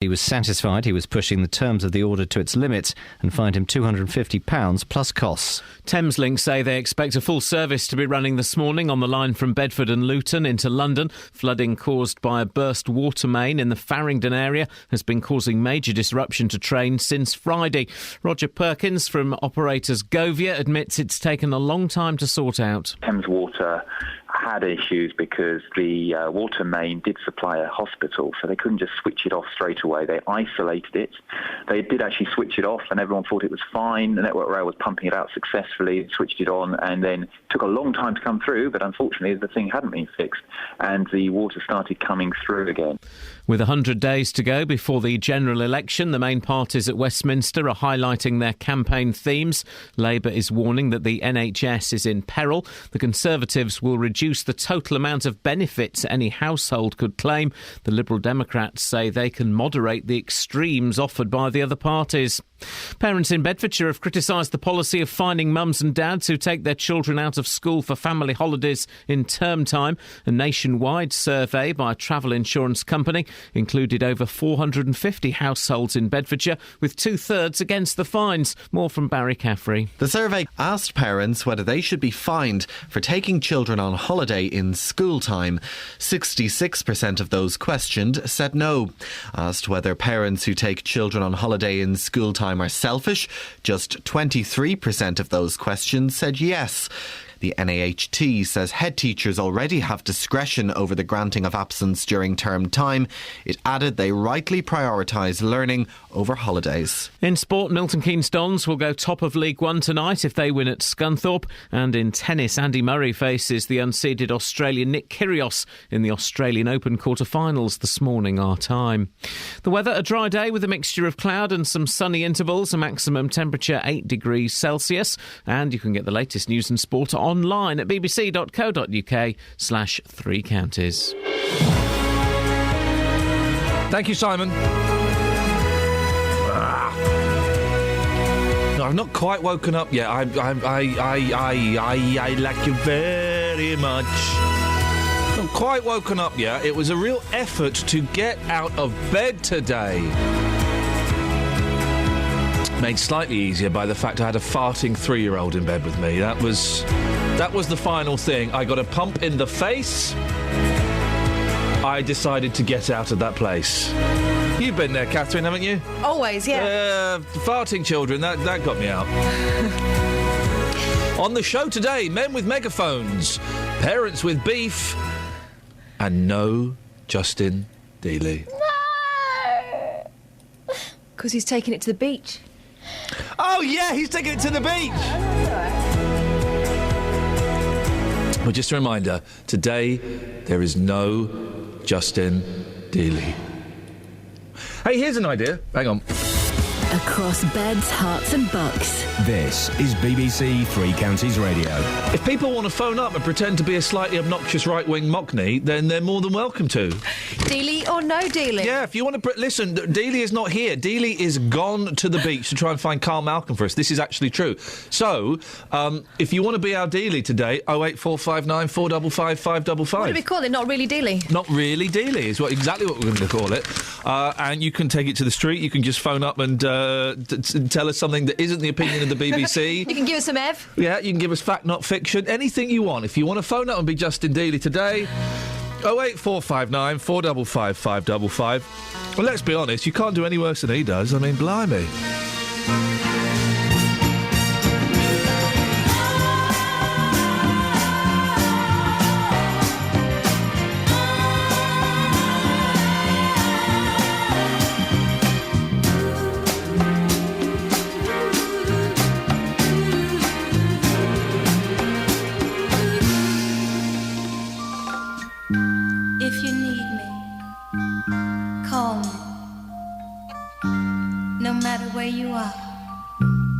He was satisfied he was pushing the terms of the order to its limit and fined him £250 plus costs. Thameslink say they expect a full service to be running this morning on the line from Bedford and Luton into London. Flooding caused by a burst water main in the Farringdon area has been causing major disruption to trains since Friday. Roger Perkins from operators Govia admits it's taken a long time to sort out. Thames Water had issues because the water main did supply a hospital, so they couldn't just switch it off straight away. They isolated it. They did actually switch it off, and everyone thought it was fine. The Network Rail was pumping it out successfully, switched it on, and then took a long time to come through, but unfortunately the thing hadn't been fixed, and the water started coming through again. With 100 days to go before the general election, the main parties at Westminster are highlighting their campaign themes. Labour is warning that the NHS is in peril. The Conservatives will reduce the total amount of benefits any household could claim. The Liberal Democrats say they can moderate the extremes offered by the other parties. Parents in Bedfordshire have criticised the policy of fining mums and dads who take their children out of school for family holidays in term time. A nationwide survey by a travel insurance company included over 450 households in Bedfordshire, with 2/3 against the fines. More from Barry Caffrey. The survey asked parents whether they should be fined for taking children on holiday in school time. 66% of those questioned said no. Asked whether parents who take children on holiday in school time are selfish, just 23% of those questions said yes. The NAHT says head teachers already have discretion over the granting of absence during term time. It added they rightly prioritise learning over holidays. In sport, Milton Keynes Dons will go top of League One tonight if they win at Scunthorpe. And in tennis, Andy Murray faces the unseeded Australian Nick Kyrgios in the Australian Open quarter-finals this morning, our time. The weather, a dry day with a mixture of cloud and some sunny intervals, a maximum temperature 8 degrees Celsius. And you can get the latest news and sport online at bbc.co.uk/3 counties. Thank you, Simon. No, I've not quite woken up yet. I like you very much. Not quite woken up yet. It was a real effort to get out of bed today. Made slightly easier by the fact I had a farting 3-year-old in bed with me. That was the final thing. I got a pump in the face. I decided to get out of that place. You've been there, Catherine, haven't you? Always, yeah. Farting children, that got me out. On the show today, men with megaphones, parents with beef, and no Justin Dealey. No! Because he's taking it to the beach. Oh, yeah, he's taking it to the beach! Well, just a reminder, today there is no Justin Dealey. Hey, here's an idea. Hang on. Across beds, hearts and bucks. This is BBC Three Counties Radio. If people want to phone up and pretend to be a slightly obnoxious right-wing mockney, then they're more than welcome to. Dealey or no Dealey? Yeah, if you want to... Listen, Dealey is not here. Dealey is gone to the beach to try and find Carl Malcolm for us. This is actually true. So, if you want to be our Dealey today, 08459 455 555. What do we call it? Not really Dealey? Not really Dealey is exactly what we're going to call it. And you can take it to the street. You can just phone up and tell us something that isn't the opinion of the BBC. You can give us some Ev. Yeah, you can give us fact, not fiction. Anything you want. If you want to phone up and be Justin Dealey today, 08459 455 555. Well, let's be honest, you can't do any worse than he does. I mean, blimey.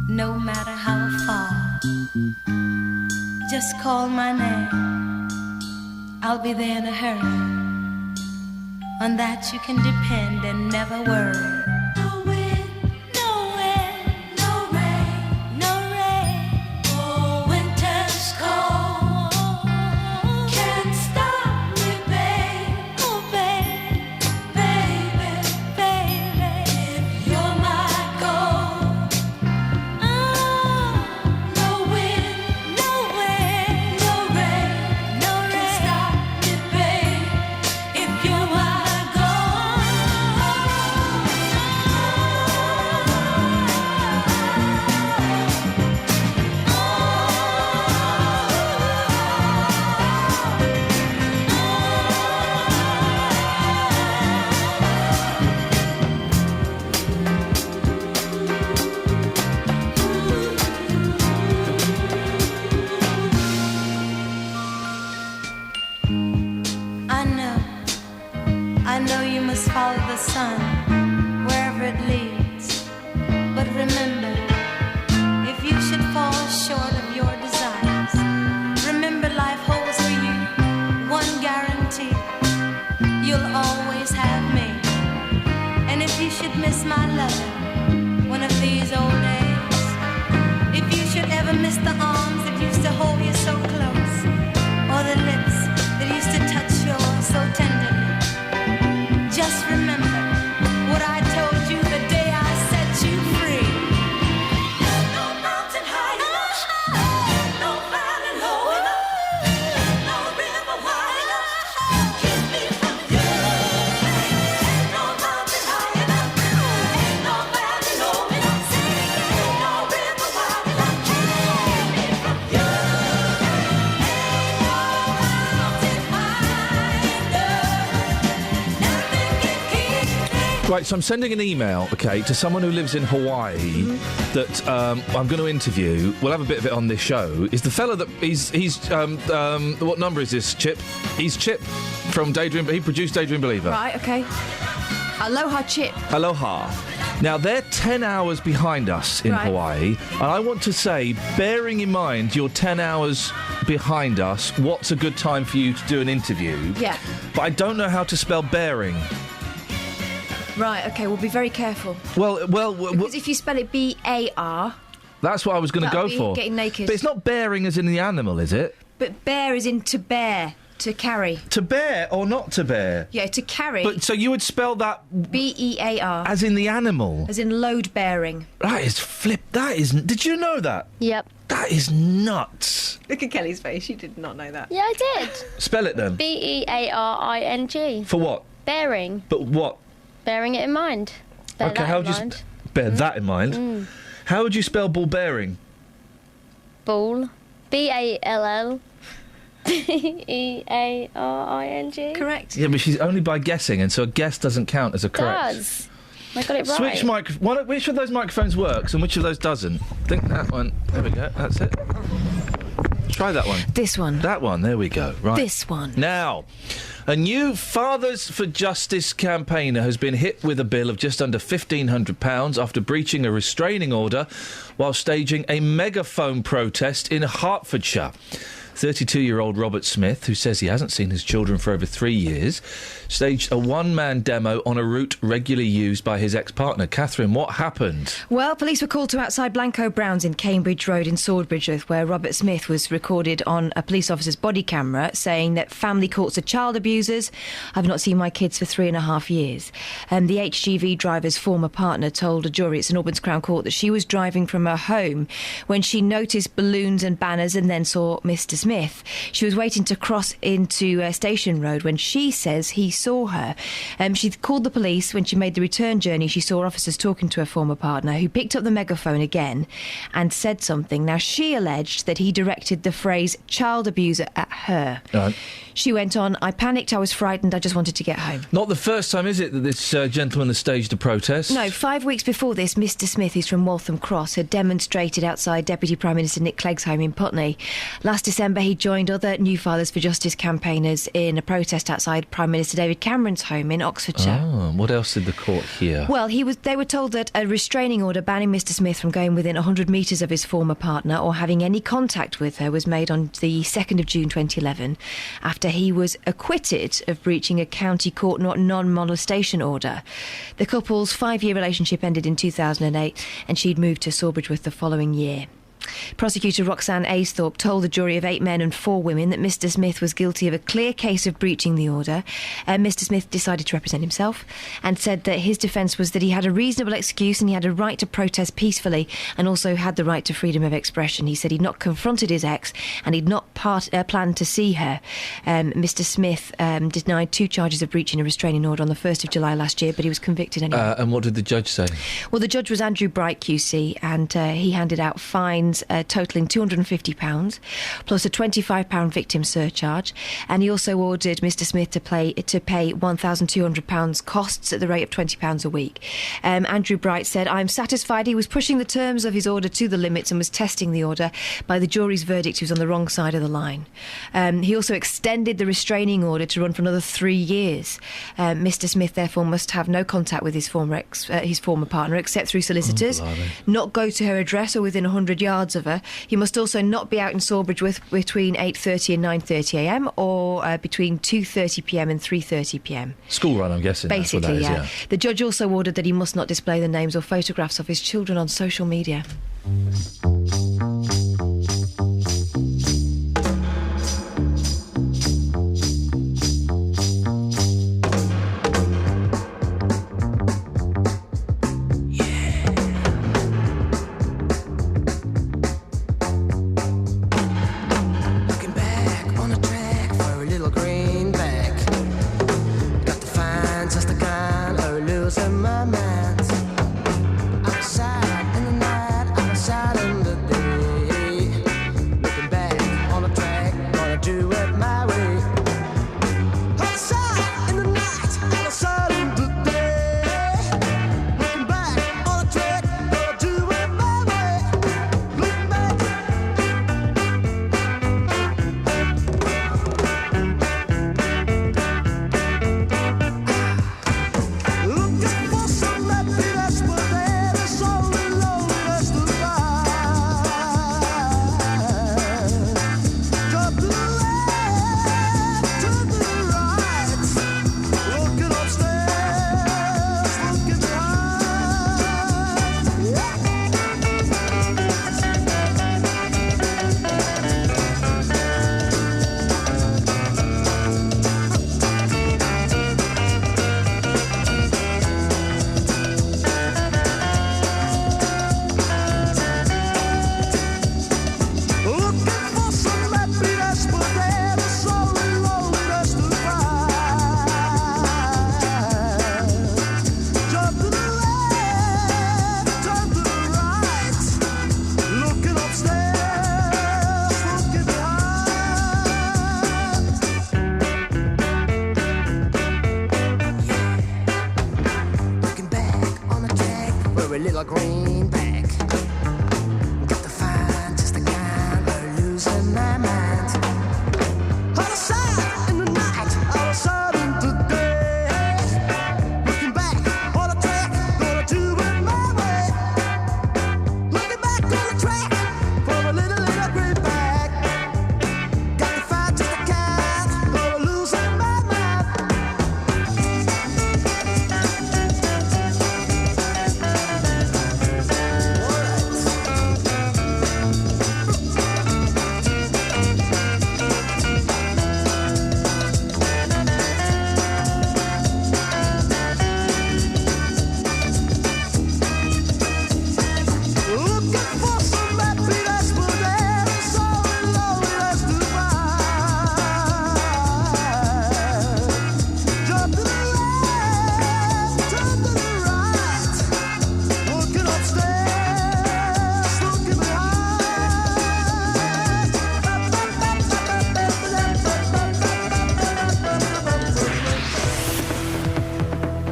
No matter how far, just call my name. I'll be there in a hurry. On that you can depend and never worry. No wind, no wind, no rain, no rain. Oh, winter's cold can't stop me, babe. Oh, babe, baby, baby. should miss my love one of these old days, if you should ever miss the arms that used to hold you so close, or the lips that used to touch yours so tenderly, just remember what I told you the day I set you free. No mountain high enough, no valley low enough, no river wide enough, keep me from you. Ain't no mountain high enough, ain't no valley low enough, ain't no river wide enough, keep me from you. Ain't no mountain high enough, nothing can keep me. Right, so I'm sending an email, okay, to someone who lives in Hawaii that I'm going to interview. We'll have a bit of it on this show. Is the fella that he's what number is this, Chip? He's Chip from Daydream. He produced Daydream Believer. Right, okay. Aloha, Chip. Aloha. Now, they're 10 hours behind us in Right. Hawaii, and I want to say, bearing in mind you're 10 hours behind us, what's a good time for you to do an interview? Yeah. But I don't know how to spell bearing. Right, okay, we'll be very careful. Well, Because if you spell it B-A-R, that's what I was going to that'll go be for. getting naked. But it's not bearing as in the animal, is it? but bear is in to bear, to carry. To bear or not to bear? Yeah, to carry. But so you would spell that B-E-A-R. as in the animal? As in load bearing. That is That is. Did you know that? Yep. That is nuts. Look at Kelly's face, she did not know that. Yeah, I did. Spell it then. B-E-A-R-I-N-G. For what? Bearing. But what? Bearing it in mind. Bear Okay, that how in would you mind. bear that in mind? How would you spell ball bearing? Ball. B-A-L-L. B-E-A-R-I-N-G. Correct. Yeah, but she's only by guessing, and so a guess doesn't count as a correct. Does. I got it right. Switch which of those microphones works and which of those doesn't? I think that one. There we go. That's it. Try that one. This one. That one. There we go. Right. This one. Now, a new Fathers for Justice campaigner has been hit with a bill of just under £1,500 after breaching a restraining order while staging a megaphone protest in Hertfordshire. 32-year-old Robert Smith, who says he hasn't seen his children for over 3 years, staged a one-man demo on a route regularly used by his ex-partner. Catherine, what happened? Well, police were called to outside Blanco Brown's in Cambridge Road in Swordbridge, where Robert Smith was recorded on a police officer's body camera saying that family courts are child abusers. I've not seen my kids for 3.5 years. The HGV driver's former partner told a jury, it's in Albans Crown Court, that she was driving from her home when she noticed balloons and banners and then saw Mr. Smith. She was waiting to cross into Station Road when she says he saw her. She called the police. When she made the return journey, she saw officers talking to her former partner, who picked up the megaphone again and said something. Now, she alleged that he directed the phrase child abuser at her. Right. She went on, I panicked, I was frightened, I just wanted to get home. Not the first time, is it, that this gentleman has staged a protest? No, 5 weeks before this, Mr. Smith, who's from Waltham Cross, had demonstrated outside Deputy Prime Minister Nick Clegg's home in Putney. Last December, he joined other New Fathers for Justice campaigners in a protest outside Prime Minister David Cameron's home in Oxfordshire. Oh, what else did the court hear? Well, they were told that a restraining order banning Mr. Smith from going within 100 metres of his former partner or having any contact with her was made on the 2nd of June 2011 after he was acquitted of breaching a county court non-molestation order. The couple's 5-year relationship ended in 2008 and she'd moved to Sawbridgeworth the following year. Prosecutor Roxanne Aisthorpe told a jury of 8 men and 4 women that Mr. Smith was guilty of a clear case of breaching the order. Mr. Smith decided to represent himself and said that his defence was that he had a reasonable excuse and he had a right to protest peacefully and also had the right to freedom of expression. He said he'd not confronted his ex and he'd not planned to see her. Mr. Smith denied 2 charges of breaching a restraining order on the 1st of July last year, but he was convicted anyway. And what did the judge say? Well, the judge was Andrew Bright QC, and he handed out fines totalling £250 plus a £25 victim surcharge, and he also ordered Mr. Smith to pay £1,200 costs at the rate of £20 a week. Andrew Bright said, I'm satisfied he was pushing the terms of his order to the limits and was testing the order. By the jury's verdict, he was on the wrong side of the line. He also extended the restraining order to run for another 3 years. Mr. Smith therefore must have no contact with his former partner except through solicitors, not go to her address or within 100 yards of her. He must also not be out in Sawbridge between 8:30 and 9:30am or between 2:30pm and 3:30pm. School run, I'm guessing. Basically, that's what that yeah. is, yeah. The judge also ordered that he must not display the names or photographs of his children on social media.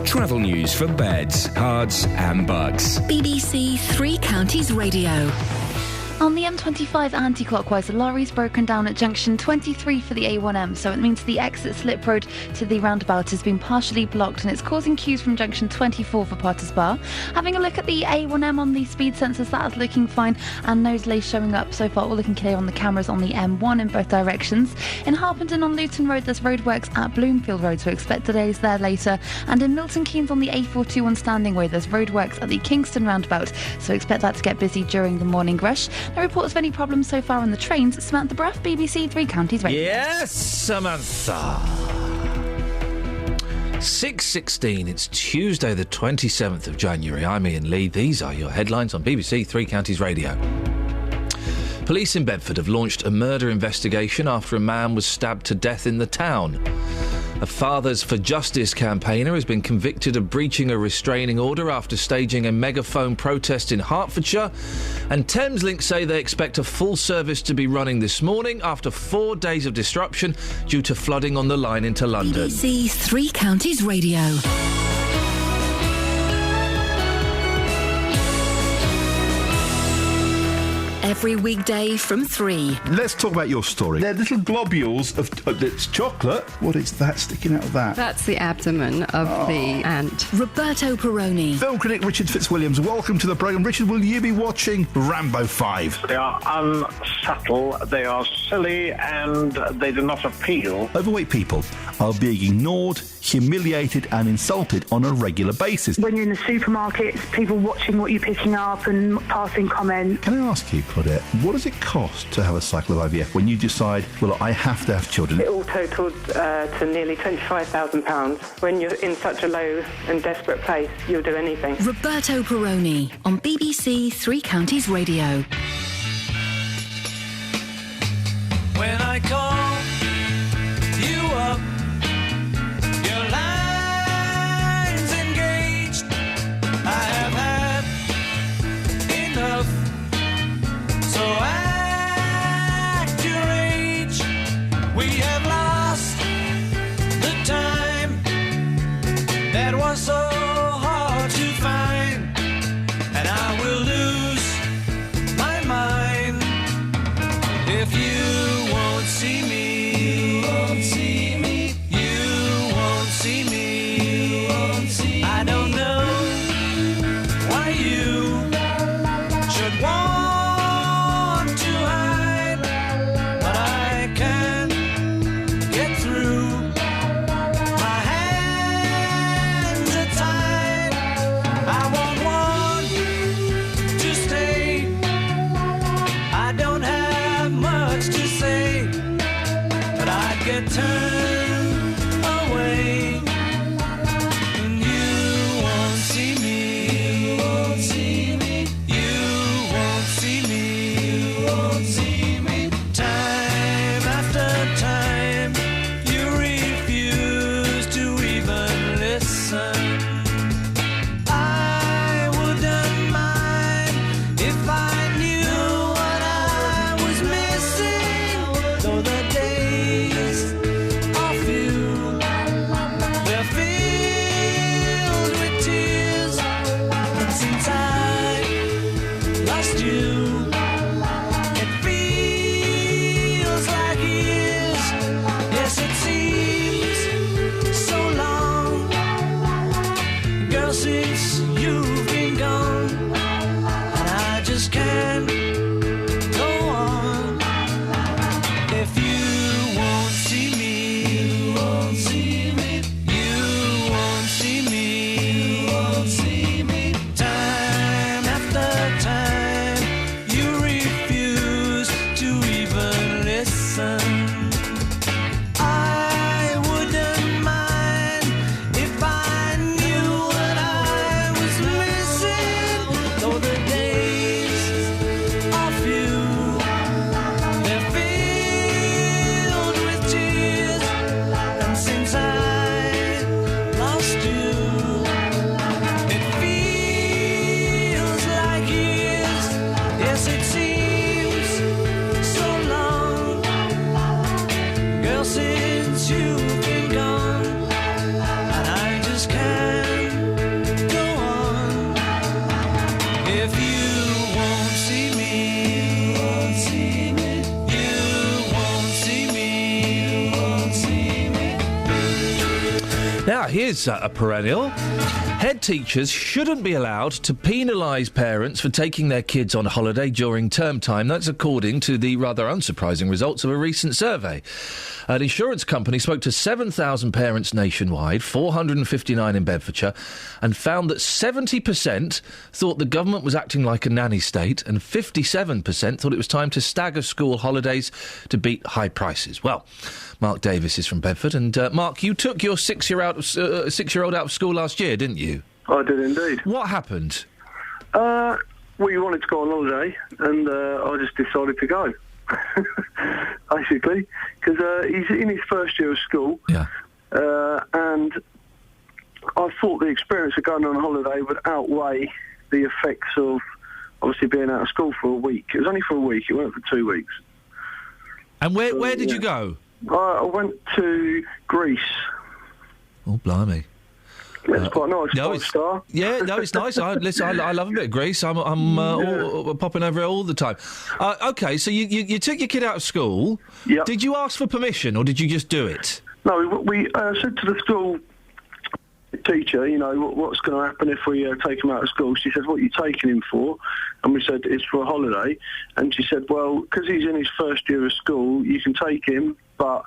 Travel news for beds, cards and bugs. BBC Three Counties Radio. On the M25 anti-clockwise, a lorry's broken down at junction 23 for the A1M, so it means the exit slip road to the roundabout has been partially blocked and it's causing queues from junction 24 for Potters Bar. Having a look at the A1M on the speed sensors, that is looking fine and no delays showing up so far, all looking clear on the cameras on the M1 in both directions. In Harpenden on Luton Road, there's roadworks at Bloomfield Road, so expect delays there later. And in Milton Keynes on the A421 Standing Way, there's roadworks at the Kingston roundabout, so expect that to get busy during the morning rush. No reports of any problems so far on the trains. Samantha Bruff, BBC Three Counties Radio. Yes, Samantha. 6:16. It's Tuesday, the 27th of January. I'm Iain Lee. These are your headlines on BBC Three Counties Radio. Police in Bedford have launched a murder investigation after a man was stabbed to death in the town. A Fathers for Justice campaigner has been convicted of breaching a restraining order after staging a megaphone protest in Hertfordshire. And Thameslink say they expect a full service to be running this morning after 4 days of disruption due to flooding on the line into London. BBC Three Counties Radio. Every weekday from 3. Let's talk about your story. They're little globules of it's chocolate. What is that sticking out of that? That's the abdomen of the ant. Roberto Perroni. Film critic Richard Fitzwilliams, welcome to the programme. Richard, will you be watching Rambo 5? They are unsubtle, they are silly, and they do not appeal. Overweight people are being ignored, humiliated and insulted on a regular basis. When you're in the supermarkets, people watching what you're picking up and passing comments. Can I ask you, Claudette, what does it cost to have a cycle of IVF when you decide, well, I have to have children? It all totaled to nearly £25,000. When you're in such a low and desperate place, you'll do anything. Roberto Perroni on BBC Three Counties Radio. When I call you up, your line's engaged. I have had enough, so act your age. We have lost the time that was so hard to find, and I will lose my mind if you won't see me. You won't see me. You won't see me. You won't see me. I don't know why you should want to hide, but I can't get through. My hands are tied. I won't want to stay. I don't have much to say, but I get turned away, and you won't see me. You won't see me. You won't see me. You won't see me. Time after time, you refuse to even listen. I wouldn't mind if I knew what I was missing, though the days are few. They're filled with tears, and since I lost you, it feels like years. Yes, it seems so long, girl, since you've been gone, and I just can't go on. If you won't see me, you won't see me. You won't see me. You won't see me. Time after time, you refuse to even listen. I wouldn't mind if I knew what I was missing, though the days are few. They're filled with tears, and since I lost you, it feels like years. Yes, it seems so long, girl, since you've been gone, and I just can't go on. If you won't see me, you won't see me. You won't see me. You won't see me. Now, here's a perennial. Head teachers shouldn't be allowed to penalise parents for taking their kids on holiday during term time. That's according to the rather unsurprising results of a recent survey. An insurance company spoke to 7,000 parents nationwide, 459 in Bedfordshire, and found that 70% thought the government was acting like a nanny state, and 57% thought it was time to stagger school holidays to beat high prices. Well, Mark Davis is from Bedford, and Mark, you took your six-year-old out of school last year, didn't you? I did indeed. What happened? We wanted to go on holiday, and I just decided to go, basically, because he's in his first year of school, and I thought the experience of going on holiday would outweigh the effects of obviously being out of school for a week. It was only for a week, it went for 2 weeks. And where did you go? I went to Greece. Oh, blimey. That's quite nice. No, 5 star. Yeah, no, it's nice. Listen, I love a bit of Greece. I'm popping over it all the time. OK, so you took your kid out of school. Yep. Did you ask for permission or did you just do it? No, we said to the school teacher, you know, what's going to happen if we take him out of school. She said, what are you taking him for? And we said, it's for a holiday. And she said, well, because he's in his first year of school, you can take him, but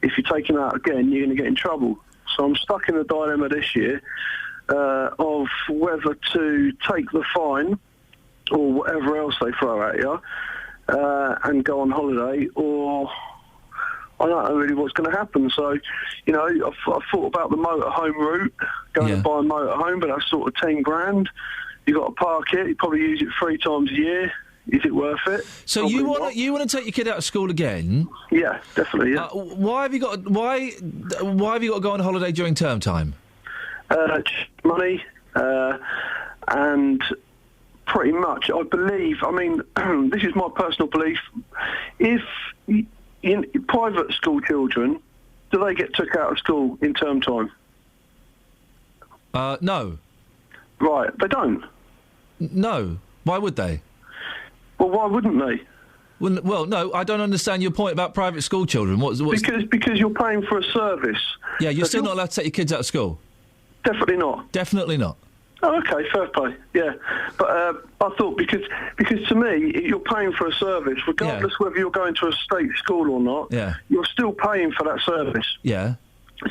if you take him out again, you're going to get in trouble. So I'm stuck in a dilemma this year of whether to take the fine or whatever else they throw at you and go on holiday, or I don't know really what's going to happen. So, you know, I've thought about the motorhome route, going to buy a motorhome, but that's sort of 10 grand. You've got to park it. You probably use it 3 times a year. Is it worth it? So Probably you want to take your kid out of school again? Yeah, definitely. Yeah. Why have you got to go on holiday during term time? Money, and pretty much, I believe. I mean, this is my personal belief. If in private school children, do they get took out of school in term time? No. Right, they don't. No. Why would they? Well, why wouldn't they? Well, no, I don't understand your point about private school children. Because you're paying for a service. Yeah, you're still not allowed to take your kids out of school. Definitely not. Definitely not. Oh, okay, fair play. Yeah, but I thought because to me, you're paying for a service, regardless whether you're going to a state school or not. Yeah. You're still paying for that service. Yeah.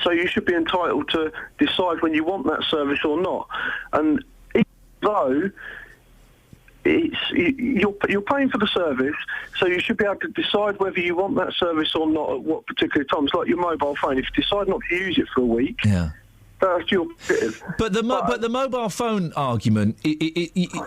So you should be entitled to decide when you want that service or not. And even though you're paying for the service, so you should be able to decide whether you want that service or not at what particular times. Like your mobile phone, if you decide not to use it for a week, that's your. But the mobile phone argument,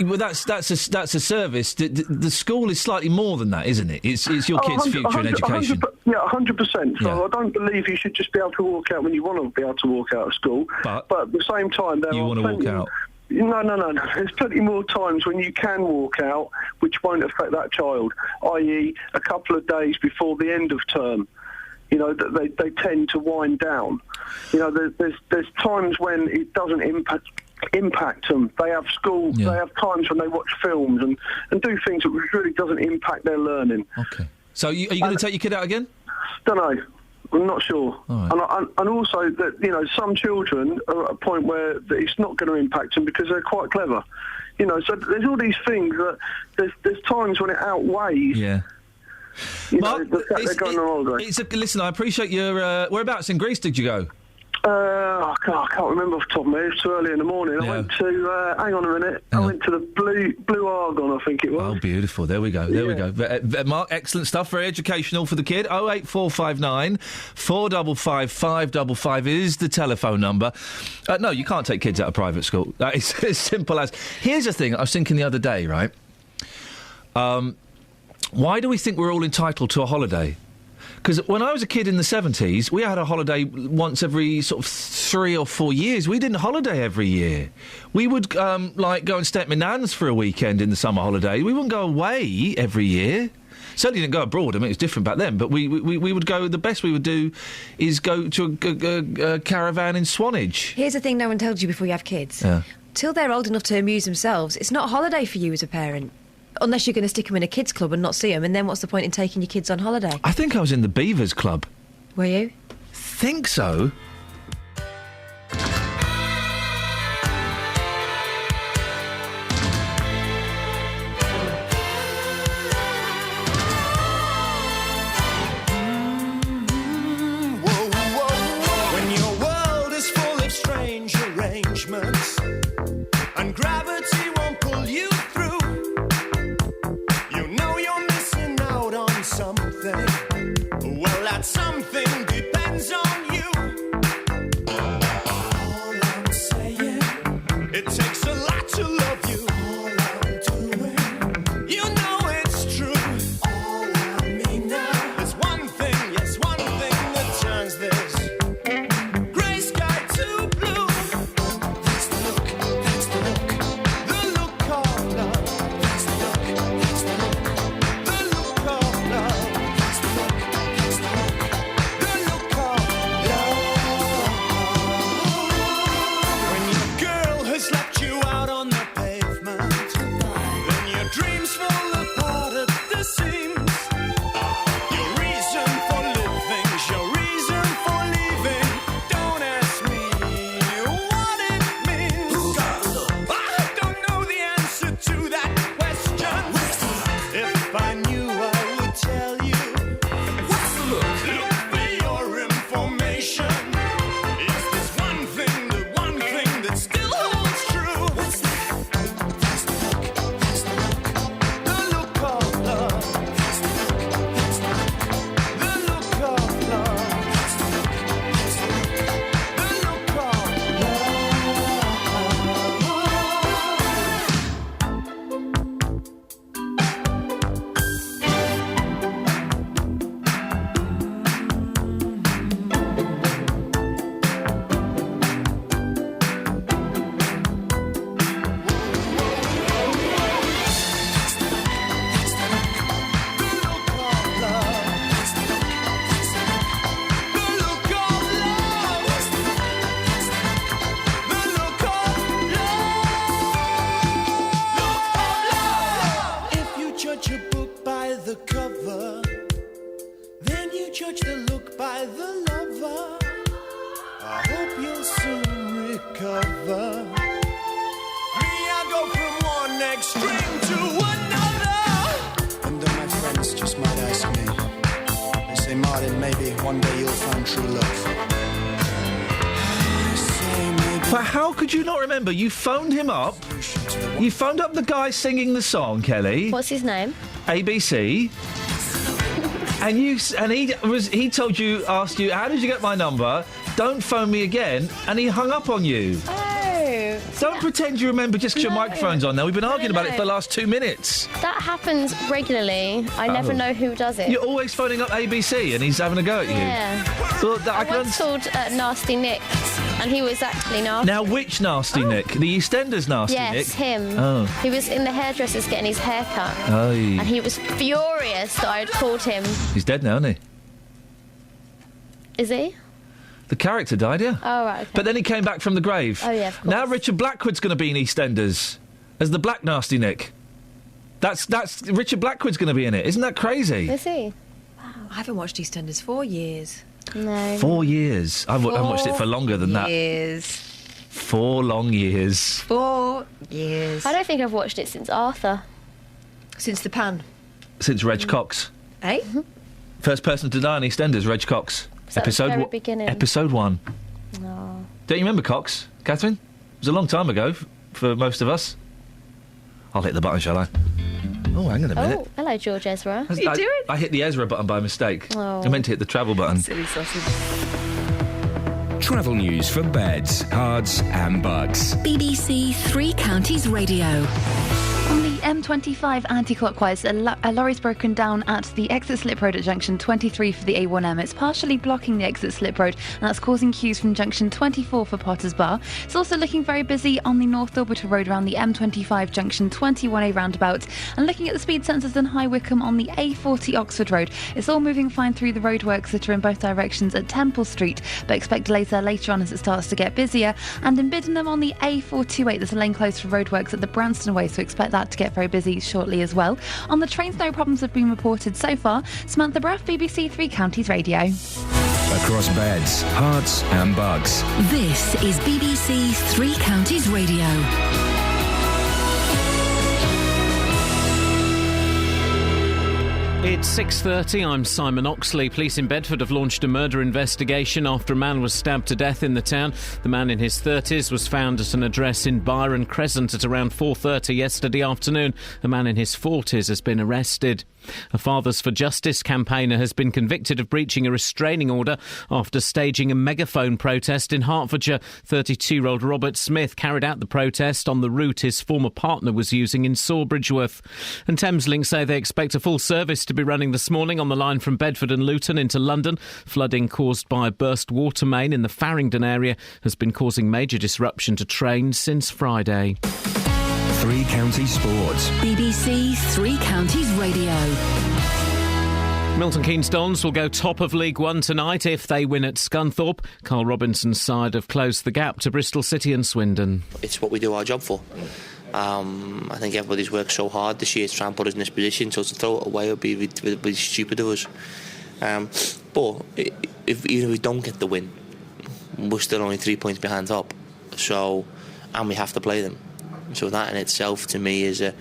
well, that's a service. The school is slightly more than that, isn't it? It's your kids' future and education. 100%. So I don't believe you should just be able to walk out when you want to be able to walk out of school. But at the same time, you want to walk out. No. There's plenty more times when you can walk out, which won't affect that child, i.e. a couple of days before the end of term. You know, they tend to wind down. You know, there's times when it doesn't impact them. They have school, they have times when they watch films and do things that really doesn't impact their learning. Okay. So are you going to take your kid out again? Don't know. I'm not sure. Right. And also that, you know, some children are at a point where it's not going to impact them because they're quite clever. You know, so there's all these things that there's times when it outweighs. Yeah. Mark, they're going on holiday. Listen, I appreciate your... whereabouts in Greece did you go? I can't remember off the top of my head. It's too early in the morning. I went to... hang on a minute. I went to the Blue Argon, I think it was. Oh, beautiful. There we go. We go. Mark, excellent stuff. Very educational for the kid. 08459 455 555 is the telephone number. No, you can't take kids out of private school. That is as simple as... Here's the thing. I was thinking the other day, right? Why do we think we're all entitled to a holiday? Because when I was a kid in the 70s, we had a holiday once every sort of 3 or 4 years. We didn't holiday every year. We would, go and stay at my nan's for a weekend in the summer holiday. We wouldn't go away every year. Certainly didn't go abroad. I mean, it was different back then. But we would go... The best we would do is go to a caravan in Swanage. Here's the thing no one told you before you have kids. Yeah. Till they're old enough to amuse themselves, it's not a holiday for you as a parent. Unless you're going to stick them in a kids' club and not see them, and then what's the point in taking your kids on holiday? I think I was in the Beavers Club. Were you? Think so. When your world is full of strange arrangements and gravity won't pull you through, you know you're missing out on something. Well, that something depends on you. another. Me, I go from one extreme to another. And then my friends just might ask me, they say, Martin, maybe one day you'll find true love. But how could you not remember? You phoned him up. You phoned up the guy singing the song, Kelly. What's his name? ABC. And he told you, asked you, how did you get my number? Don't phone me again. And he hung up on you. Oh. Don't pretend you remember just because your microphone's on there. We've been arguing about it for the last 2 minutes. That happens regularly. I never know who does it. You're always phoning up ABC and he's having a go at you. Yeah. Well, I once called Nasty Nick, and he was actually nasty. Now, which Nasty Nick? The EastEnders Nasty Nick? Yes, him. Oh. He was in the hairdresser's getting his hair cut. Oh. And he was furious that I had called him. He's dead now, isn't he? Is he? The character died, yeah. Oh, right, okay. But then he came back from the grave. Oh, yeah, of course. Now Richard Blackwood's going to be in EastEnders as the Black Nasty Nick. That's Richard Blackwood's going to be in it. Isn't that crazy? Is he? Wow, I haven't watched EastEnders 4 years. No. 4 years. I've watched it for longer than that. 4 years. 4 long years. 4 years. I don't think I've watched it since Arthur. Since the pan. Since Reg Cox. Eh? First person to die in EastEnders, Reg Cox. So Episode at the very beginning. Episode 1. No. Don't you remember Cox, Catherine? It was a long time ago for most of us. I'll hit the button, shall I? Oh, hang on a minute. Oh, hello, George Ezra. What are you doing? I hit the Ezra button by mistake. Oh. I meant to hit the travel button. Silly sausage. Travel news for beds, cards and bugs. BBC Three Counties Radio. On the M25 anti-clockwise, a lorry's broken down at the exit slip road at junction 23 for the A1M. It's partially blocking the exit slip road, and that's causing queues from junction 24 for Potters Bar. It's also looking very busy on the North Orbital Road around the M25 junction 21A roundabout. And looking at the speed sensors in High Wycombe on the A40 Oxford Road, it's all moving fine through the roadworks that are in both directions at Temple Street, but expect delays there later on as it starts to get busier. And in Biddenham on the A428, there's a lane closed for roadworks at the Branston Way, so expect that to get very busy shortly as well. On the trains, no problems have been reported so far. Samantha Bruff, BBC Three Counties Radio. Across beds, hearts and bugs. This is BBC Three Counties Radio. It's 6:30. I'm Simon Oxley. Police in Bedford have launched a murder investigation after a man was stabbed to death in the town. The man in his 30s was found at an address in Byron Crescent at around 4:30 yesterday afternoon. A man in his 40s has been arrested. A Fathers for Justice campaigner has been convicted of breaching a restraining order after staging a megaphone protest in Hertfordshire. 32-year-old Robert Smith carried out the protest on the route his former partner was using in Sawbridgeworth. And Thameslink say they expect a full service to be running this morning on the line from Bedford and Luton into London. Flooding caused by a burst water main in the Farringdon area has been causing major disruption to trains since Friday. Three Counties Sports. BBC Three Counties Radio. Milton Keynes Dons will go top of League One tonight if they win at Scunthorpe. Carl Robinson's side have closed the gap to Bristol City and Swindon. It's what we do our job for. I think everybody's worked so hard this year to try and put us in this position, so to throw it away would be really stupid of us. But even if we don't get the win, we're still only 3 points behind top, and we have to play them. So that in itself, to me, is a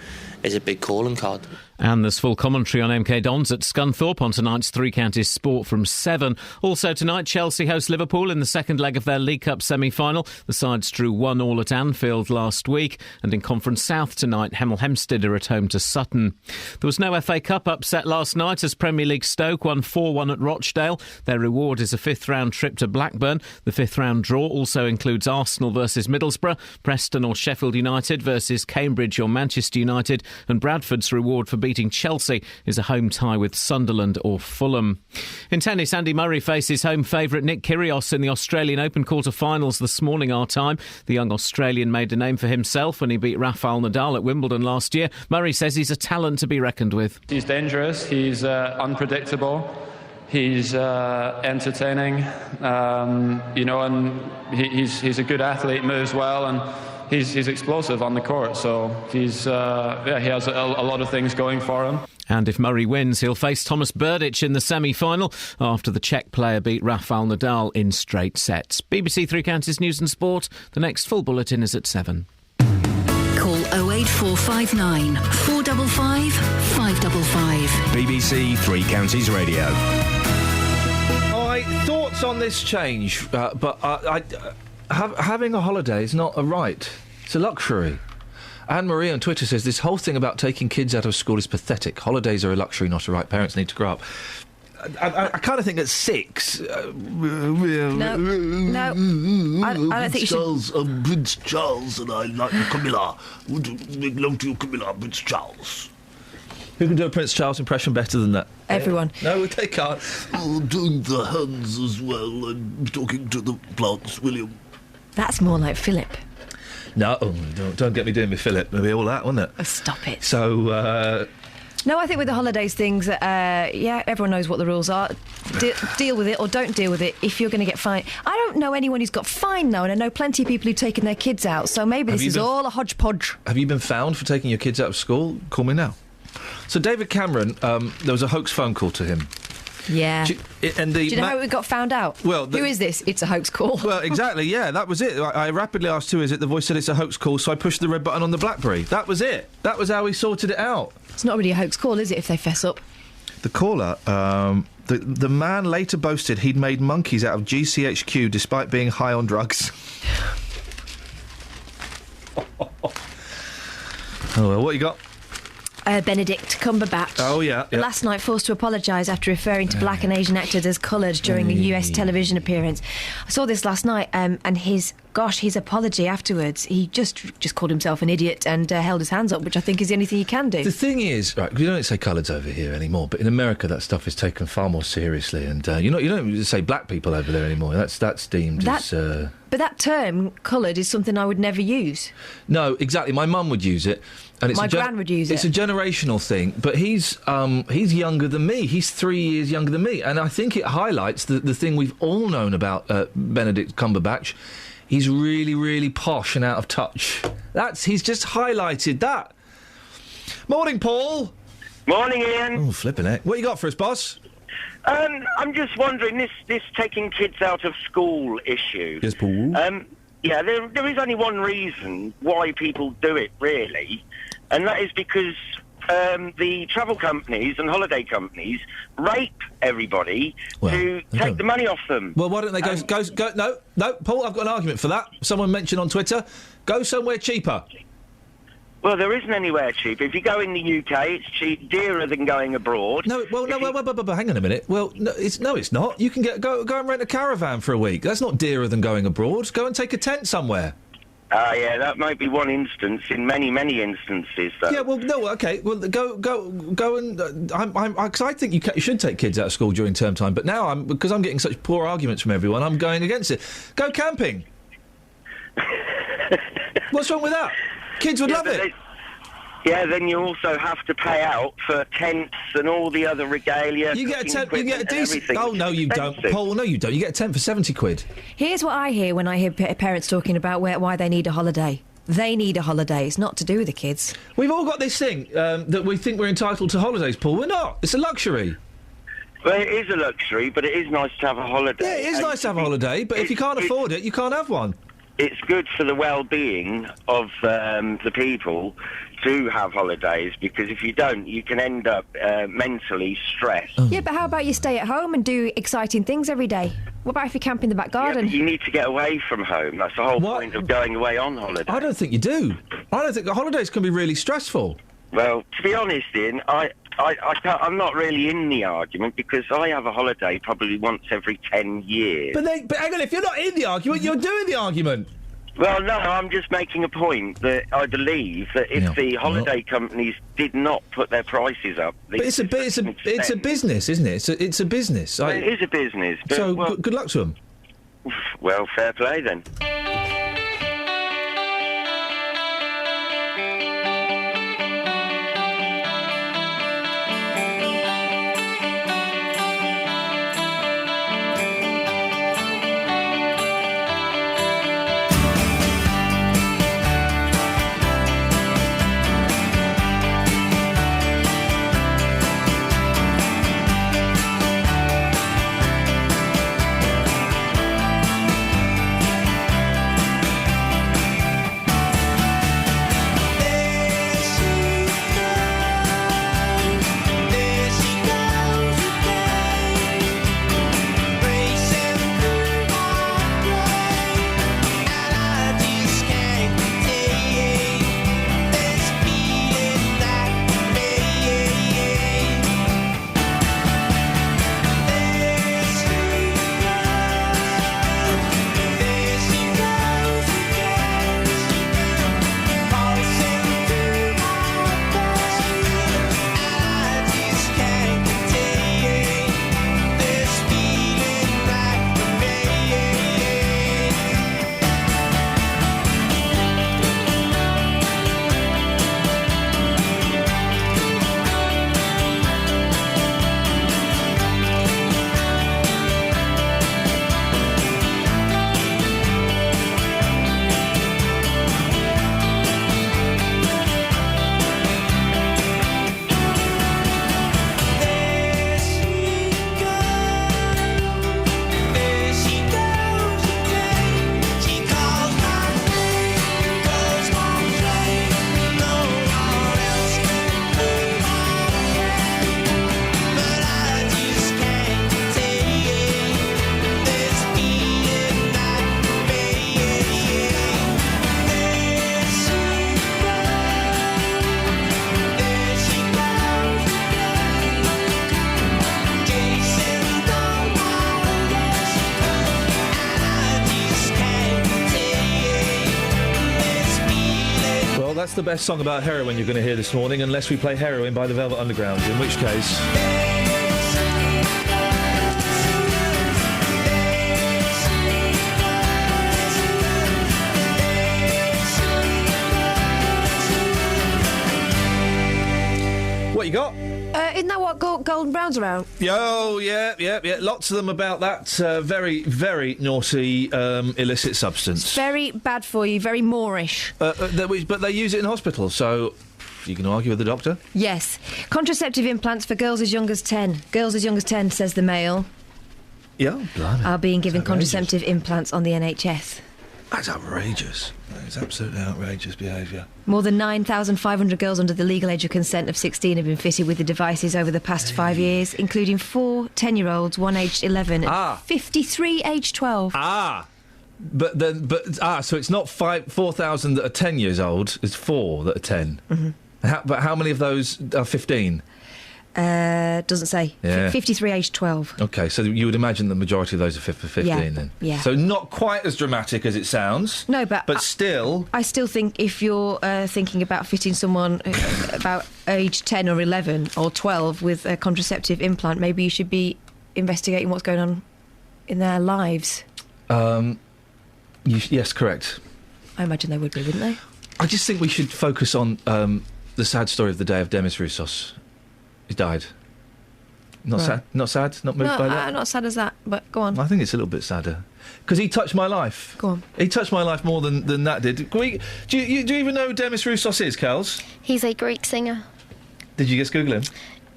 big calling card. And there's full commentary on MK Dons at Scunthorpe on tonight's Three Counties Sport from 7. Also tonight, Chelsea host Liverpool in the second leg of their League Cup semi-final. The sides drew 1-1 at Anfield last week. And in Conference South tonight, Hemel Hempstead are at home to Sutton. There was no FA Cup upset last night as Premier League Stoke won 4-1 at Rochdale. Their reward is a fifth-round trip to Blackburn. The fifth-round draw also includes Arsenal versus Middlesbrough, Preston or Sheffield United versus Cambridge or Manchester United, and Bradford's reward for beating Chelsea is a home tie with Sunderland or Fulham. In tennis, Andy Murray faces home favourite Nick Kyrgios in the Australian Open quarter-finals this morning our time. The young Australian made a name for himself when he beat Rafael Nadal at Wimbledon last year. Murray says he's a talent to be reckoned with. He's dangerous, he's unpredictable, he's entertaining, and he's a good athlete, moves well, and he's explosive on the court, so he has a lot of things going for him. And if Murray wins, he'll face Thomas Berdych in the semi-final after the Czech player beat Rafael Nadal in straight sets. BBC Three Counties News and Sport. The next full bulletin is at 7. Call 08459 455 555. BBC Three Counties Radio. My thoughts on this change, but having a holiday is not a right. It's a luxury. Anne-Marie on Twitter says this whole thing about taking kids out of school is pathetic. Holidays are a luxury, not a right. Parents need to grow up. I kind of think at 6... No, I don't think you should... I'm Prince Charles and I like Camilla. Would make love to you, Camilla, Prince Charles. Who can do a Prince Charles impression better than that? Everyone. No, they can't. Oh, doing the hands as well and talking to the plants, William. That's more like Philip. No, don't get me doing with Philip. It'll be all that, won't it? Oh, stop it. So, No, I think with the holidays things, everyone knows what the rules are. Deal with it or don't deal with it if you're going to get fined. I don't know anyone who's got fined now, and I know plenty of people who've taken their kids out, so maybe this is all a hodgepodge. Have you been found for taking your kids out of school? Call me now. So David Cameron, there was a hoax phone call to him. Yeah. Do you know how it got found out? Well, who is this? It's a hoax call. Well, exactly, yeah, that was it. I rapidly asked who is it. The voice said it's a hoax call, so I pushed the red button on the BlackBerry. That was it. That was how we sorted it out. It's not really a hoax call, is it, if they fess up? The caller, the man later boasted he'd made monkeys out of GCHQ despite being high on drugs. Oh, well, what you got? Benedict Cumberbatch. Oh, yeah. Last night forced to apologise after referring to black and Asian actors as coloured during a US television appearance. I saw this last night, and his apology afterwards, he just called himself an idiot and held his hands up, which I think is the only thing you can do. The thing is, right, we don't say coloured over here anymore, but in America that stuff is taken far more seriously, and you don't say black people over there anymore. That's deemed as... But that term, coloured, is something I would never use. No, exactly. My mum would use it. And it's my gran would use it. It's a generational thing, but he's younger than me. He's 3 years younger than me, and I think it highlights the thing we've all known about Benedict Cumberbatch. He's really, really posh and out of touch. He's just highlighted that. Morning, Paul. Morning, Ian. Oh, flipping it. What you got for us, boss? I'm just wondering, this taking kids out of school issue. Yes, Paul. Yeah, there is only one reason why people do it, really, and that is because the travel companies and holiday companies rape everybody to take the money off them. Well, why don't they go? No, Paul, I've got an argument for that. Someone mentioned on Twitter, go somewhere cheaper. Well, there isn't anywhere cheap. If you go in the UK, it's cheap, dearer than going abroad. No, hang on a minute. Well, no, it's not. You can go and rent a caravan for a week. That's not dearer than going abroad. Go and take a tent somewhere. Yeah, that might be one instance in many, many instances, though. Yeah, well, no, okay. Well, go and... Because I think you should take kids out of school during term time, but now, because I'm getting such poor arguments from everyone, I'm going against it. Go camping. What's wrong with that? Kids would love it. Then you also have to pay out for tents and all the other regalia. You get a tent, you get a decent... Oh, no, you don't. Paul, no, you don't. You get a tent for 70 quid. Here's what I hear when I hear parents talking about why they need a holiday. They need a holiday. It's not to do with the kids. We've all got this thing that we think we're entitled to holidays, Paul. We're not. It's a luxury. Well, it is a luxury, but it is nice to have a holiday. Yeah, it is nice to have a holiday, but if you can't afford it, you can't have one. It's good for the well-being of the people to have holidays, because if you don't, you can end up mentally stressed. Yeah, but how about you stay at home and do exciting things every day? What about if you camp in the back garden? Yeah, but you need to get away from home. That's the whole point of going away on holiday. I don't think you do. I don't think the holidays can be really stressful. Well, to be honest, Ian, I'm not really in the argument, because I have a holiday probably once every 10 years. But hang on, if you're not in the argument, you're doing the argument. Well, no, I'm just making a point that I believe that if the holiday companies did not put their prices up... But it's a business, isn't it? It's a business. Well, it is a business. But, so good luck to them. Well, fair play then. the best song about heroin you're going to hear this morning, unless we play Heroin by the Velvet Underground, in which case... What you got? Isn't that what Golden Brown's around? Oh, yeah. Lots of them about that very, very naughty illicit substance. It's very bad for you, very Moorish. But they use it in hospitals, so you can argue with the doctor. Yes. Contraceptive implants for girls as young as 10. Girls as young as 10, says the Mail, Yeah, blimey. are being given contraceptive implants on the NHS. That's outrageous. That is absolutely outrageous behaviour. More than 9,500 girls under the legal age of consent of 16 have been fitted with the devices over the past 5 years, including 4 10-year-olds, one aged 11 and 53 aged 12. So it's not 4,000 that are 10 years old, it's 4 that are 10. Mm-hmm. But how many of those are 15? Doesn't say. Yeah. 53 aged 12. OK, so you would imagine the majority of those are 15 then? Yeah. So not quite as dramatic as it sounds. No, but still... I still think if you're thinking about fitting someone about age 10 or 11 or 12 with a contraceptive implant, maybe you should be investigating what's going on in their lives. Yes, correct. I imagine they would be, wouldn't they? I just think we should focus on the sad story of the day of Demis Roussos. He died. Not sad? Not sad? Not moved by that? Not as sad as that, but go on. I think it's a little bit sadder. Because he touched my life. Go on. He touched my life more than that did. Do you even know who Demis Roussos is, Kels? He's a Greek singer. Did you just Google him?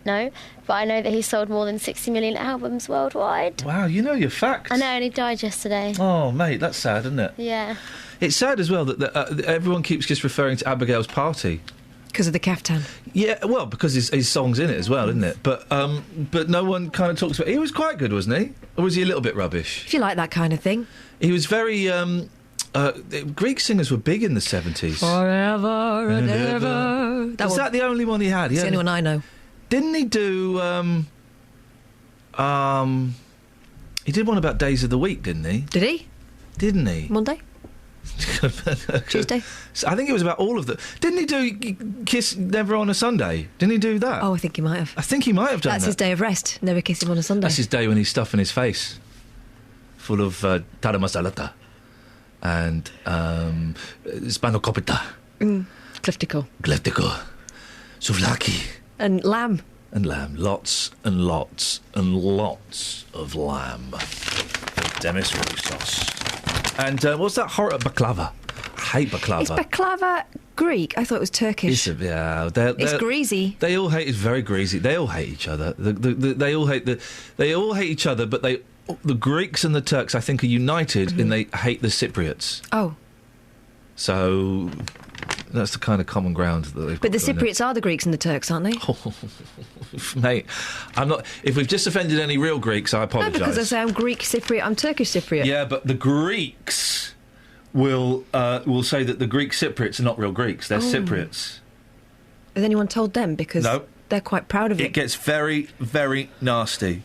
No, but I know that he sold more than 60 million albums worldwide. Wow, you know your facts. I know, and he died yesterday. Oh, mate, that's sad, isn't it? Yeah. It's sad as well that everyone keeps just referring to Abigail's Party. Because of the caftan. Yeah, well, because his song's in it as well, isn't it? But no one kind of talks about... He was quite good, wasn't he? Or was he a little bit rubbish? If you like that kind of thing. He was very... Greek singers were big in the 70s. Forever and ever. Was that the only one he had? It's the only one I know. Didn't he do... he did one about Days of the Week, didn't he? Did he? Didn't he? Monday? Tuesday? I think it was about all of them. Didn't he do Kiss Never on a Sunday? Didn't he do that? Oh, I think he might have. I think he might have done That's that. his day of rest. Never kiss him on a Sunday. That's his day when he's stuffing his face full of tara masalata and spanakopita. Gliftico. Souvlaki. And lamb. And lamb. Lots and lots and lots of lamb. Demis Roussos. And what's that horror? Baklava. I hate baklava. Is baklava Greek? I thought it was Turkish. It's greasy. They all hate. It's very greasy. They all hate each other. They all hate each other. But the Greeks and the Turks, I think, are united in they hate the Cypriots. Oh. So that's the kind of common ground that they've got. But the Cypriots are the Greeks and the Turks, aren't they? Oh, mate, I'm not... If we've just offended any real Greeks, I apologise. No, because I say I'm Greek Cypriot, I'm Turkish Cypriot. Yeah, but the Greeks will say that the Greek Cypriots are not real Greeks, they're Cypriots. Has anyone told them? Because they're quite proud of it. It gets very, very nasty.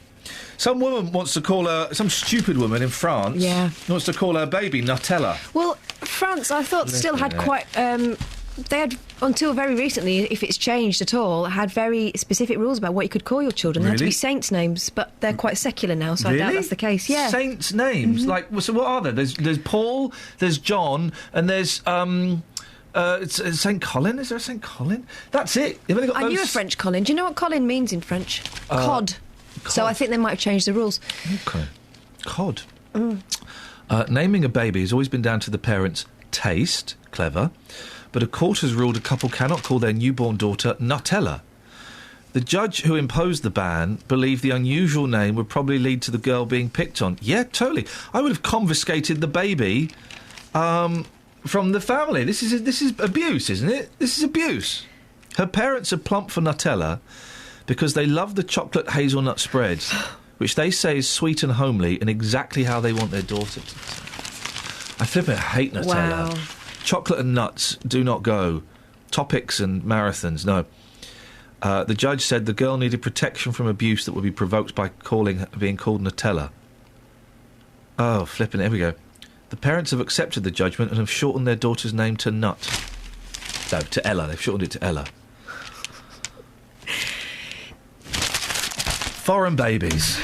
Some woman wants to call some stupid woman in France wants to call her baby Nutella. Well, France, I thought, still had quite... they had, until very recently, if it's changed at all, had very specific rules about what you could call your children. They had to be saints' names, but they're quite secular now, so I doubt that's the case. Yeah. Saints' names? Mm-hmm. So what are there? There's Paul, there's John, and there's... it's St. Colin? Is there a St. Colin? That's it. You've only got I knew a French Colin. Do you know what Colin means in French? Cod. So I think they might have changed the rules. OK. Cod. Naming a baby has always been down to the parents' taste. Clever. But a court has ruled a couple cannot call their newborn daughter Nutella. The judge who imposed the ban believed the unusual name would probably lead to the girl being picked on. Yeah, totally. I would have confiscated the baby from the family. This is abuse, isn't it? This is abuse. Her parents are plump for Nutella because they love the chocolate hazelnut spread, which they say is sweet and homely and exactly how they want their daughter to. I flippin' hate Nutella. Wow. Chocolate and nuts do not go. Topics and marathons, no. The judge said the girl needed protection from abuse that would be provoked by being called Nutella. Oh, flipping it. Here we go. The parents have accepted the judgment and have shortened their daughter's name to Nut. No, to Ella. They've shortened it to Ella. Foreign babies.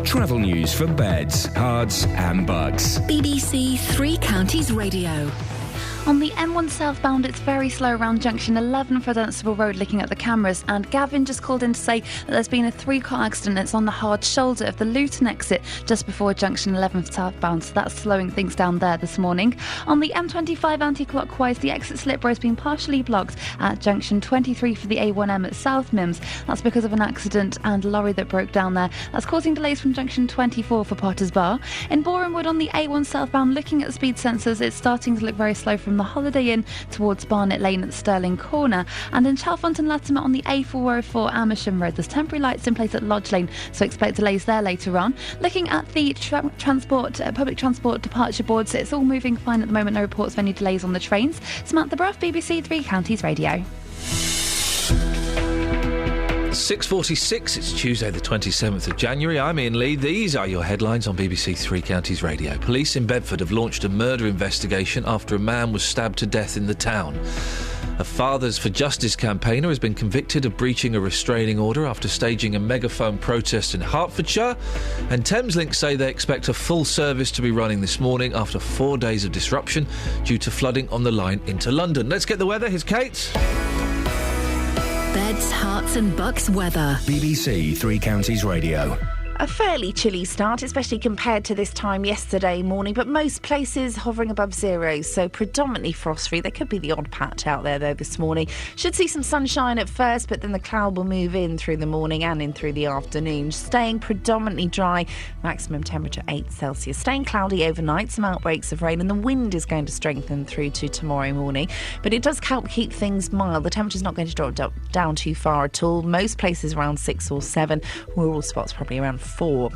Travel news for beds, cards and bugs. BBC Three Counties Radio. On the M1 southbound, it's very slow around junction 11 for Dunstable Road, looking at the cameras. And Gavin just called in to say that there's been a 3-car accident. It's on the hard shoulder of the Luton exit, just before junction 11 for southbound. So that's slowing things down there this morning. On the M25 anti-clockwise, the exit slip road has been partially blocked at junction 23 for the A1M at South Mims. That's because of an accident and a lorry that broke down there. That's causing delays from junction 24 for Potters Bar. In Borehamwood on the A1 southbound, looking at the speed sensors, it's starting to look very slow from the Holiday Inn towards Barnet Lane at Stirling Corner. And in Chalfont and Latimer on the A404 Amersham Road, there's temporary lights in place at Lodge Lane, so expect delays there later on. Looking at the public transport departure boards, it's all moving fine at the moment. No reports of any delays on the trains. Samantha Bruff, BBC Three Counties Radio. 6:46, it's Tuesday the 27th of January. I'm Iain Lee. These are your headlines on BBC Three Counties Radio. Police in Bedford have launched a murder investigation after a man was stabbed to death in the town. A Fathers for Justice campaigner has been convicted of breaching a restraining order after staging a megaphone protest in Hertfordshire. And Thameslink say they expect a full service to be running this morning after 4 days of disruption due to flooding on the line into London. Let's get the weather. Here's Kate. Beds, Herts and Bucks weather. BBC Three Counties Radio. A fairly chilly start, especially compared to this time yesterday morning, but most places hovering above zero, so predominantly frost-free. There could be the odd patch out there, though, this morning. Should see some sunshine at first, but then the cloud will move in through the morning and in through the afternoon. Staying predominantly dry, maximum temperature 8 Celsius. Staying cloudy overnight, some outbreaks of rain, and the wind is going to strengthen through to tomorrow morning. But it does help keep things mild. The temperature's not going to drop down too far at all. Most places around 6 or 7, rural spots probably around 4.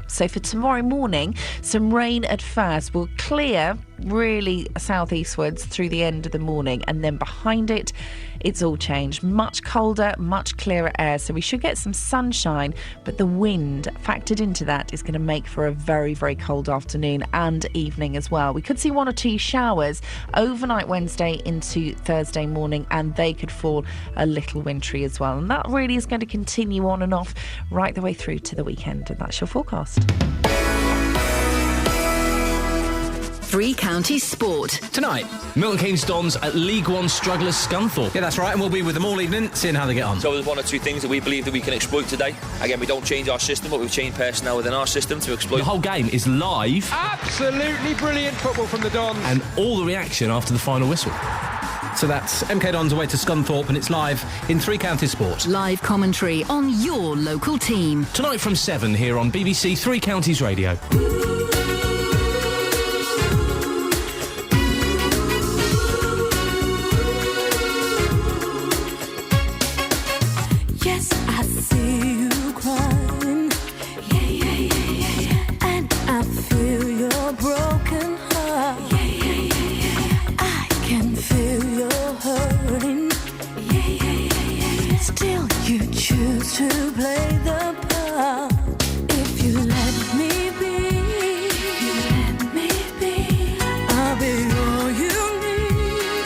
So for tomorrow morning, some rain at first will clear really southeastwards through the end of the morning, and then behind it, it's all changed. Much colder, much clearer air, so we should get some sunshine, but the wind factored into that is going to make for a very, very cold afternoon and evening as well. We could see 1 or 2 showers overnight Wednesday into Thursday morning, and they could fall a little wintry as well. And that really is going to continue on and off right the way through to the weekend, and that's your forecast. Three Counties Sport. Tonight, Milton Keynes Dons at League One strugglers Scunthorpe. Yeah, that's right, and we'll be with them all evening, seeing how they get on. So there's 1 or 2 things that we believe that we can exploit today. Again, we don't change our system, but we've changed personnel within our system to exploit. The whole game is live. Absolutely brilliant football from the Dons. And all the reaction after the final whistle. So that's MK Dons away to Scunthorpe, and it's live in Three Counties Sport. Live commentary on your local team. Tonight from 7 here on BBC Three Counties Radio. To play the part. If you let me be, I'll be all you need,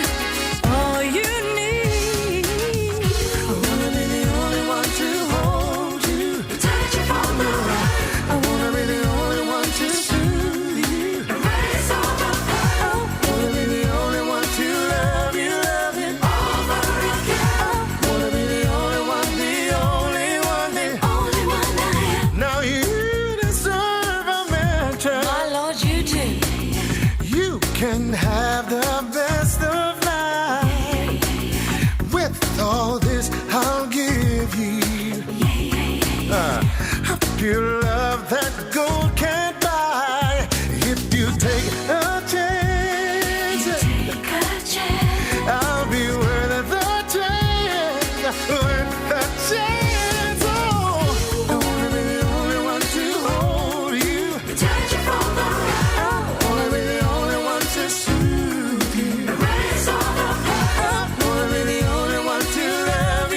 all you need. I wanna be the only one to hold you, touch you from the right. I wanna be the only one to soothe you, erase all the pain. I wanna be the only one to love you over again. I wanna be the only one, the only one I am. Now you deserve a mention. My Lord, you do. You can have the best of life. With all this, I'll give you a pure love that gold can't buy. If you take a chance, I'll be worth the chance, worth the chance. Oh, I wanna be the only one to hold you, touch you from the right. I wanna be the only one to soothe you, erase all the pain. I wanna be the only one to love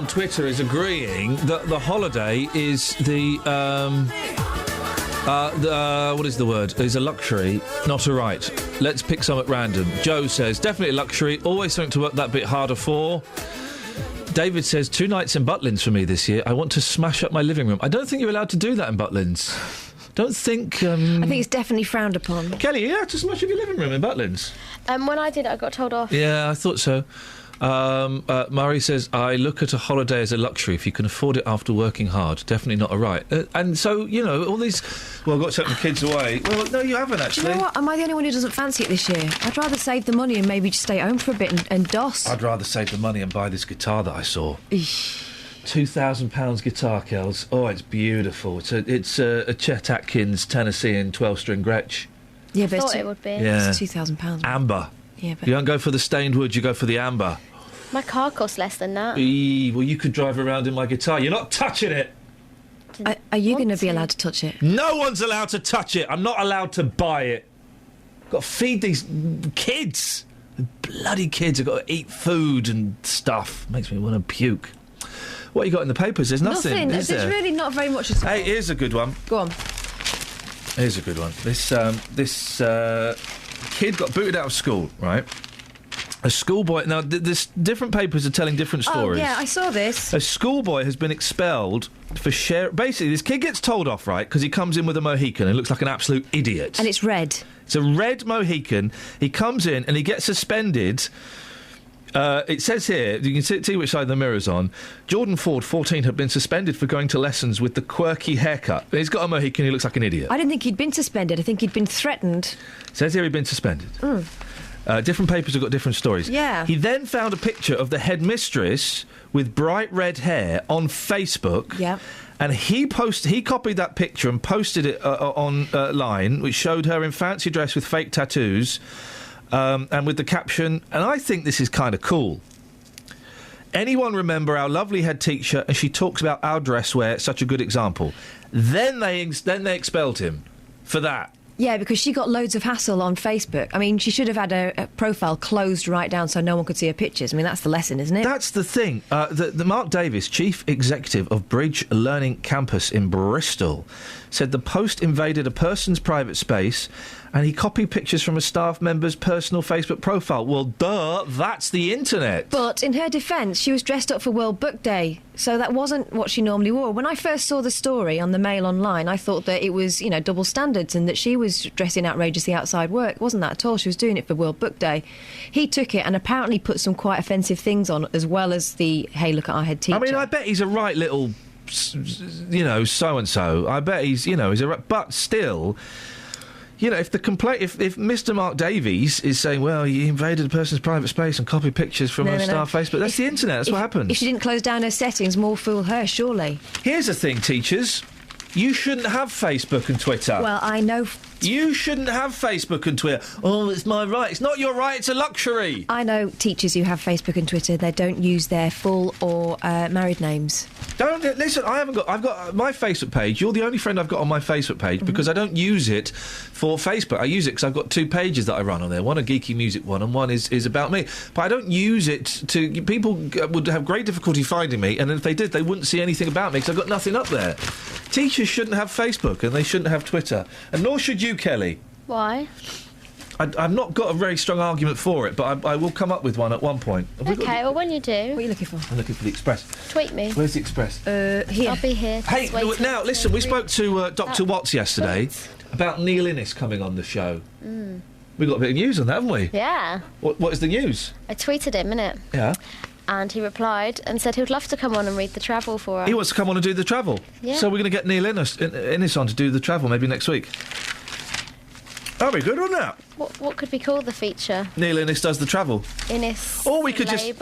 Twitter is agreeing that the holiday is what is the word? Is a luxury, not a right. Let's pick some at random. Joe says, definitely a luxury, always something to work that bit harder for. David says, 2 nights in Butlins for me this year. I want to smash up my living room. I don't think you're allowed to do that in Butlins. Don't think... I think it's definitely frowned upon. Kelly, you have to smash up your living room in Butlins. When I did it, I got told off. Yeah, I thought so. Murray says, I look at a holiday as a luxury if you can afford it after working hard. Definitely not a right. And so, you know, all these... Well, I've got to take the kids away. Well, no, you haven't, actually. Do you know what? Am I the only one who doesn't fancy it this year? I'd rather save the money and maybe just stay at home for a bit and DOS. I'd rather save the money and buy this guitar that I saw. £2,000 guitar, Kels. Oh, it's beautiful. It's a Chet Atkins Tennessean 12-string Gretsch. Yeah, but I thought it would be. Yeah. It's £2,000. Amber. Yeah, but... You don't go for the stained wood, you go for the amber. My car costs less than that. Well, you could drive around in my guitar. You're not touching it. Are you going to be allowed to touch it? No one's allowed to touch it. I'm not allowed to buy it. Got to feed these kids. The bloody kids have got to eat food and stuff. Makes me want to puke. What you got in the papers? There's nothing. Is There's there? really not very much at all. Hey, here's a good one. Go on. Here's a good one. This kid got booted out of school, right? A schoolboy... Now, there's different papers are telling different stories. Oh, yeah, I saw this. A schoolboy has been expelled for share... Basically, this kid gets told off, right, because he comes in with a Mohican and looks like an absolute idiot. And it's red. It's a red Mohican. He comes in and he gets suspended... it says here, you can see which side the mirror's on. Jordan Ford, 14, had been suspended for going to lessons with the quirky haircut. He's got a Mohican, he looks like an idiot. I didn't think he'd been suspended. I think he'd been threatened. Says here he'd been suspended. Different papers have got different stories. Yeah. He then found a picture of the headmistress with bright red hair on Facebook. Yeah. And he copied that picture and posted it online, which showed her in fancy dress with fake tattoos. And with the caption, and I think this is kind of cool. Anyone remember our lovely head teacher? And she talks about our dress wear, such a good example. Then they expelled him for that. Yeah, because she got loads of hassle on Facebook. I mean, she should have had a profile closed right down so no one could see her pictures. I mean, that's the lesson, isn't it? That's the thing. The Mark Davis, Chief Executive of Bridge Learning Campus in Bristol, said the post invaded a person's private space and he copied pictures from a staff member's personal Facebook profile. Well, duh, that's the internet. But in her defence, she was dressed up for World Book Day, so that wasn't what she normally wore. When I first saw the story on the Mail Online, I thought that it was, you know, double standards and that she was dressing outrageously outside work. It wasn't that at all. She was doing it for World Book Day. He took it and apparently put some quite offensive things on, as well as the, hey, look at our head teacher. I mean, I bet he's a right little, you know, so-and-so. I bet he's, you know, but still... You know, if Mr. Mark Davies is saying, well, you invaded a person's private space and copied pictures from her staff Facebook, that's the internet, that's what happens. If she didn't close down her settings, more fool her, surely. Here's the thing, teachers. You shouldn't have Facebook and Twitter. Well, I know... You shouldn't have Facebook and Twitter. Oh, it's my right. It's not your right, it's a luxury. I know teachers who have Facebook and Twitter. They don't use their full or married names. Listen, I've got my Facebook page. You're the only friend I've got on my Facebook page because I don't use it for Facebook. I use it because I've got 2 pages that I run on there. One a geeky music one and one is about me. But I don't use it to... People would have great difficulty finding me, and if they did, they wouldn't see anything about me because I've got nothing up there. Teachers shouldn't have Facebook and they shouldn't have Twitter. And nor should you, Kelly. Why? I've not got a very strong argument for it, but I will come up with one at one point. Okay, well, when you do... What are you looking for? I'm looking for the Express. Tweet me. Where's the Express? Here. I'll be here. Hey, now, listen, we spoke to Dr. Watts yesterday about Neil Innes coming on the show. We got a bit of news on that, haven't we? Yeah. What is the news? I tweeted him, innit? Yeah. And he replied and said he would love to come on and read the travel for us. He wants to come on and do the travel? Yeah. So we're going to get Neil Innes on to do the travel maybe next week. That'd be good, wouldn't it? What could we call the feature? Neil Innes does the travel. Innes. Or we could just...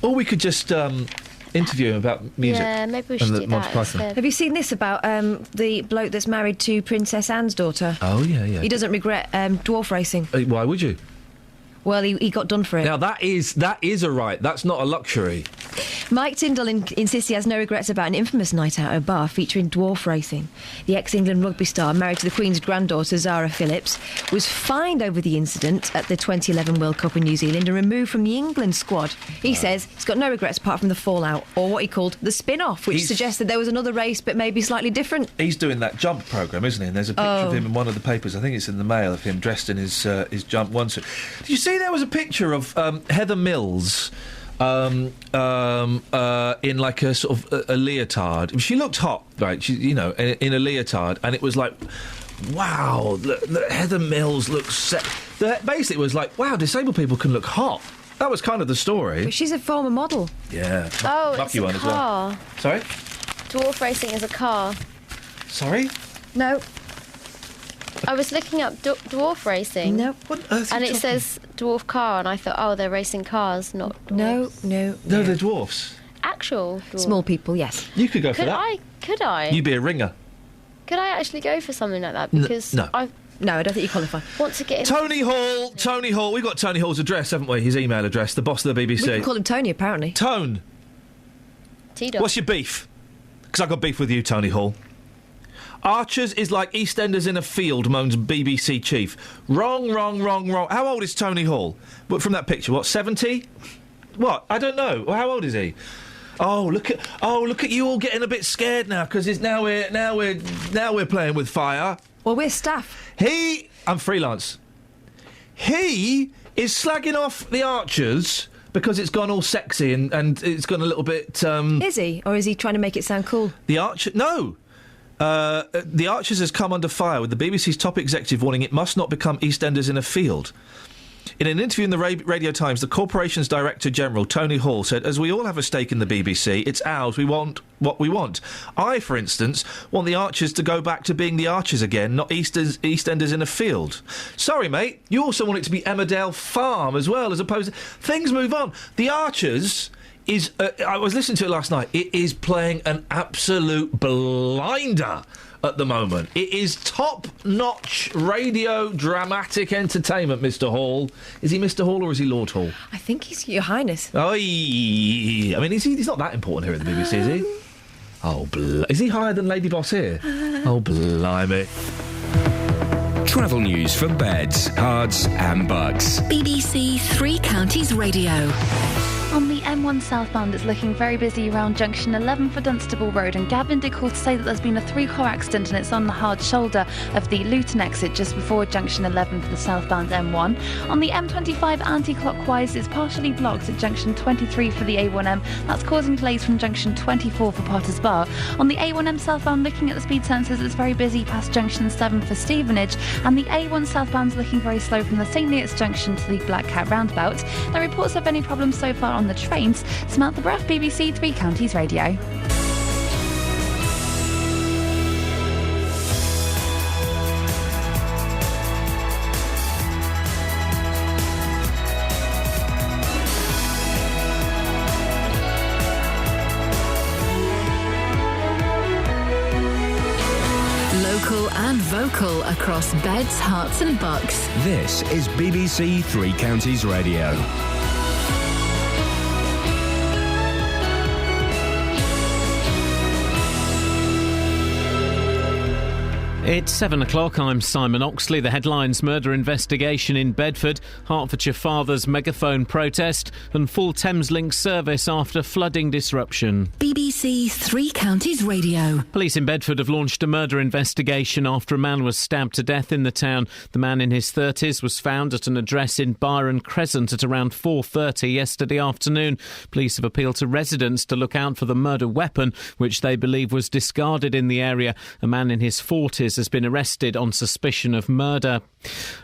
Or we could just interview him about music. Yeah, maybe we should do that instead. Have you seen this about the bloke that's married to Princess Anne's daughter? Oh, yeah. He doesn't regret dwarf racing. Why would you? Well, he got done for it. Now, that is a right. That's not a luxury. Mike Tyndall insists he has no regrets about an infamous night out at a bar featuring dwarf racing. The ex-England rugby star, married to the Queen's granddaughter Zara Phillips, was fined over the incident at the 2011 World Cup in New Zealand and removed from the England squad. He says he's got no regrets apart from the fallout, or what he called the spin-off, which suggests that there was another race but maybe slightly different. He's doing that jump programme, isn't he? And there's a picture of him in one of the papers, I think it's in the Mail, of him dressed in his jump one suit. Did you see there was a picture of Heather Mills in like a sort of a leotard? She looked hot, right? She, you know, in a leotard, and it was like, wow, look, Heather Mills looks... Basically, it was like, wow, disabled people can look hot. That was kind of the story. But she's a former model. Yeah. Oh, lucky it's a one car. as well. Sorry? Dwarf racing is a car. Sorry? No. I was looking up dwarf racing. No. What on earth and it says dwarf car, and I thought, oh, they're racing cars, not dwarfs. No, they're dwarfs. Actual dwarfs. Small people, yes. You could go for that. Could I? You'd be a ringer. Could I actually go for something like that? Because no. No, I don't think you qualify. Want to get in. Tony Hall. We've got Tony Hall's address, haven't we? His email address, the boss of the BBC. We can call him Tony, apparently. Tone. T-Dot. What's your beef? Because I've got beef with you, Tony Hall. Archers is like EastEnders in a field, moans BBC chief. Wrong. How old is Tony Hall? But from that picture, what, 70? What? I don't know. Well, how old is he? Oh, look at you all getting a bit scared now, because now we're playing with fire. Well, we're staff. I'm freelance. He is slagging off the Archers because it's gone all sexy and it's gone a little bit... Is he? Or is he trying to make it sound cool? No! The Archers has come under fire, with the BBC's top executive warning it must not become EastEnders in a field. In an interview in the Radio Times, the corporation's Director General, Tony Hall, said, as we all have a stake in the BBC, it's ours, we want what we want. I, for instance, want the Archers to go back to being the Archers again, not EastEnders in a field. Sorry, mate, you also want it to be Emmerdale Farm as well, as opposed to... Things move on. The Archers... I was listening to it last night. It is playing an absolute blinder at the moment. It is top-notch radio dramatic entertainment, Mr. Hall. Is he Mr. Hall or is he Lord Hall? I think he's Your Highness. I mean, he's not that important here at the BBC, is he? Oh, is he higher than Lady Boss here? Oh, blimey. Travel news for beds, cards and bugs. BBC Three Counties Radio. On the M1 southbound, it's looking very busy around junction 11 for Dunstable Road, and Gavin did call to say that there's been a three-car accident and it's on the hard shoulder of the Luton exit just before junction 11 for the southbound M1. On the M25 anti-clockwise, it's partially blocked at junction 23 for the A1M. That's causing delays from junction 24 for Potters Bar. On the A1M southbound, looking at the speed sensors, it's very busy past junction 7 for Stevenage, and the A1 southbound's looking very slow from the St Neots junction to the Black Cat roundabout. No reports of any problems so far on the trains. Samantha Braff, BBC Three Counties Radio. Local and vocal across beds, hearts and bucks. This is BBC Three Counties Radio. It's 7 o'clock. I'm Simon Oxley. The headlines: murder investigation in Bedford, Hertfordshire father's megaphone protest, and full Thameslink service after flooding disruption. BBC Three Counties Radio. Police in Bedford have launched a murder investigation after a man was stabbed to death in the town. The man in his 30s was found at an address in Byron Crescent at around 4:30 yesterday afternoon. Police have appealed to residents to look out for the murder weapon, which they believe was discarded in the area. A man in his 40s has been arrested on suspicion of murder.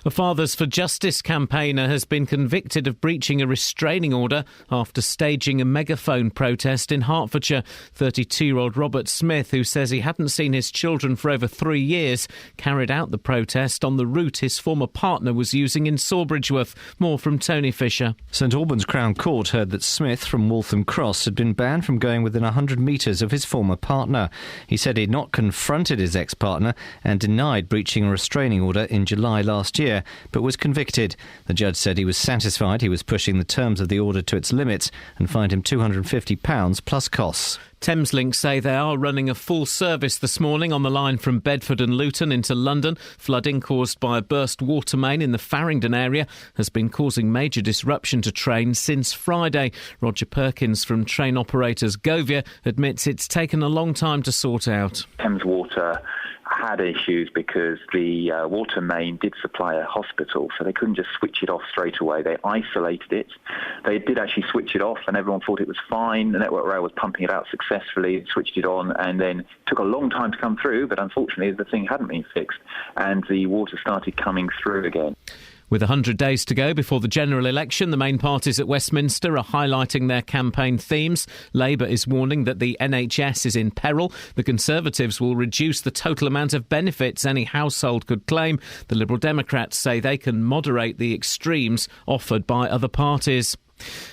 A Fathers for Justice campaigner has been convicted of breaching a restraining order after staging a megaphone protest in Hertfordshire. 32-year-old Robert Smith, who says he hadn't seen his children for over 3 years, carried out the protest on the route his former partner was using in Sawbridgeworth. More from Tony Fisher. St Albans Crown Court heard that Smith from Waltham Cross had been banned from going within 100 metres of his former partner. He said he'd not confronted his ex-partner and denied breaching a restraining order in July last year, but was convicted. The judge said he was satisfied he was pushing the terms of the order to its limits and fined him £250 plus costs. Thameslink say they are running a full service this morning on the line from Bedford and Luton into London. Flooding caused by a burst water main in the Farringdon area has been causing major disruption to trains since Friday. Roger Perkins from train operators Govia admits it's taken a long time to sort out. Thames Water had issues because the water main did supply a hospital, so they couldn't just switch it off straight away. They isolated it. They did actually switch it off, and everyone thought it was fine. The Network Rail was pumping it out successfully, switched it on, and then took a long time to come through, but unfortunately the thing hadn't been fixed, and the water started coming through again. With 100 days to go before the general election, the main parties at Westminster are highlighting their campaign themes. Labour is warning that the NHS is in peril. The Conservatives will reduce the total amount of benefits any household could claim. The Liberal Democrats say they can moderate the extremes offered by other parties.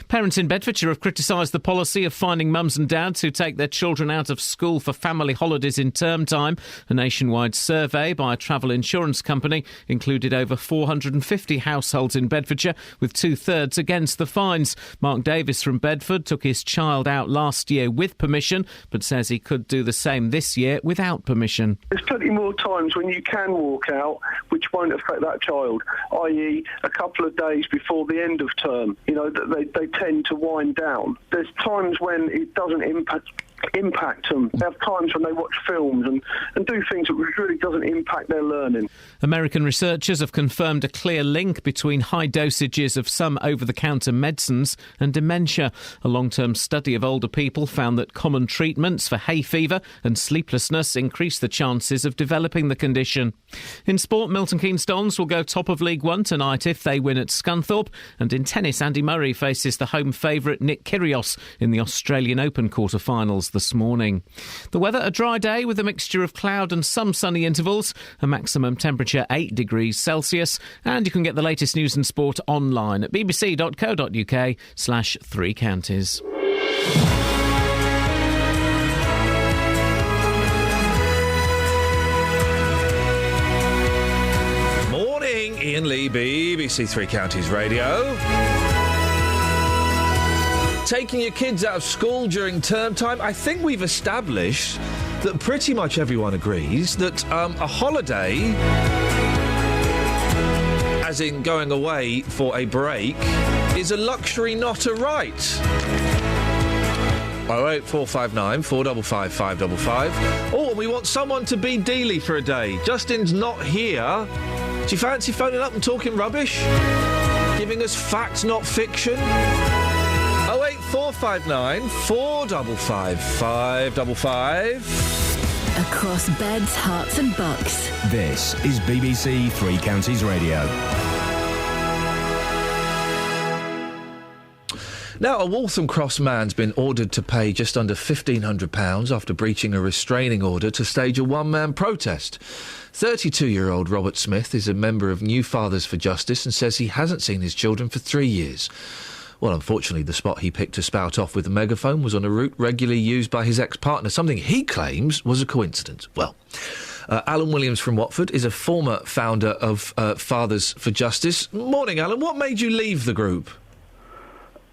Parents in Bedfordshire have criticised the policy of fining mums and dads who take their children out of school for family holidays in term time. A nationwide survey by a travel insurance company included over 450 households in Bedfordshire, with 2/3 against the fines. Mark Davis from Bedford took his child out last year with permission, but says he could do the same this year without permission. There's plenty more times when you can walk out which won't affect that child, i.e. a couple of days before the end of term. You know, they tend to wind down. There's times when it doesn't impact them. They have times when they watch films and do things that really doesn't impact their learning. American researchers have confirmed a clear link between high dosages of some over-the-counter medicines and dementia. A long-term study of older people found that common treatments for hay fever and sleeplessness increase the chances of developing the condition. In sport, Milton Keynes Dons will go top of League One tonight if they win at Scunthorpe. And in tennis, Andy Murray faces the home favourite Nick Kyrgios in the Australian Open quarter-finals this morning. The weather, a dry day with a mixture of cloud and some sunny intervals, a maximum temperature 8 degrees Celsius, and you can get the latest news and sport online at bbc.co.uk/3 counties. Morning, Iain Lee, BBC Three Counties Radio. Taking your kids out of school during term time, I think we've established that pretty much everyone agrees that a holiday, as in going away for a break, is a luxury, not a right. 08459 455 555. Oh, and we want someone to be Dealey for a day. Justin's not here. Do you fancy phoning up and talking rubbish? Giving us facts, not fiction? 08459 455 555. Across beds, hearts and bucks. This is BBC Three Counties Radio. Now, a Waltham Cross man's been ordered to pay just under £1,500 after breaching a restraining order to stage a one-man protest. 32-year-old Robert Smith is a member of New Fathers for Justice and says he hasn't seen his children for 3 years. Well, unfortunately, the spot he picked to spout off with a megaphone was on a route regularly used by his ex-partner, something he claims was a coincidence. Well, Alan Williams from Watford is a former founder of Fathers for Justice. Morning, Alan. What made you leave the group?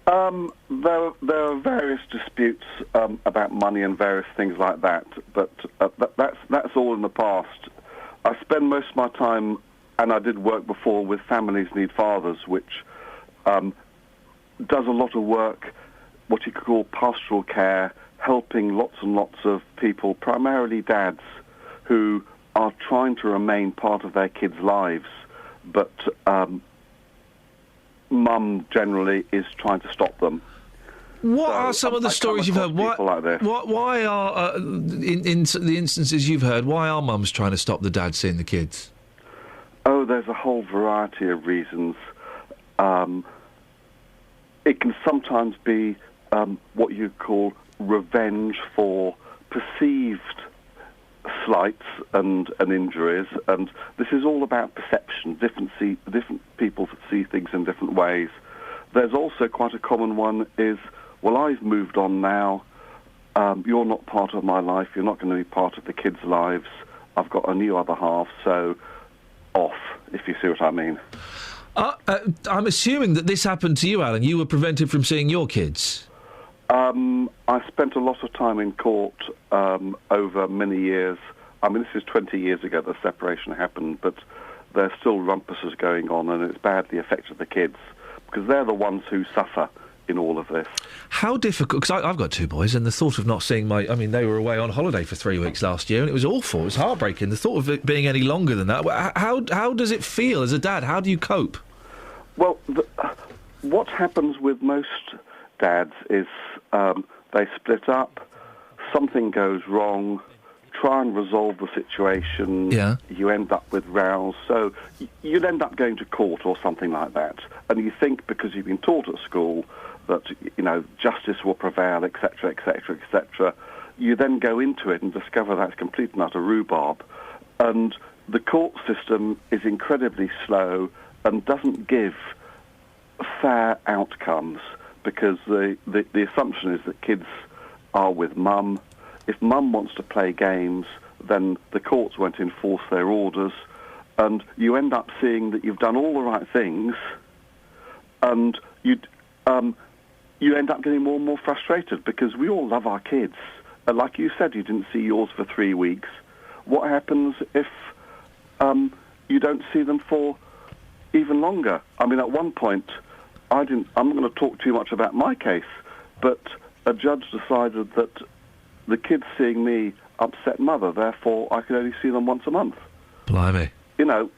There are various disputes about money and various things like that, but that's all in the past. I spend most of my time, and I did work before, with Families Need Fathers, which does a lot of work, what you could call pastoral care, helping lots and lots of people, primarily dads, who are trying to remain part of their kids' lives, but mum generally is trying to stop them. What are some of the stories you've heard? Why are, in the instances you've heard, why are mums trying to stop the dads seeing the kids? Oh, there's a whole variety of reasons. It can sometimes be what you call revenge for perceived slights and injuries, and this is all about perception. Different people see things in different ways. There's also quite a common one is, well, I've moved on now, you're not part of my life, you're not going to be part of the kids' lives, I've got a new other half, so off, if you see what I mean. I'm assuming that this happened to you, Alan. You were prevented from seeing your kids. I spent a lot of time in court over many years. I mean, this is 20 years ago the separation happened, but there's still rumpuses going on, and it's badly affected the kids, because they're the ones who suffer in all of this. How difficult, because I've got two boys, and the thought of not seeing they were away on holiday for 3 weeks last year, and it was awful, it was heartbreaking. The thought of it being any longer than that, how does it feel as a dad? How do you cope? Well, what happens with most dads is they split up, something goes wrong, try and resolve the situation, you end up with rows, so you'd end up going to court or something like that, and you think because you've been taught at school that, justice will prevail, etc., etc., etc., you then go into it and discover that's complete and utter rhubarb, and the court system is incredibly slow and doesn't give fair outcomes, because the assumption is that kids are with mum. If mum wants to play games, then the courts won't enforce their orders, and you end up seeing that you've done all the right things, and you end up getting more and more frustrated, because we all love our kids. And like you said, you didn't see yours for 3 weeks. What happens if you don't see them for even longer? I mean, at one point, I'm not going to talk too much about my case, but a judge decided that the kids seeing me upset mother, therefore I could only see them once a month. Blimey.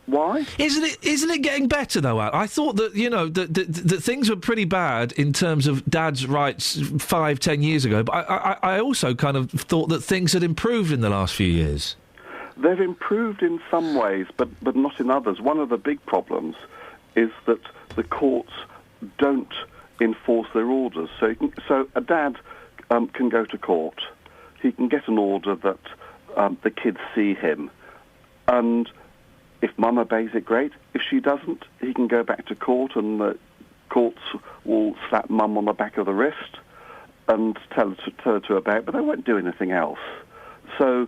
Why? Isn't it getting better, though, Al? I thought that, that things were pretty bad in terms of dad's rights 5-10 years ago, but I also kind of thought that things had improved in the last few years. They've improved in some ways, but not in others. One of the big problems is that the courts don't enforce their orders. So a dad can go to court. He can get an order that the kids see him, and if mum obeys it, great. If she doesn't, he can go back to court, and the courts will slap mum on the back of the wrist and tell her to obey it, but they won't do anything else. So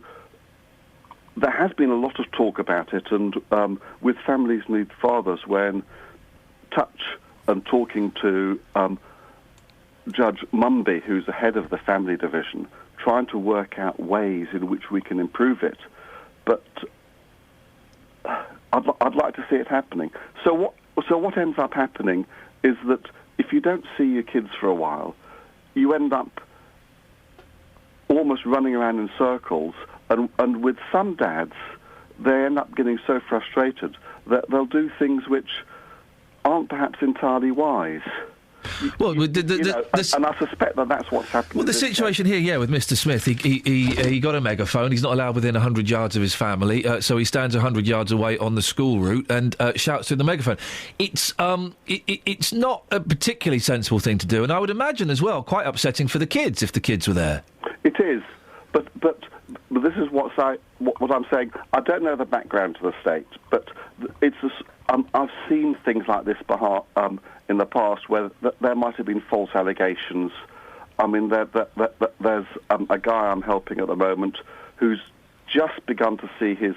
there has been a lot of talk about it, and with Families Need Fathers, when touch and talking to Judge Mumby, who's the head of the family division, trying to work out ways in which we can improve it. But I'd like to see it happening. So what ends up happening is that if you don't see your kids for a while, you end up almost running around in circles, and with some dads, they end up getting so frustrated that they'll do things which aren't perhaps entirely wise. Well, and I suspect that's what's happened. Well, the situation here, with Mr. Smith, he got a megaphone. He's not allowed within 100 yards of his family, so he stands 100 yards away on the school route and shouts through the megaphone. It's not a particularly sensible thing to do, and I would imagine as well quite upsetting for the kids if the kids were there. It is, but this is what I'm saying. I don't know the background to the state, but I've seen things like this in the past where there might have been false allegations. I mean, there's a guy I'm helping at the moment who's just begun to see his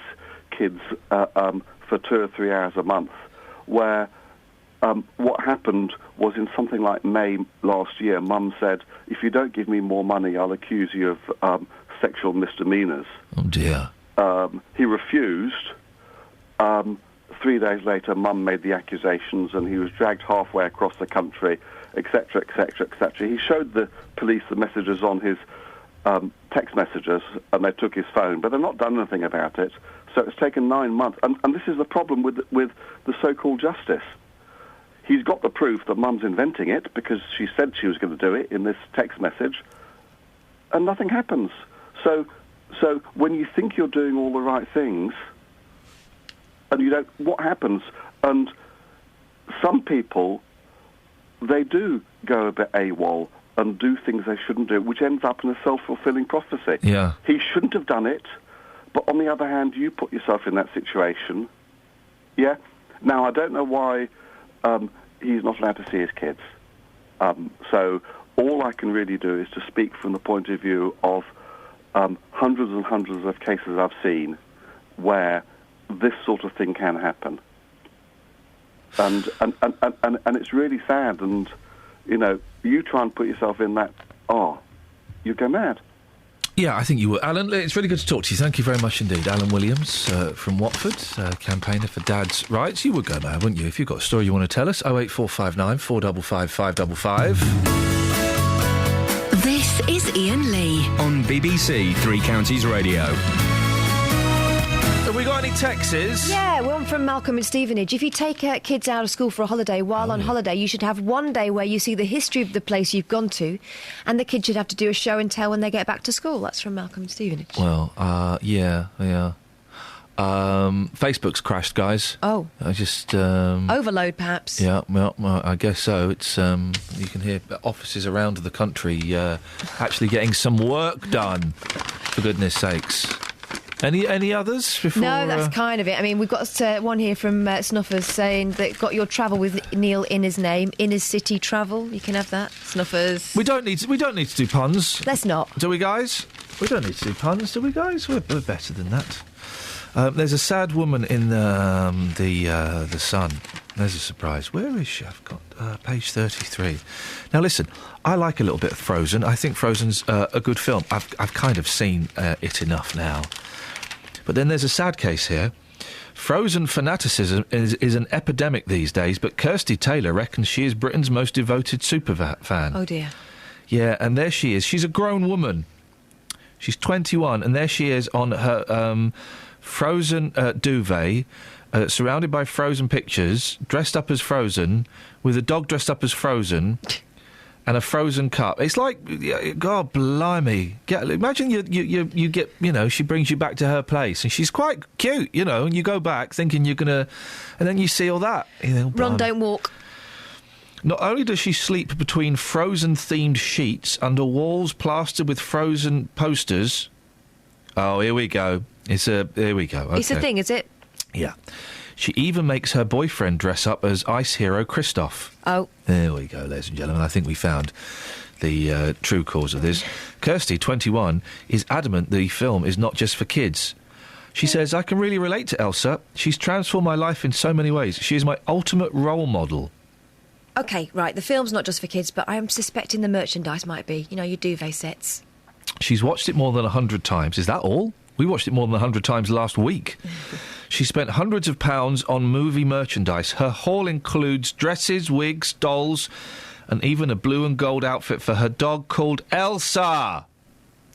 kids for 2 or 3 hours a month, where what happened was in something like May last year, Mum said, if you don't give me more money, I'll accuse you of sexual misdemeanours. Oh, dear. He refused. 3 days later, Mum made the accusations, and he was dragged halfway across the country, etc., etc., etc. He showed the police the messages on his text messages, and they took his phone, but they've not done anything about it. So it's taken 9 months, and this is the problem with the so-called justice. He's got the proof that Mum's inventing it because she said she was going to do it in this text message, and nothing happens. So when you think you're doing all the right things, and you don't, what happens? And some people, they do go a bit AWOL and do things they shouldn't do, which ends up in a self-fulfilling prophecy. Yeah. He shouldn't have done it, but on the other hand, you put yourself in that situation. Yeah? Now, I don't know why he's not allowed to see his kids. So all I can really do is to speak from the point of view of hundreds and hundreds of cases I've seen, where this sort of thing can happen. And it's really sad. And, you know, you try and put yourself in that, you go mad. Yeah, I think you will. Alan, it's really good to talk to you. Thank you very much indeed. Alan Williams from Watford, campaigner for Dad's Rights. You would go mad, wouldn't you, if you've got a story you want to tell us? 08459 455 555. This is Iain Lee. On BBC Three Counties Radio. Have we got any texts? Yeah, one from Malcolm in Stevenage. If you take kids out of school for a holiday, while on holiday, you should have one day where you see the history of the place you've gone to, and the kids should have to do a show and tell when they get back to school. That's from Malcolm in Stevenage. Well, yeah. Facebook's crashed, guys. Oh. I just... Overload, perhaps. Yeah, well, I guess so. It's you can hear offices around the country actually getting some work done, for goodness sakes. Any others before? No, that's kind of it. I mean, we've got one here from Snuffers saying that got your travel with Neil in his name, Inner City Travel. You can have that, Snuffers. We don't need to do puns. Let's not. Do we, guys? We don't need to do puns, do we, guys? We're better than that. There's a sad woman in the Sun. There's a surprise. Where is she? I've got page 33. Now, listen, I like a little bit of Frozen. I think Frozen's a good film. I've kind of seen it enough now. But then there's a sad case here. Frozen fanaticism is an epidemic these days, but Kirsty Taylor reckons she is Britain's most devoted fan. Oh, dear. Yeah, and there she is. She's a grown woman. She's 21, and there she is on her Frozen duvet, surrounded by Frozen pictures, dressed up as Frozen, with a dog dressed up as Frozen, and a Frozen cup. It's like, God blimey. Imagine you get, you know, she brings you back to her place, and she's quite cute, you know, and you go back thinking you're going to... And then you see all that. You know, Run, don't walk. Not only does she sleep between Frozen-themed sheets under walls plastered with Frozen posters... Oh, here we go. Here we go. Okay. It's a thing, is it? Yeah. She even makes her boyfriend dress up as ice hero Kristoff. Oh. There we go, ladies and gentlemen. I think we found the true cause of this. Kirsty, 21, is adamant the film is not just for kids. She says, I can really relate to Elsa. She's transformed my life in so many ways. She is my ultimate role model. OK, right, the film's not just for kids, but I'm suspecting the merchandise might be. You know, your duvet sets. She's watched it more than 100 times. Is that all? We watched it more than 100 times last week. She spent hundreds of pounds on movie merchandise. Her haul includes dresses, wigs, dolls, and even a blue and gold outfit for her dog called Elsa.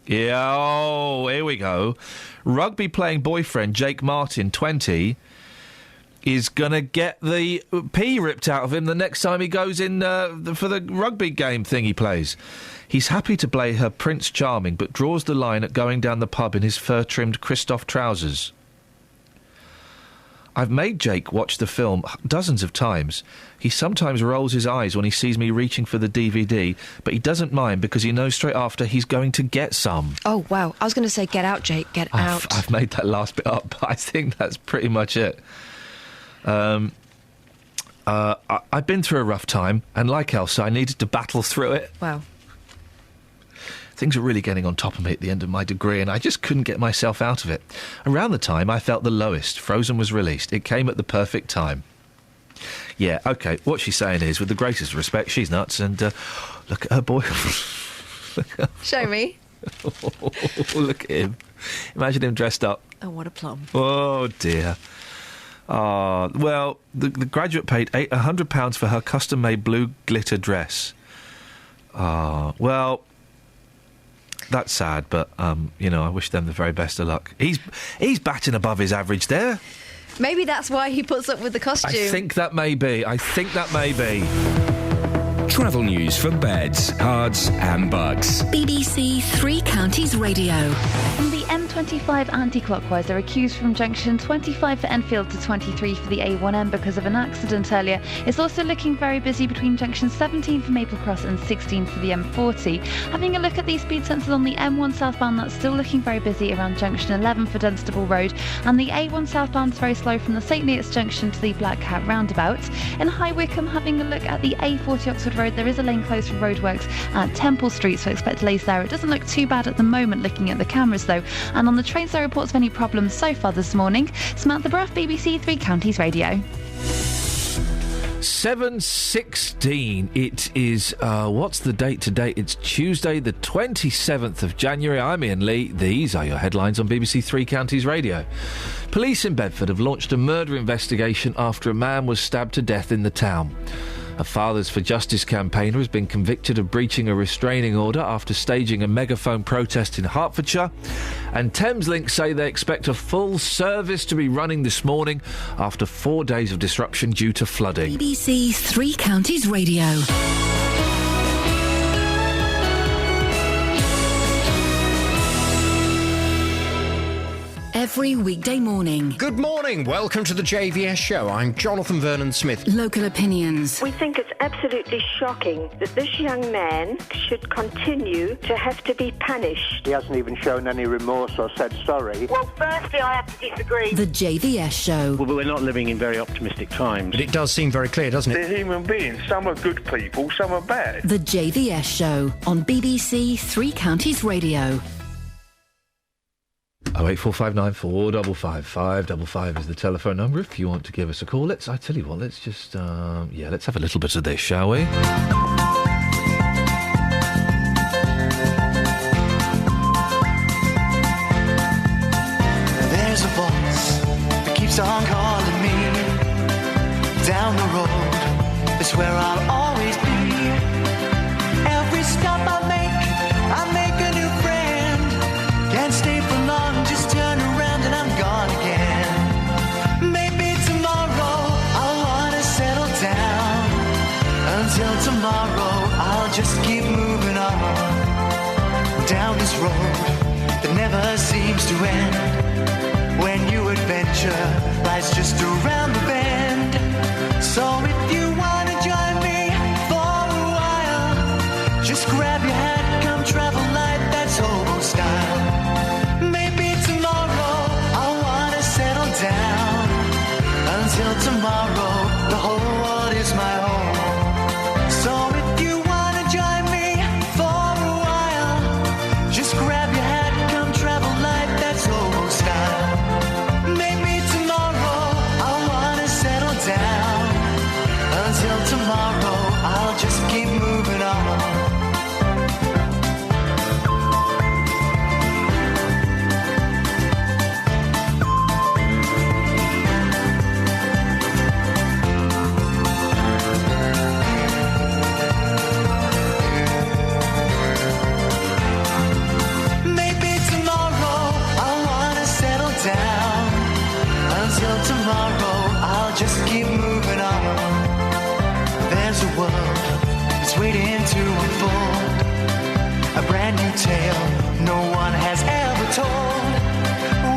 Yeah, oh, here we go. Rugby-playing boyfriend Jake Martin, 20, is going to get the pee ripped out of him the next time he goes in for the rugby game thing he plays. He's happy to play her Prince Charming, but draws the line at going down the pub in his fur-trimmed Kristoff trousers. I've made Jake watch the film dozens of times. He sometimes rolls his eyes when he sees me reaching for the DVD, but he doesn't mind because he knows straight after he's going to get some. Oh, wow. I was going to say, get out, Jake, get out. I've made that last bit up, but I think that's pretty much it. I've been through a rough time, and like Elsa, I needed to battle through it. Wow. Things were really getting on top of me at the end of my degree, and I just couldn't get myself out of it. Around the time I felt the lowest, Frozen was released. It came at the perfect time. Yeah, OK, what she's saying is, with the greatest respect, she's nuts, and look at her boy. Show me. Look at him. Imagine him dressed up. Oh, what a plum. Oh, dear. Well, the graduate paid £100 for her custom-made blue glitter dress. Well... That's sad, but, you know, I wish them the very best of luck. He's batting above his average there. Maybe that's why he puts up with the costume. I think that may be. Travel news for beds, cards and bugs. BBC Three Counties Radio. On the M25 anti-clockwise, they're accused from junction 25 for Enfield to 23 for the A1M because of an accident earlier. It's also looking very busy between junction 17 for Maple Cross and 16 for the M40. Having a look at these speed sensors on the M1 southbound, that's still looking very busy around junction 11 for Dunstable Road, and the A1 southbound is very slow from the St Neots junction to the Black Cat roundabout. In High Wycombe, having a look at the A40 Oxford Road, there is a lane closed for roadworks at Temple Street, so expect delays there. It doesn't look too bad at the moment looking at the cameras though. And And on the trains, no reports of any problems so far this morning. Samantha Bruff, BBC Three Counties Radio. 7:16. It is, what's the date today? It's Tuesday, the 27th of January. I'm Iain Lee. These are your headlines on BBC Three Counties Radio. Police in Bedford have launched a murder investigation after a man was stabbed to death in the town. A Fathers for Justice campaigner has been convicted of breaching a restraining order after staging a megaphone protest in Hertfordshire. And Thameslink say they expect a full service to be running this morning after 4 days of disruption due to flooding. BBC Three Counties Radio. Every weekday morning. Good morning. Welcome to the JVS show. I'm Jonathan Vernon Smith. Local opinions. We think it's absolutely shocking that this young man should continue to have to be punished. He hasn't even shown any remorse or said sorry. Well, firstly, I have to disagree. The JVS show. Well, but we're not living in very optimistic times. But it does seem very clear, doesn't it? They're human beings. Some are good people, some are bad. The JVS show on BBC Three Counties Radio. 08459 455 555 is the telephone number if you want to give us a call. I tell you what, let's just, let's have a little bit of this, shall we? There's a voice that keeps on calling me. Down the road is where I'll always be. Every stop I make a new friend. Can't stay for long, just turn around and I'm gone again. Maybe tomorrow I'll wanna settle down. Until tomorrow I'll just keep moving on. Down this road that never seems to end. When new adventure lies just around the bend. So if you wanna join me for a while, just grab your hat, come travel light, that's hobo style. Until tomorrow, the whole world is my home. So if you wanna join me for a while, just grab your hat, come travel light, that's hobo style. Maybe tomorrow I'll wanna settle down. Until tomorrow, I'll just keep moving on. Just keep moving on. There's a world that's waiting to unfold. A brand new tale no one has ever told.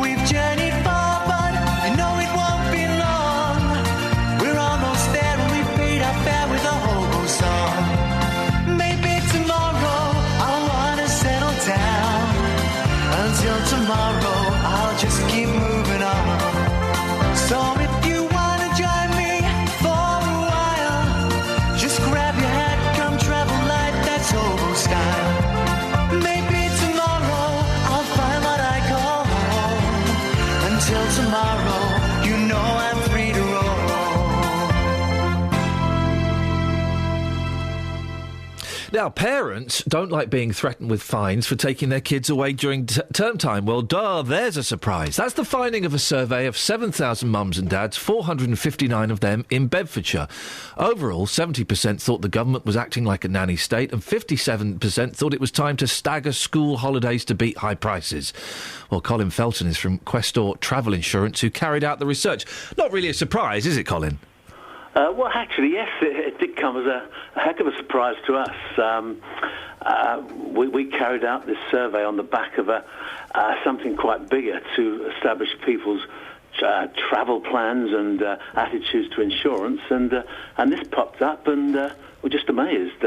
We've journeyed far, but I know it won't be long. We're almost there and we paid our fare with a hobo song. Maybe tomorrow I'll wanna settle down. Until tomorrow I'll just keep moving on. So if you join me for a while. Just grab your hat, come travel light, that's hobo style. Maybe tomorrow I'll find what I call home. Until tomorrow, you know I'm free to roll. Now, parents don't like being threatened with fines for taking their kids away during term time. Well, there's a surprise. That's the finding of a survey of 7,000 mums and dads, 459 of them in Bedfordshire. Overall, 70% thought the government was acting like a nanny state and 57% thought it was time to stagger school holidays to beat high prices. Well, Colin Felton is from Questor Travel Insurance, who carried out the research. Not really a surprise, is it, Colin? Well, actually, yes, it did come as a heck of a surprise to us. We carried out this survey on the back of something quite bigger to establish people's travel plans and attitudes to insurance, and this popped up, and we're just amazed.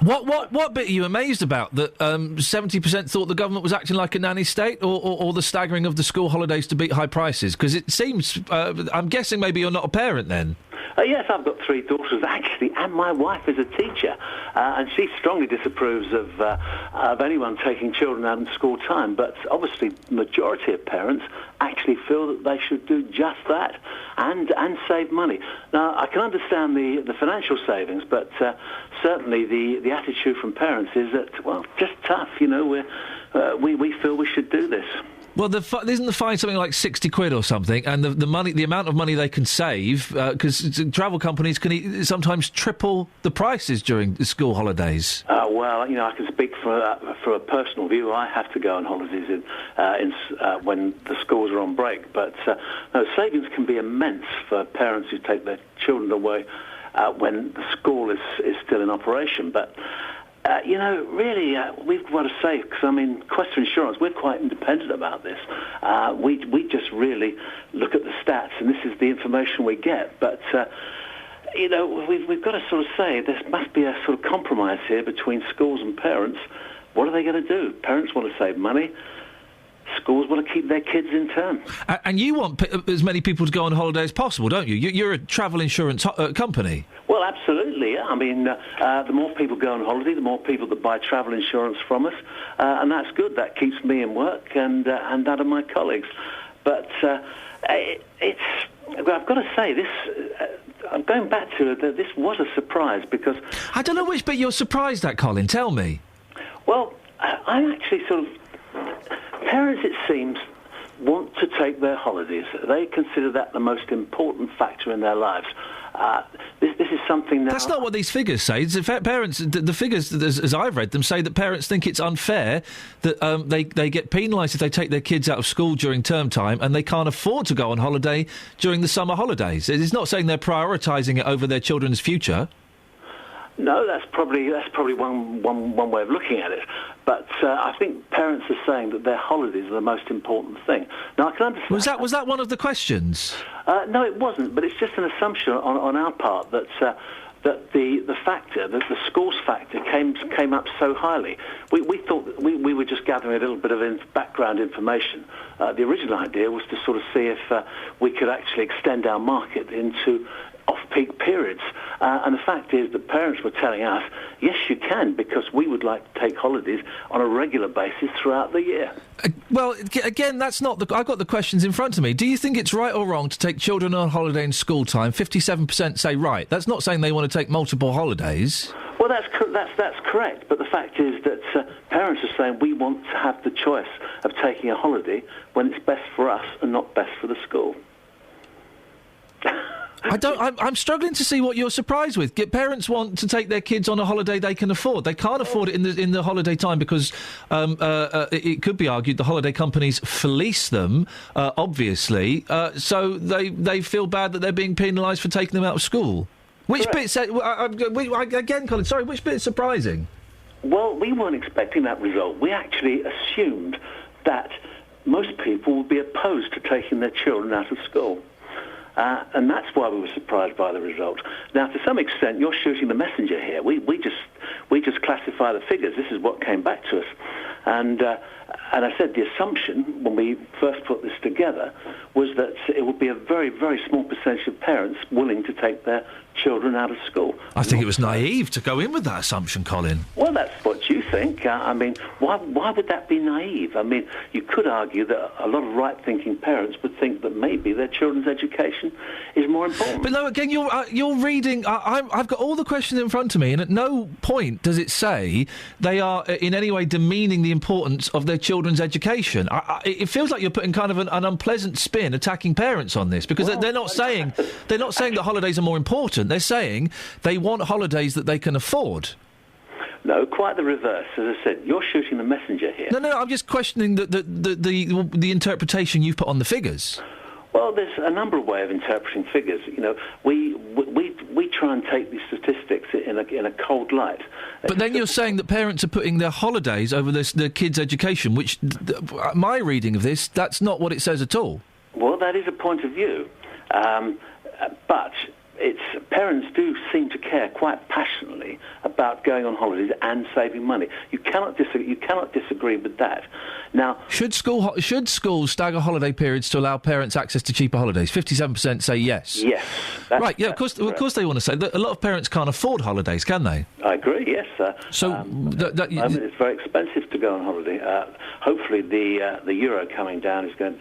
What bit are you amazed about? That 70% thought the government was acting like a nanny state, or the staggering of the school holidays to beat high prices? Because it seems, I'm guessing maybe you're not a parent then. Yes, I've got 3 daughters, actually, and my wife is a teacher, and she strongly disapproves of anyone taking children out in school time, but obviously the majority of parents actually feel that they should do just that and save money. Now, I can understand the financial savings, but certainly the attitude from parents is that, well, just tough, we feel we should do this. Well, isn't the fine something like 60 quid or something? And the amount of money they can save, because travel companies can sometimes triple the prices during the school holidays. Well, I can speak for a personal view. I have to go on holidays when the schools are on break. But savings can be immense for parents who take their children away when the school is still in operation. But really, we've got to say, because, Quest for Insurance, we're quite independent about this. We just really look at the stats, and this is the information we get. But, we've got to sort of say there must be a sort of compromise here between schools and parents. What are they going to do? Parents want to save money. Schools want to keep their kids in term. And you want as many people to go on holiday as possible, don't you? You're a travel insurance company. Well, absolutely. Yeah. The more people go on holiday, the more people that buy travel insurance from us, and that's good. That keeps me in work and that of my colleagues. But I've got to say, this. I'm going back to this was a surprise because I don't know which bit you're surprised at, Colin. Tell me. Well, I'm actually sort of. Parents, it seems, want to take their holidays. They consider that the most important factor in their lives. This is something that... That's not what these figures say. The figures, as I've read them, say that parents think it's unfair that they get penalised if they take their kids out of school during term time and they can't afford to go on holiday during the summer holidays. It's not saying they're prioritising it over their children's future. No, that's probably one way of looking at it. But I think parents are saying that their holidays are the most important thing. Now, I can understand... Was that one of the questions? No, it wasn't, but it's just an assumption on our part that the factor, that the schools factor came up so highly. We thought that we were just gathering a little bit of background information. The original idea was to sort of see if we could actually extend our market into off-peak periods. And the fact is that parents were telling us, yes, you can, because we would like to take holidays on a regular basis throughout the year. Well, again, that's not I've got the questions in front of me. Do you think it's right or wrong to take children on holiday in school time? 57% say right. That's not saying they want to take multiple holidays. Well, that's correct. But the fact is that parents are saying we want to have the choice of taking a holiday when it's best for us and not best for the school. I'm struggling to see what you're surprised with. Parents want to take their kids on a holiday they can afford. They can't afford it in the holiday time because it could be argued the holiday companies fleece them, obviously. So they feel bad that they're being penalised for taking them out of school. Which bit? Again, Colin. Sorry. Which bit is surprising? Well, we weren't expecting that result. We actually assumed that most people would be opposed to taking their children out of school. And that's why we were surprised by the result. Now, to some extent, you're shooting the messenger here. We just classify the figures. This is what came back to us. And I said the assumption, when we first put this together, was that it would be a very, very small percentage of parents willing to take their children out of school. I think it was naive to go in with that assumption, Colin. Well, that's what you think. Why would that be naive? You could argue that a lot of right-thinking parents would think that maybe their children's education is more important. But no, again, you're reading... I've got all the questions in front of me, and at no point does it say they are in any way demeaning the importance of their children's education. It feels like you're putting kind of an unpleasant spin attacking parents on this, because they're not saying that holidays are more important. They're saying they want holidays that they can afford. No, quite the reverse. As I said, you're shooting the messenger here. No, I'm just questioning the interpretation you've put on the figures. Well, there's a number of ways of interpreting figures. We try and take these statistics in a cold light. But then you're saying that parents are putting their holidays over their kids' education, which, my reading of this, that's not what it says at all. Well, that is a point of view. But parents do seem to care quite passionately about going on holidays and saving money. You cannot disagree with that. Now, should schools stagger holiday periods to allow parents access to cheaper holidays? 57% say yes. Yes, Right, yeah, of course they want to say that a lot of parents can't afford holidays, can they? I agree, yes. It's very expensive to go on holiday. Hopefully the euro coming down is going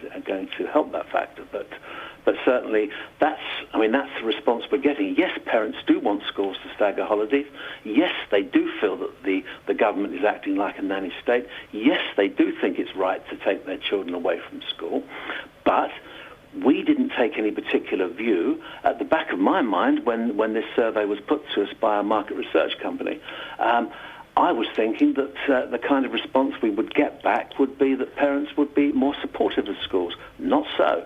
to help that factor, but certainly that's the response we're getting. Yes, parents do want schools to stagger holidays. Yes, they do feel that the government is acting like a nanny state. Yes, they do think it's right to take their children away from school, but we didn't take any particular view. At the back of my mind, when this survey was put to us by a market research company, I was thinking that the kind of response we would get back would be that parents would be more supportive of schools. Not so.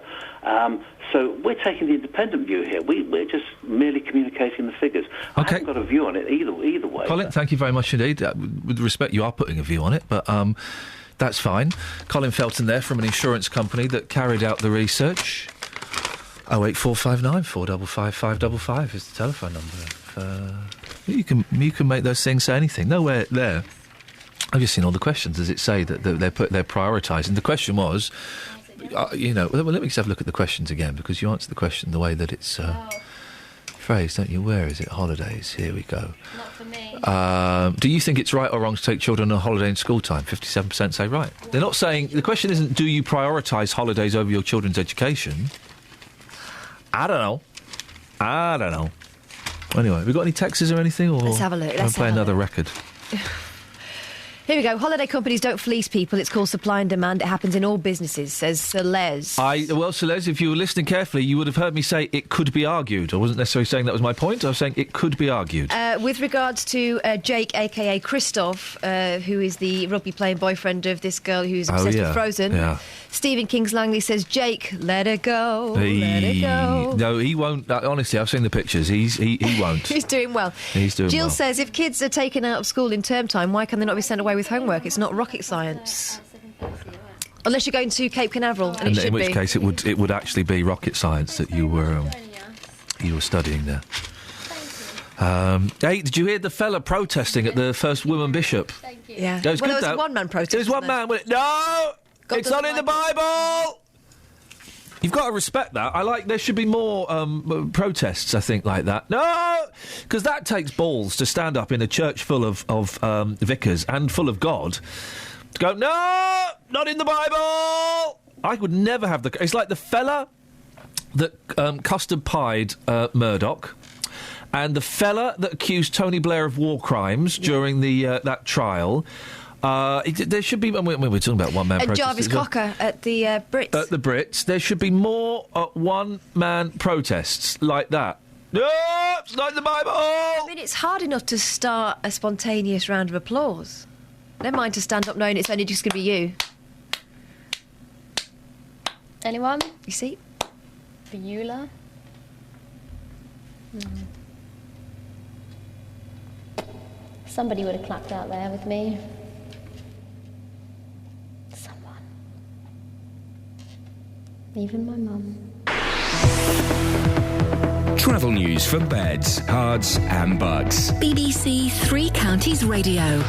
So we're taking the independent view here. We're just merely communicating the figures. I haven't got a view on it either way. Colin, thank you very much indeed. With respect, you are putting a view on it, but that's fine. Colin Felton there from an insurance company that carried out the research. 08459 455 555 is the telephone number. You can make those things say anything. Nowhere there. I've just seen all the questions. Does it say that they're prioritising? The question was, let me just have a look at the questions again, because you answered the question the way that it's phrased, don't you? Where is it? Holidays. Here we go. Not for me. Do you think it's right or wrong to take children on holiday in school time? 57% say right. They're not saying... The question isn't, do you prioritise holidays over your children's education? I don't know. Anyway, have we got any texts or anything? Or let's have a look. Let's play another record. Here we go. Holiday companies don't fleece people. It's called supply and demand. It happens in all businesses, says Celez. Celez, if you were listening carefully, you would have heard me say it could be argued. I wasn't necessarily saying that was my point. I was saying it could be argued. With regards to Jake, a.k.a. Christoph, who is the rugby-playing boyfriend of this girl who's obsessed with Frozen, Stephen Kings-Langley says, Jake, let her go, let her go. No, he won't. Honestly, I've seen the pictures. He won't. He's doing well. Jill says, if kids are taken out of school in term time, why can they not be sent away with homework? It's not rocket science. Unless you're going to Cape Canaveral, and in which case it would actually be rocket science that you were studying there. Hey, did you hear the fella protesting at the first woman bishop? Thank you. Yeah. That was there good, was though. one man protest. There was one man. No, it's not in the Bible. You've got to respect that. There should be more protests, I think, like that. No! Because that takes balls to stand up in a church full of vicars and full of God to go, no! Not in the Bible! I would never have It's like the fella that custard-pied Murdoch and the fella that accused Tony Blair of war crimes during that trial. There should be... we're talking about one-man protests. And Jarvis Cocker at the Brits. At the Brits. There should be more one-man protests like that. No, it's not in the Bible! I mean, it's hard enough to start a spontaneous round of applause. Never mind to stand up knowing it's only just going to be you. Anyone? You see? Beulah? Somebody would have clapped out there with me. Even my mum. Travel news for beds, cards and bugs. BBC Three Counties Radio.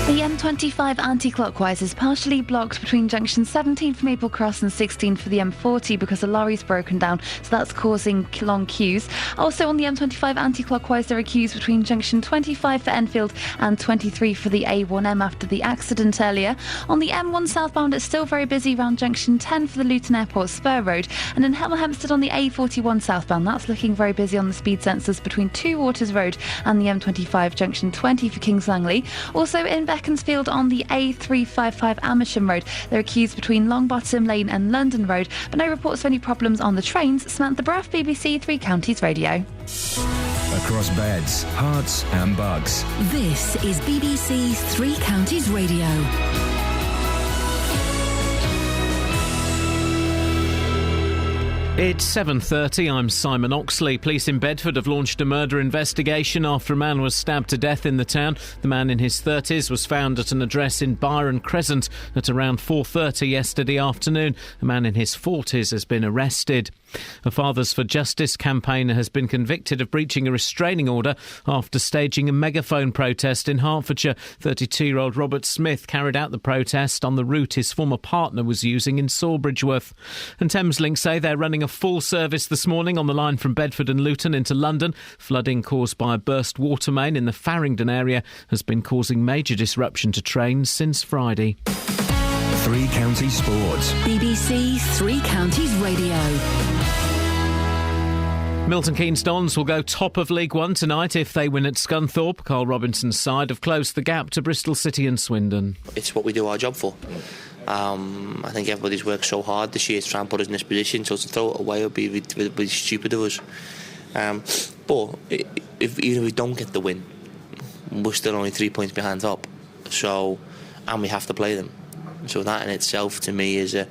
The M25 anti-clockwise is partially blocked between junction 17 for Maple Cross and 16 for the M40 because a lorry's broken down, so that's causing long queues. Also on the M25 anti-clockwise, there are queues between junction 25 for Enfield and 23 for the A1M after the accident earlier. On the M1 southbound, it's still very busy around junction 10 for the Luton Airport Spur Road, and in Hemel Hempstead on the A41 southbound, that's looking very busy on the speed sensors between Two Waters Road and the M25 junction 20 for Kings Langley. Also in Beaconsfield on the A355 Amersham Road, there are queues between Longbottom Lane and London Road, but no reports of any problems on the trains. Samantha Bruff, BBC Three Counties Radio. Across beds, hearts and bugs. This is BBC Three Counties Radio. It's 7:30. I'm Simon Oxley. Police in Bedford have launched a murder investigation after a man was stabbed to death in the town. The man in his 30s was found at an address in Byron Crescent at around 4:30 yesterday afternoon. A man in his 40s has been arrested. A Fathers for Justice campaigner has been convicted of breaching a restraining order after staging a megaphone protest in Hertfordshire. 32-year-old Robert Smith carried out the protest on the route his former partner was using in Sawbridgeworth. And Thameslink say they're running a full service this morning on the line from Bedford and Luton into London. Flooding caused by a burst water main in the Farringdon area has been causing major disruption to trains since Friday. Three Counties Sports. BBC Three Counties Radio. Milton Keynes Dons will go top of League One tonight if they win at Scunthorpe. Carl Robinson's side have closed the gap to Bristol City and Swindon. It's what we do our job for. I think everybody's worked so hard this year to try and put us in this position, so to throw it away would be stupid of us. But even if we don't get the win, we're still only 3 points behind top, and we have to play them. So that in itself, to me, is a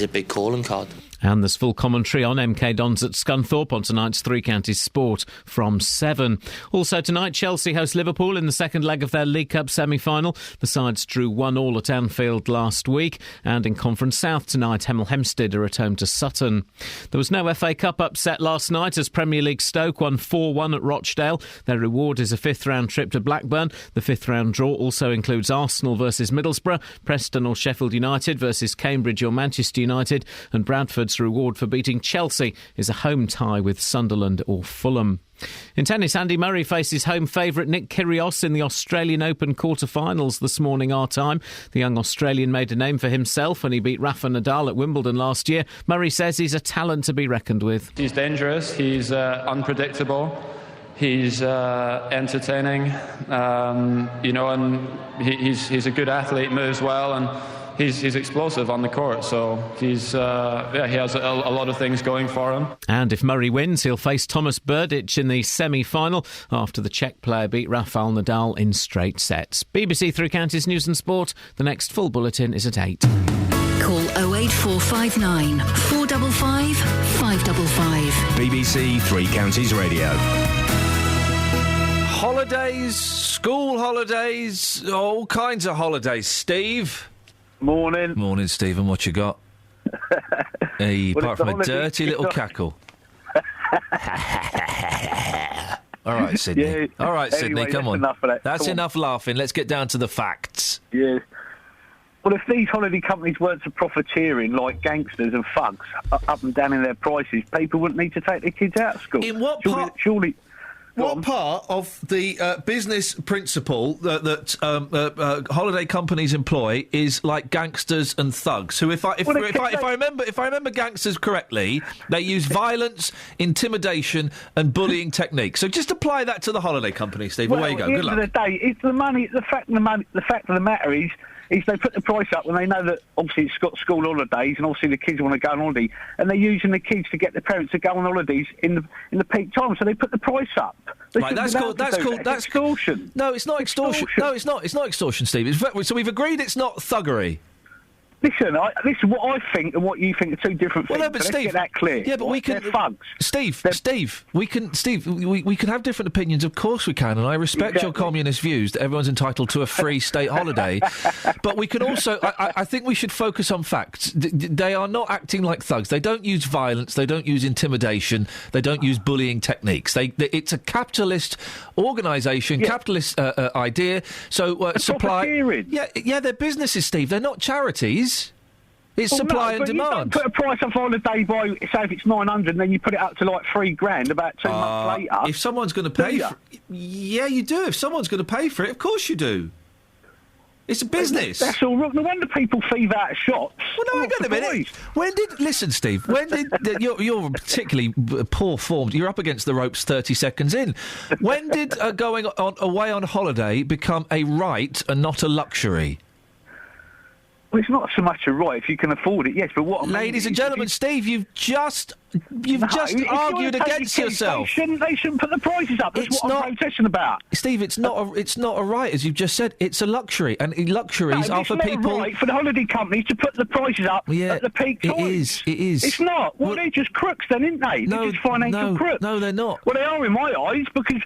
big calling card. And there's full commentary on MK Dons at Scunthorpe on tonight's Three Counties Sport from 7. Also tonight, Chelsea host Liverpool in the second leg of their League Cup semi-final. The sides drew 1-1 at Anfield last week. And in Conference South tonight, Hemel Hempstead are at home to Sutton. There was no FA Cup upset last night as Premier League Stoke won 4-1 at Rochdale. Their reward is a fifth-round trip to Blackburn. The fifth-round draw also includes Arsenal versus Middlesbrough, Preston or Sheffield United versus Cambridge or Manchester United, and Bradford's reward for beating Chelsea is a home tie with Sunderland or Fulham. In tennis, Andy Murray faces home favourite Nick Kyrgios in the Australian Open quarter-finals this morning our time. The young Australian made a name for himself when he beat Rafa Nadal at Wimbledon last year. Murray says he's a talent to be reckoned with. He's dangerous, he's unpredictable, he's entertaining, and he's a good athlete, moves well, and He's explosive on the court, so he has a lot of things going for him. And if Murray wins, he'll face Thomas Berdych in the semi-final after the Czech player beat Rafael Nadal in straight sets. BBC Three Counties News and Sport. The next full bulletin is at 8. Call 08459 455 555. BBC Three Counties Radio. Holidays, school holidays, all kinds of holidays. Steve? Morning. Morning, Stephen. What you got? Apart from a dirty little cackle. All right, Sydney. Yeah, all right, Sydney, anyway, come on. Enough of that. That's enough laughing. Let's get down to the facts. Yeah. Well, if these holiday companies weren't so profiteering like gangsters and thugs up and down in their prices, people wouldn't need to take their kids out of school. In what part? Surely. What part of the business principle that holiday companies employ is like gangsters and thugs? Who, if I remember gangsters correctly, they use violence, intimidation, and bullying techniques. So just apply that to the holiday company, Steve. Away you go. Good luck. At the end of the day, it's the money. The fact of the matter is they put the price up when they know that obviously it's got school holidays and obviously the kids want to go on holiday, and they're using the kids to get the parents to go on holidays in the peak time, so they put the price up. Right, that's extortion. No, it's not extortion. No, it's not. It's not extortion, Steve. So we've agreed it's not thuggery. Listen, what I think and what you think are two different things. Well, no, but so Steve, let's get that clear. Yeah, but we can. They're thugs. Steve, we can have different opinions. Of course, we can, and I respect your communist views that everyone's entitled to a free state holiday. But we can also. I think we should focus on facts. They are not acting like thugs. They don't use violence. They don't use intimidation. They don't use bullying techniques. It's a capitalist organisation, capitalist idea. So supply. Yeah, they're businesses, Steve. They're not charities. It's supply and demand. You don't put a price on holiday by, say, if it's 900, and then you put it up to like $3,000 about 2 months later. If someone's going to pay for it, yeah, you do. If someone's going to pay for it, of course you do. It's a business. That's all right. No wonder people thieve out of shops. Well, no, hang on a minute. Listen, Steve, you're particularly poor formed. You're up against the ropes 30 seconds in. When did going away on holiday become a right and not a luxury? Well, it's not so much a right if you can afford it, yes, but what I mean... Ladies and gentlemen, Steve, you've just argued against yourself. They shouldn't put the prices up. That's what I'm protesting about. Steve, it's not a right, as you've just said. It's a luxury, and luxuries are for people... It's not right for the holiday companies to put the prices up at the peak times. It is. It's not. Well, they're just crooks then, aren't they? They're just financial crooks. No, they're not. Well, they are in my eyes, because...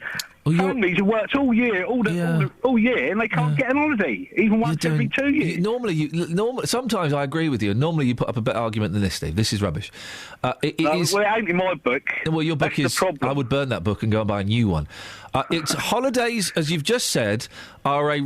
Families have worked all year, all year, and they can't get an holiday, even once every 2 years. Normally, sometimes I agree with you, and normally you put up a better argument than this, Steve. This is rubbish. Well, it ain't in my book. Well, your book is... I would burn that book and go and buy a new one. It's holidays, as you've just said, are a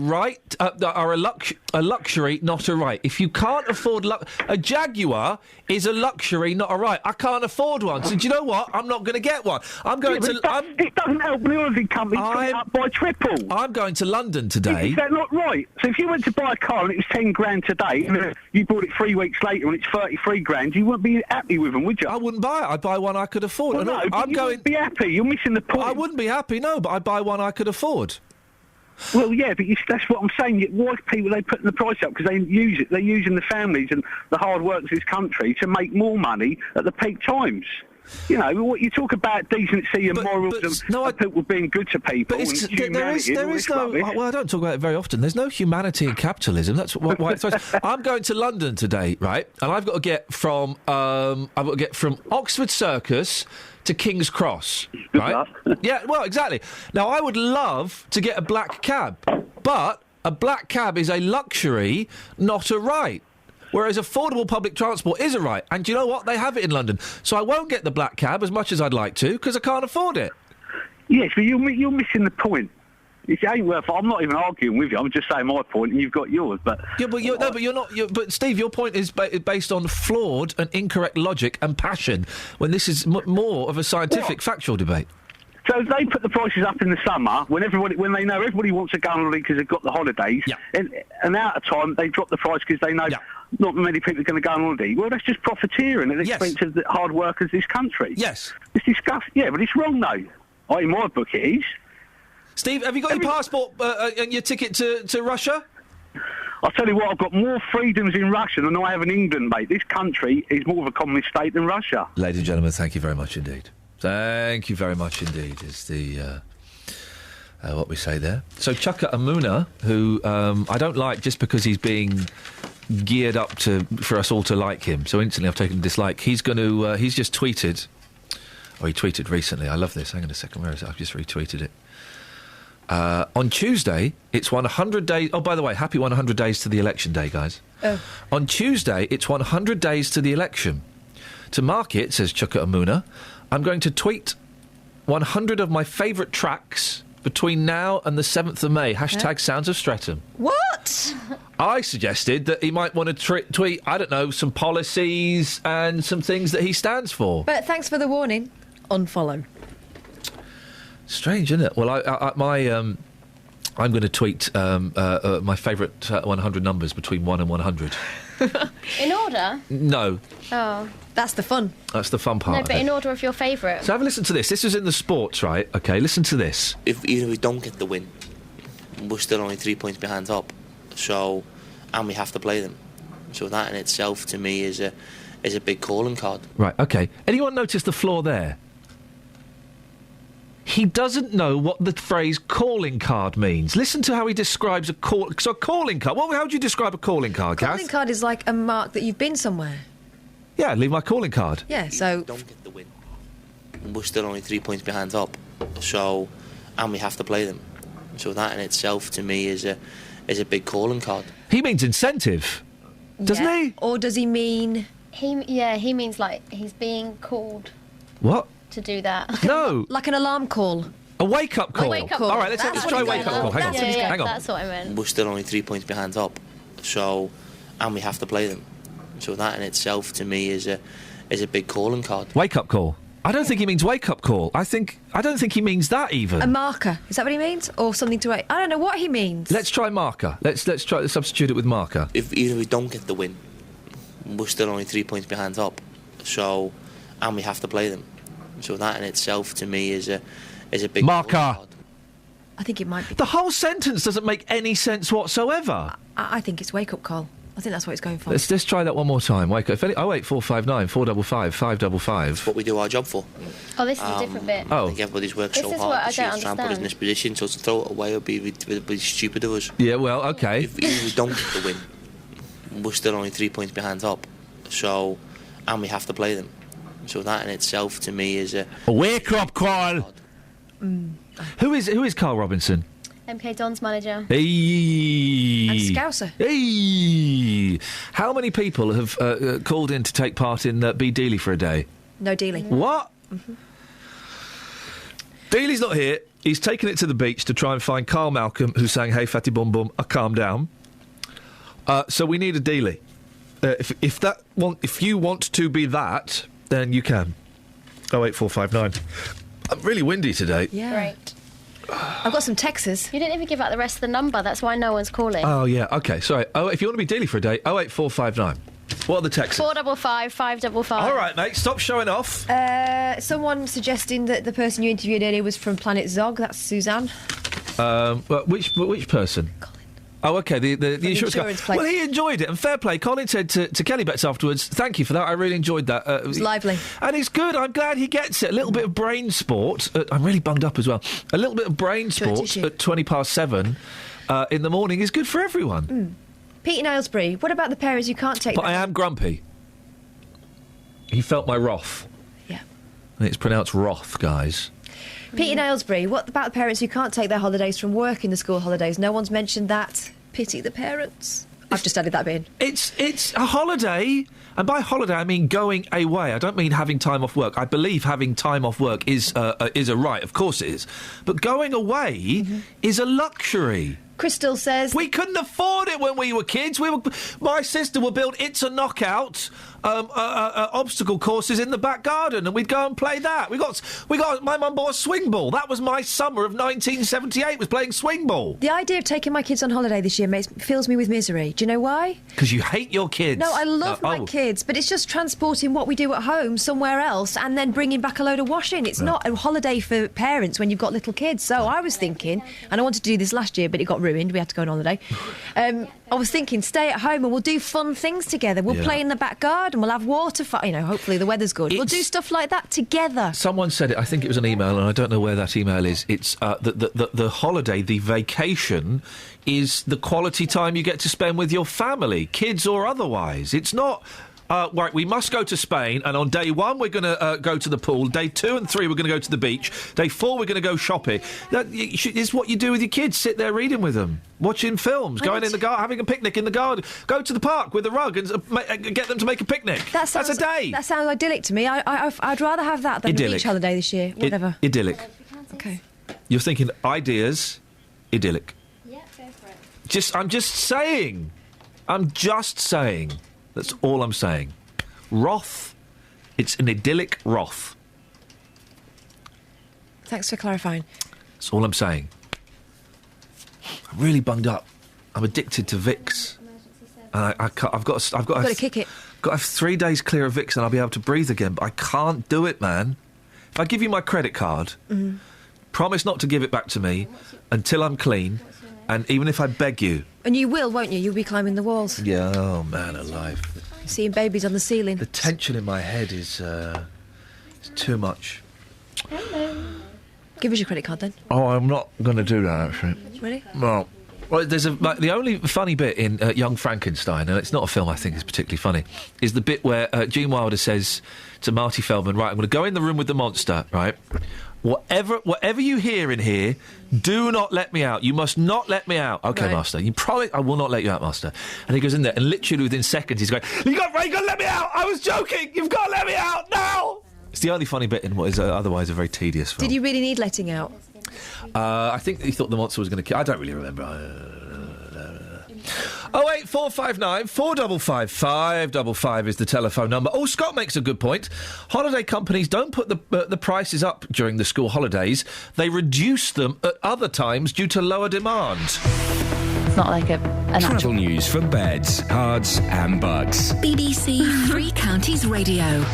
luxury, not a right. If you can't afford... a Jaguar is a luxury, not a right. I can't afford one. So do you know what? I'm not going to get one. I'm going to... It doesn't help when the holiday company's got it up by triple. I'm going to London today. Is that not right? So if you went to buy a car and it was 10 grand today, and you bought it 3 weeks later and it's 33 grand, you wouldn't be happy with them, would you? I wouldn't buy it. I'd buy one I could afford. Well, no, but you wouldn't be happy. You're missing the point. I wouldn't be happy, no, but I'd buy one I could afford. Well, yeah, but that's what I'm saying. Why people they putting the price up? Because they use it. They're using the families and the hard workers of this country to make more money at the peak times. You know, what you talk about decency and morals and people being good to people. But there is no. Well, I don't talk about it very often. There's no humanity in capitalism. That's why it's I'm going to London today, right? And I've got to get from Oxford Circus to King's Cross, right? Yeah, well, exactly. Now, I would love to get a black cab, but a black cab is a luxury, not a right. Whereas affordable public transport is a right. And do you know what? They have it in London. So I won't get the black cab as much as I'd like to, because I can't afford it. Yes, but you're missing the point. It ain't worth it. I'm not even arguing with you. I'm just saying my point, and you've got yours. But yeah, but you're not. But Steve, your point is based on flawed and incorrect logic and passion. When this is more of a scientific, factual debate. So they put the prices up in the summer when they know everybody wants to go on holiday because they've got the holidays, and out of time they drop the price because they know not many people are going to go on holiday. Well, that's just profiteering at the expense of the hard workers of this country. Yes, it's disgusting. Yeah, but it's wrong though. In my book, it is. Steve, have you got your passport and your ticket to Russia? I'll tell you what, I've got more freedoms in Russia than I have in England, mate. This country is more of a communist state than Russia. Ladies and gentlemen, thank you very much indeed. Thank you very much indeed, is the what we say there. So Chuka Amuna, who I don't like just because he's being geared up for us all to like him, so instantly I've taken a dislike. He's going to, he's just tweeted, he tweeted recently, I love this, hang on a second, where is it? I've just retweeted it. On Tuesday, it's 100 days... Oh, by the way, happy 100 days to the election day, guys. Oh. On Tuesday, it's 100 days to the election. To mark it, says Chuka Amuna, I'm going to tweet 100 of my favourite tracks between now and the 7th of May. Hashtag Sounds of Streatham. What? I suggested that he might want to tweet, I don't know, some policies and some things that he stands for. But thanks for the warning. Unfollow. Strange, isn't it? Well, I'm going to tweet my favourite 100 numbers between 1 and 100. In order? No. Oh. That's the fun. That's the fun part. No, but in order of your favourite. So have a listen to this. This is in the sports, right? OK, listen to this. Even if we don't get the win, we're still only 3 points behind top. So, and we have to play them. So that in itself, to me, is a big calling card. Right, OK. Anyone notice the flaw there? He doesn't know what the phrase calling card means. Listen to how he describes a call. So a calling card. How would you describe a calling card, Kath? Calling card is like a mark that you've been somewhere. Yeah, leave my calling card. Yeah, so... Don't get the win. We're still only 3 points behind top. So, and we have to play them. So that in itself, to me, is a big calling card. He means incentive, doesn't he? Or does he mean... He means like he's being called. What? To do that. No. Like an alarm call. A wake-up call. A wake-up call. All right, let's try a wake-up call. Hang on. Hang on. That's what I meant. We're still only 3 points behind top. So, and we have to play them. So that in itself, to me, is a big calling card. Wake-up call. I don't think he means wake-up call. I don't think he means that even. A marker. Is that what he means? Or something to wait? I don't know what he means. Let's try marker. Let's try to substitute it with marker. Even if we don't get the win, we're still only 3 points behind top. So, and we have to play them. So that in itself, to me, is a big marker. Card. I think it might be. The whole sentence doesn't make any sense whatsoever. I think it's wake-up call. I think that's what it's going for. Let's try that one more time. Wake up. 08459 455 555. What we do our job for. Oh, this is a different bit. I think everybody's worked so hard to try and put us in this position, so to throw it away would be stupid of us. Yeah, well, OK. If we don't get the win, we're still only 3 points behind top. So, and we have to play them. So that in itself, to me, is a wake-up call. Who is Carl Robinson? MK Don's manager. Hey. And Scouser. Hey. How many people have called in to take part in Be Dealey for a day? No dealing. What? Dealey's not here. He's taken it to the beach to try and find Carl Malcolm, who's saying, "Hey, fatty bum bum, calm down." So we need a Dealey. If you want to be that, then you can. 08459. I'm really windy today. Yeah. Great. I've got some texts. You didn't even give out the rest of the number. That's why no one's calling. Oh, yeah. OK, sorry. If you want to be Dealey for a day, 08459. What are the texts? 455 555. All right, mate. Stop showing off. Someone suggesting that the person you interviewed earlier was from Planet Zog. That's Suzanne. Which person? Colin. Oh, OK, the insurance guy. place. Well, he enjoyed it, and fair play. Colin said to Kelly Betts afterwards, thank you for that, I really enjoyed that. It was lively. And he's good, I'm glad he gets it. A little bit of brain sport. I'm really bunged up as well. A little bit of brain sport at 7:20 in the morning is good for everyone. Pete in Aylesbury, what about the parents who can't take... But I am grumpy. He felt my wrath. Yeah. And it's pronounced wrath, guys. Pete in Aylesbury, what about the parents who can't take their holidays from work in the school holidays? No one's mentioned that. Pity the parents. I've just added that bit in. It's a holiday, and by holiday I mean going away. I don't mean having time off work. I believe having time off work is a right, of course it is. But going away is a luxury. Crystal says... We couldn't afford it when we were kids. My sister would build It's a Knockout obstacle courses in the back garden, and we'd go and play that. My mum bought a swing ball. That was my summer of 1978, was playing swing ball. The idea of taking my kids on holiday this year fills me with misery. Do you know why? Because you hate your kids. No, I love my kids, but it's just transporting what we do at home somewhere else and then bringing back a load of washing. It's not a holiday for parents when you've got little kids. So I was thinking, and I wanted to do this last year, but it got ruined. We had to go on holiday. I was thinking, stay at home and we'll do fun things together. We'll play in the back garden. We'll have water. Hopefully the weather's good. We'll do stuff like that together. Someone said it. I think it was an email, and I don't know where that email is. It's the holiday, the vacation, is the quality time you get to spend with your family, kids or otherwise. It's not. Right, we must go to Spain, and on day 1 we're going to go to the pool. Day 2 and 3 we're going to go to the beach. Day 4 we're going to go shopping. That is what you do with your kids. Sit there reading with them, watching films, going in the garden, having a picnic in the garden. Go to the park with a rug and get them to make a picnic. That's a day. That sounds idyllic to me. I'd rather have that than a beach holiday this year. Whatever. Idyllic. Okay. You're thinking ideas, idyllic. Yeah, go for it. I'm just saying. That's all I'm saying. Wrath, it's an idyllic wrath. Thanks for clarifying. That's all I'm saying. I'm really bunged up. I'm addicted to Vicks. And I've got to kick it. Got to have 3 days clear of Vicks and I'll be able to breathe again, but I can't do it, man. If I give you my credit card, promise not to give it back to me until I'm clean, and even if I beg you. And you will, won't you? You'll be climbing the walls. Yeah, oh man alive. Seeing babies on the ceiling. The tension in my head is too much. Hello. Give us your credit card then. Oh, I'm not going to do that, actually. Really? Well, there's the only funny bit in Young Frankenstein, and it's not a film I think is particularly funny, is the bit where Gene Wilder says to Marty Feldman, right, I'm going to go in the room with the monster, right? Whatever you hear in here, do not let me out. You must not let me out. OK, right. Master. You probably... I will not let you out, Master. And he goes in there, and literally within seconds, he's going, you got to let me out! I was joking! You've got to let me out now! It's the only funny bit in what is otherwise a very tedious film. Did you really need letting out? I think he thought the monster was going to kill... I don't really remember. 08459 455 555 is the telephone number. Oh, Scott makes a good point. Holiday companies don't put the prices up during the school holidays. They reduce them at other times due to lower demand. It's not like an travel news for beds, cards and bugs. BBC Three Counties Radio.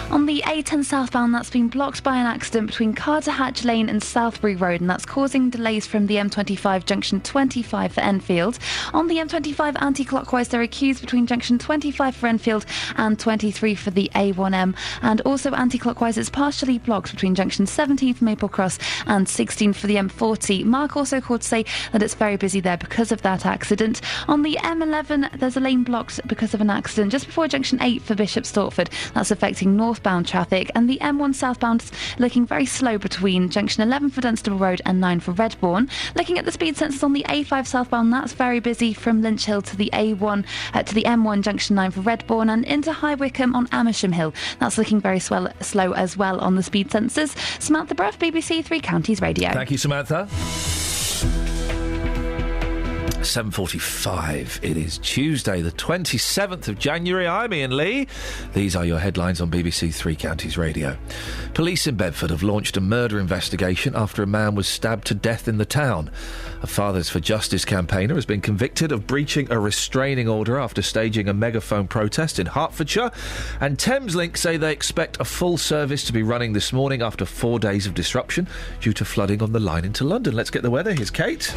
On the A10 southbound, that's been blocked by an accident between Carterhatch Lane and Southbury Road, and that's causing delays from the M25 junction 25 for Enfield. On the M25 anti-clockwise, there are queues between junction 25 for Enfield and 23 for the A1M. And also anti-clockwise, it's partially blocked between junction 17 for Maple Cross and 16 for the M40. Mark also called to say that it's very busy there because of that accident. On the M11, there's a lane blocked because of an accident just before junction 8 for Bishop Stortford. That's affecting North northbound traffic, and the M1 southbound is looking very slow between junction 11 for Dunstable Road and 9 for Redbourne. Looking at the speed sensors on the A5 southbound, that's very busy from Lynch Hill to the A1 to the M1 junction 9 for Redbourne and into High Wycombe on Amersham Hill. That's looking very slow as well on the speed sensors. Samantha Bruff, BBC Three Counties Radio. Thank you, Samantha. 7:45. It is Tuesday, the 27th of January. I'm Iain Lee. These are your headlines on BBC Three Counties Radio. Police in Bedford have launched a murder investigation after a man was stabbed to death in the town. A Fathers for Justice campaigner has been convicted of breaching a restraining order after staging a megaphone protest in Hertfordshire. And Thameslink say they expect a full service to be running this morning after 4 days of disruption due to flooding on the line into London. Let's get the weather. Here's Kate.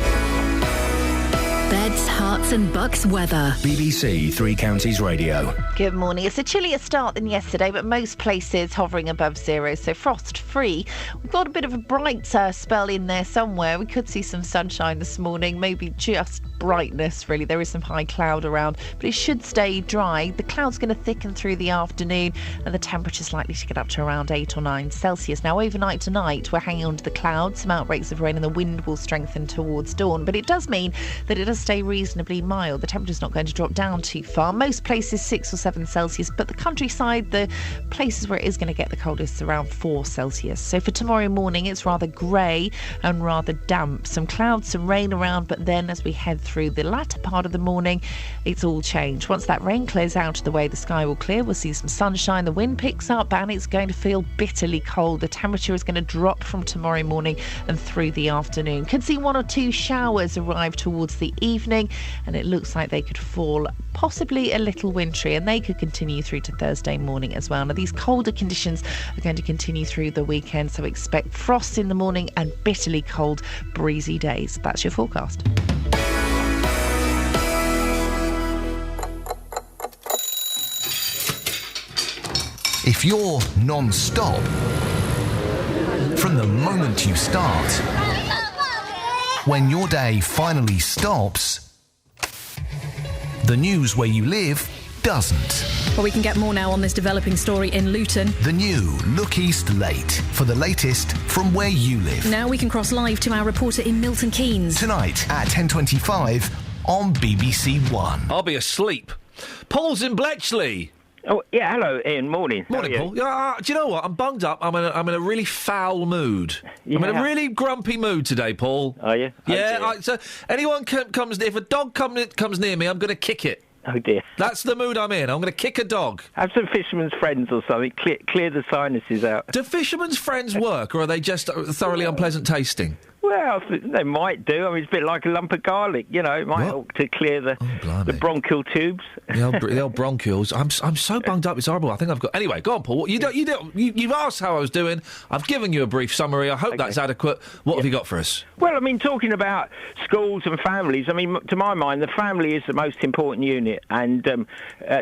Beds, Herts and Bucks weather. BBC Three Counties Radio. Good morning. It's a chillier start than yesterday, but most places hovering above zero, so frost-free. We've got a bit of a bright spell in there somewhere. We could see some sunshine this morning, maybe just brightness, really. There is some high cloud around, but it should stay dry. The cloud's going to thicken through the afternoon, and the temperature's likely to get up to around 8 or 9 Celsius. Now, overnight tonight, we're hanging on to the clouds. Some outbreaks of rain, and the wind will strengthen towards dawn, but it does mean that it does stay reasonably mild. The temperature's not going to drop down too far. Most places 6 or 7 Celsius, but the countryside, the places where it is going to get the coldest, around 4 Celsius. So for tomorrow morning, it's rather grey and rather damp. Some clouds, some rain around, but then as we head through the latter part of the morning, it's all changed. Once that rain clears out of the way, the sky will clear. We'll see some sunshine. The wind picks up and it's going to feel bitterly cold. The temperature is going to drop from tomorrow morning and through the afternoon. Could see 1 or 2 showers arrive towards the evening, and it looks like they could fall possibly a little wintry, and they could continue through to Thursday morning as well. Now, these colder conditions are going to continue through the weekend, so expect frost in the morning and bitterly cold, breezy days. That's your forecast. If you're non-stop, from the moment you start, when your day finally stops, the news where you live doesn't. Well, we can get more now on this developing story in Luton. The new Look East Late for the latest from where you live. Now we can cross live to our reporter in Milton Keynes. Tonight at 10:25 on BBC One. I'll be asleep. Paul's in Bletchley. Oh, yeah, hello, Ian. Morning. Morning, Paul. Do you know what? I'm bunged up. I'm in a really foul mood. Yeah. I'm in a really grumpy mood today, Paul. Are you? Yeah. So anyone comes... If a dog comes near me, I'm going to kick it. Oh, dear. That's the mood I'm in. I'm going to kick a dog. Have some Fisherman's Friends or something. Clear the sinuses out. Do Fisherman's Friends work, or are they just thoroughly unpleasant tasting? Well, they might do. I mean, it's a bit like a lump of garlic, you know. It might help to clear the bronchial tubes. The old bronchials. I'm so bunged up. It's horrible. I think I've got... Anyway, go on, Paul. You've asked how I was doing. I've given you a brief summary. I hope that's adequate. What have you got for us? Well, I mean, talking about schools and families, I mean, to my mind, the family is the most important unit. And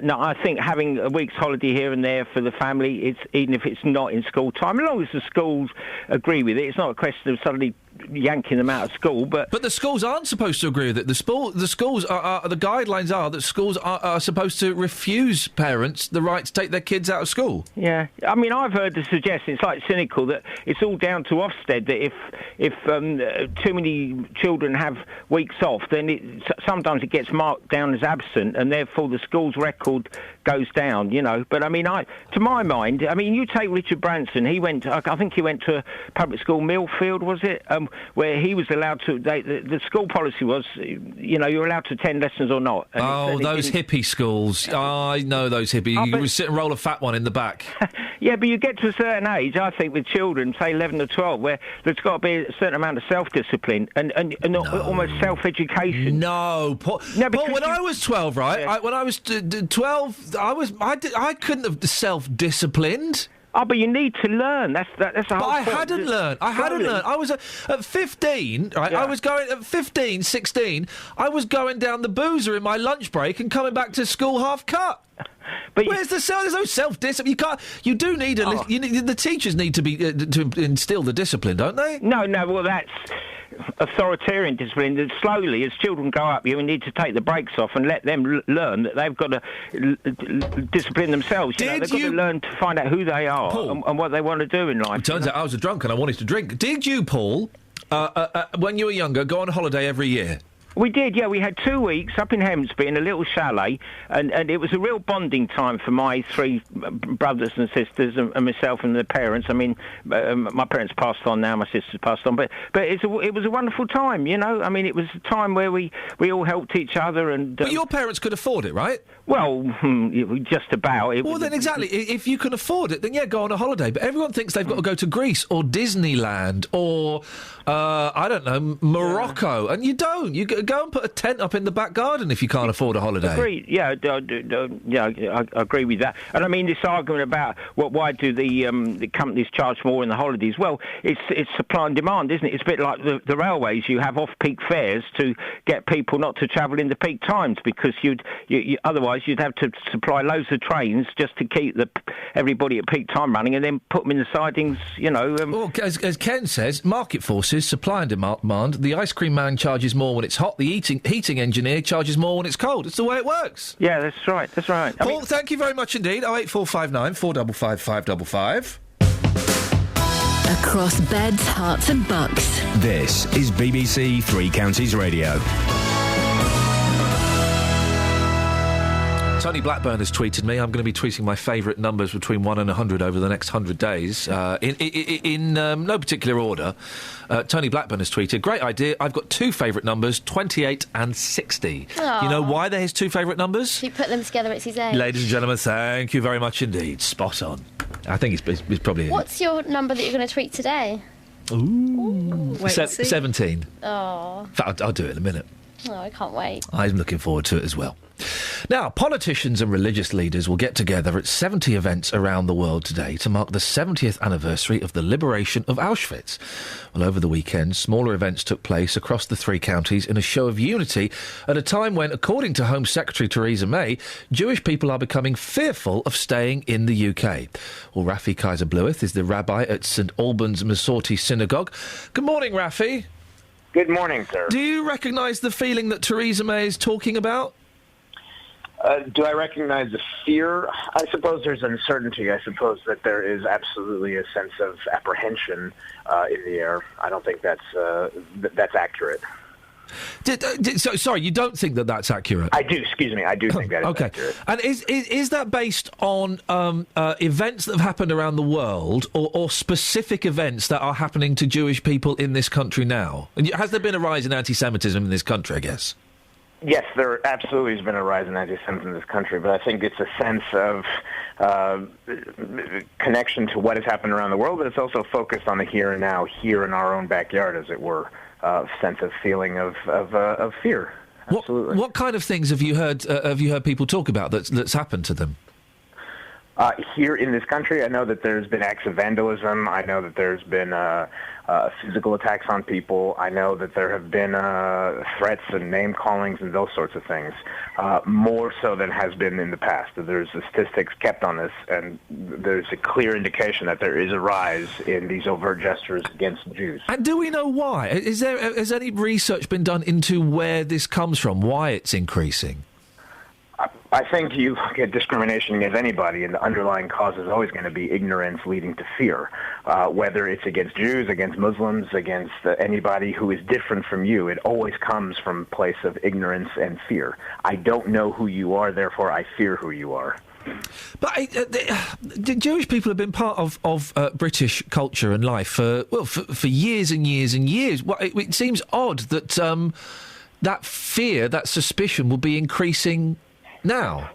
no, I think having a week's holiday here and there for the family, even if it's not in school time, as long as the schools agree with it, it's not a question of suddenly yanking them out of school, but the schools aren't supposed to agree with it. The schools are the guidelines are that schools are supposed to refuse parents the right to take their kids out of school. Yeah, I mean, I've heard the suggestion, it's like cynical, that it's all down to Ofsted, that if too many children have weeks off, then sometimes it gets marked down as absent, and therefore the school's record goes down, you know. But I mean, to my mind, I mean, you take Richard Branson. I think he went to a public school, Millfield, was it? Where he was allowed to... the school policy was, you know, you're allowed to attend lessons or not. And those hippie schools. I know those hippie... You can sit and roll a fat one in the back. Yeah, but you get to a certain age, I think, with children, say 11 or 12, where there's got to be a certain amount of self-discipline and almost self-education. No, Paul, when I was 12, right, yeah. When I was 12, I couldn't have self-disciplined. Oh, but you need to learn. That's the whole point. But I hadn't learned. I was at 15, right? Yeah. I was going at 15, 16. I was going down the boozer in my lunch break and coming back to school half cut. But there's no self-discipline. You do need the teachers need to be to instill the discipline, don't they? No. Well, authoritarian discipline that slowly, as children grow up, you need to take the brakes off and let them learn that they've got to discipline themselves. They've got to learn to find out who they are and what they want to do in life. It turns out I was a drunk and I wanted to drink. Did you, Paul, when you were younger, go on holiday every year? We did, yeah. We had 2 weeks up in Hemsby in a little chalet, and it was a real bonding time for my three brothers and sisters and myself and the parents. I mean, my parents passed on now, my sisters passed on, but it was a wonderful time, you know. I mean, it was a time where we all helped each other. But your parents could afford it, right? Well, just about. Then exactly, if you can afford it, then yeah, go on a holiday. But everyone thinks they've got to go to Greece or Disneyland or, I don't know, Morocco, and you don't. You go and put a tent up in the back garden if you can't afford a holiday. Agreed. Yeah, I agree with that. And I mean, this argument about why do the companies charge more in the holidays? Well, it's supply and demand, isn't it? It's a bit like the railways. You have off-peak fares to get people not to travel in the peak times because otherwise you'd have to supply loads of trains just to keep everybody at peak time running and then put them in the sidings, you know. Well, as Ken says, market forces, supply and demand. The ice cream man charges more when it's hot. The heating engineer charges more when it's cold. It's the way it works. Yeah, that's right. That's right. Paul, thank you very much indeed. 08459 455 555. Across beds, hearts and bucks. This is BBC Three Counties Radio. Tony Blackburn has tweeted me. I'm going to be tweeting my favourite numbers between 1 and 100 over the next 100 days, in no particular order. Tony Blackburn has tweeted, great idea, I've got two favourite numbers, 28 and 60. Aww. You know why they're his two favourite numbers? He put them together, it's his age. Ladies and gentlemen, thank you very much indeed. Spot on. I think it's probably... What's your number that you're going to tweet today? Ooh. 17. Oh. In fact, I'll do it in a minute. Oh, I can't wait. I'm looking forward to it as well. Now, politicians and religious leaders will get together at 70 events around the world today to mark the 70th anniversary of the liberation of Auschwitz. Well, over the weekend, smaller events took place across the three counties in a show of unity at a time when, according to Home Secretary Theresa May, Jewish people are becoming fearful of staying in the UK. Well, Rafi Kaiser-Blueth is the rabbi at St Albans Masorti Synagogue. Good morning, Rafi. Good morning, sir. Do you recognise the feeling that Theresa May is talking about? Do I recognize the fear? I suppose there's uncertainty. I suppose that there is absolutely a sense of apprehension in the air. I don't think that's accurate. Sorry, you don't think that that's accurate? I do, excuse me. I do think that is accurate. And is that based on events that have happened around the world or specific events that are happening to Jewish people in this country now? And has there been a rise in anti-Semitism in this country, I guess? Yes, there absolutely has been a rise in anti-Semitism in this country, but I think it's a sense of connection to what has happened around the world, but it's also focused on the here and now, here in our own backyard, as it were, sense of feeling of fear. Absolutely. What kind of things have you heard people talk about that's happened to them? Here in this country, I know that there's been acts of vandalism. I know that there's been physical attacks on people. I know that there have been threats and name callings and those sorts of things, more so than has been in the past. There's statistics kept on this, and there's a clear indication that there is a rise in these overt gestures against Jews. And do we know why? Has any research been done into where this comes from, why it's increasing? I think you look at discrimination against anybody, and the underlying cause is always going to be ignorance leading to fear, whether it's against Jews, against Muslims, against anybody who is different from you. It always comes from a place of ignorance and fear. I don't know who you are, therefore I fear who you are. But the Jewish people have been part of British culture and life for years and years and years. Well, it seems odd that that fear, that suspicion, will be increasing now.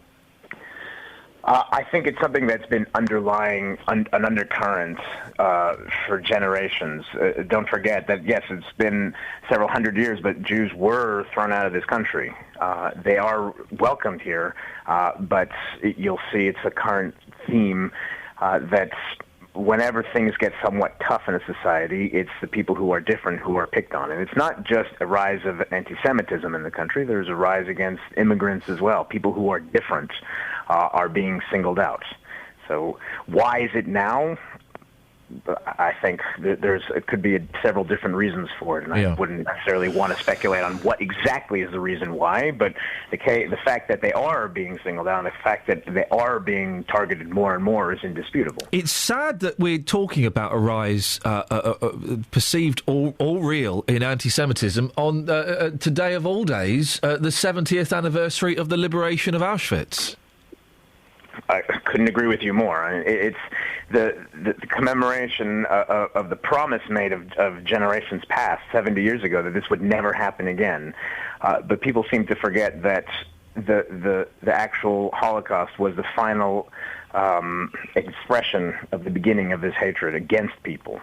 I think it's something that's been underlying an undercurrent for generations. Don't forget that, yes, it's been several hundred years, but Jews were thrown out of this country. They are welcomed here, but you'll see it's a current theme that's whenever things get somewhat tough in a society, it's the people who are different who are picked on. And it's not just a rise of anti-Semitism in the country. There's a rise against immigrants as well. People who are different are being singled out. So why is it now? I think it could be several different reasons for it, and I wouldn't necessarily want to speculate on what exactly is the reason why. But the fact that they are being singled out, and the fact that they are being targeted more and more, is indisputable. It's sad that we're talking about a rise, perceived all real, in anti-Semitism on today of all days, the 70th anniversary of the liberation of Auschwitz. I couldn't agree with you more. It's the commemoration of the promise made of generations past, 70 years ago, that this would never happen again. But people seem to forget that the actual Holocaust was the final expression of the beginning of this hatred against people.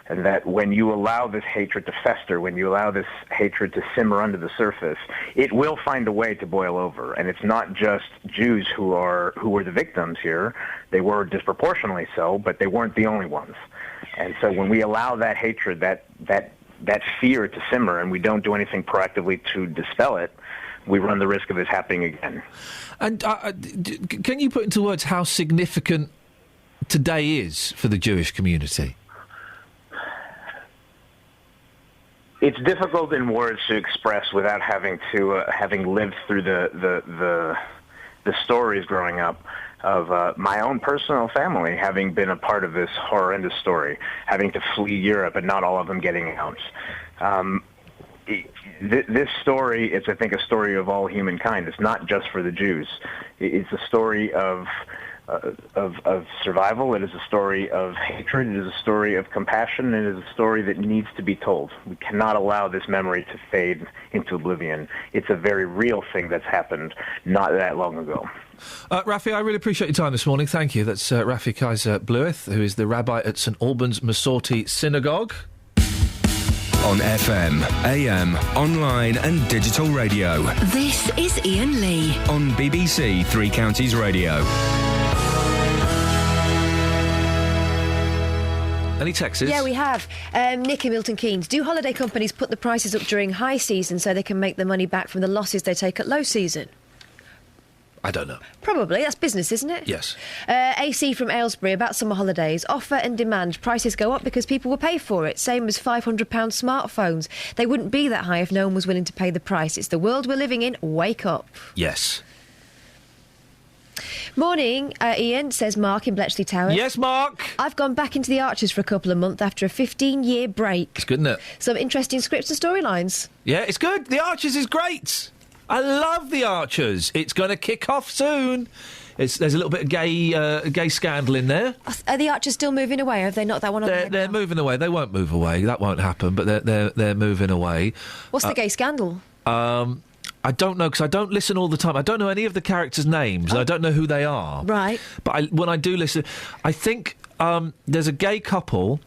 And that when you allow this hatred to fester, when you allow this hatred to simmer under the surface, it will find a way to boil over. And it's not just Jews who were the victims here. They were disproportionately so, but they weren't the only ones. And so when we allow that hatred, that fear to simmer, and we don't do anything proactively to dispel it, we run the risk of this happening again. And can you put into words how significant today is for the Jewish community? It's difficult in words to express without having lived through the stories growing up of my own personal family having been a part of this horrendous story, having to flee Europe and not all of them getting out. This story is, I think, a story of all humankind. It's not just for the Jews. It's a story of survival. It is a story of hatred. It is a story of compassion. It is a story that needs to be told. We cannot allow this memory to fade into oblivion. It's a very real thing that's happened not that long ago. Rafi, I really appreciate your time this morning. Thank you. That's Rafi Kaiser-Blueth, who is the rabbi at St Albans Masorti Synagogue. On FM, AM, online and digital radio. This is Iain Lee. On BBC Three Counties Radio. Any texts? Yeah, we have. Nick in Milton Keynes. Do holiday companies put the prices up during high season so they can make the money back from the losses they take at low season? I don't know. Probably. That's business, isn't it? Yes. AC from Aylesbury about summer holidays. Offer and demand. Prices go up because people will pay for it. Same as £500 smartphones. They wouldn't be that high if no one was willing to pay the price. It's the world we're living in. Wake up. Yes. Morning, Iain, says Mark in Bletchley Towers. Yes, Mark. I've gone back into the Archers for a couple of months after a 15-year break. It's good, isn't it? Some interesting scripts and storylines. Yeah, it's good. The Archers is great. I love The Archers. It's going to kick off soon. There's a little bit of gay scandal in there. Are the Archers still moving away? Or have they knocked that one on the head? They're moving away. They won't move away. That won't happen. But they're moving away. What's the gay scandal? I don't know, because I don't listen all the time. I don't know any of the characters' names. And I don't know who they are. Right. But when I do listen, I think there's a gay couple,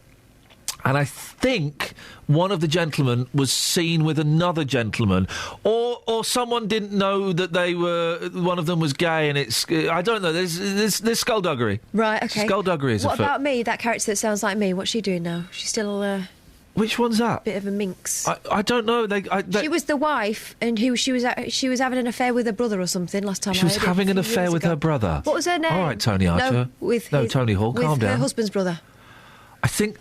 and I think one of the gentlemen was seen with another gentleman, or someone didn't know that one of them was gay, and it's I don't know. There's skullduggery. Right. Okay. Skullduggery is What about me? That character that sounds like me. What's she doing now? She's still. Which one's that? Bit of a minx. I don't know. She was the wife, and she was having an affair with her brother or something last time. She was having an affair with her brother. What was her name? All right, Tony Archer. Tony Hall. Calm down. With her husband's brother.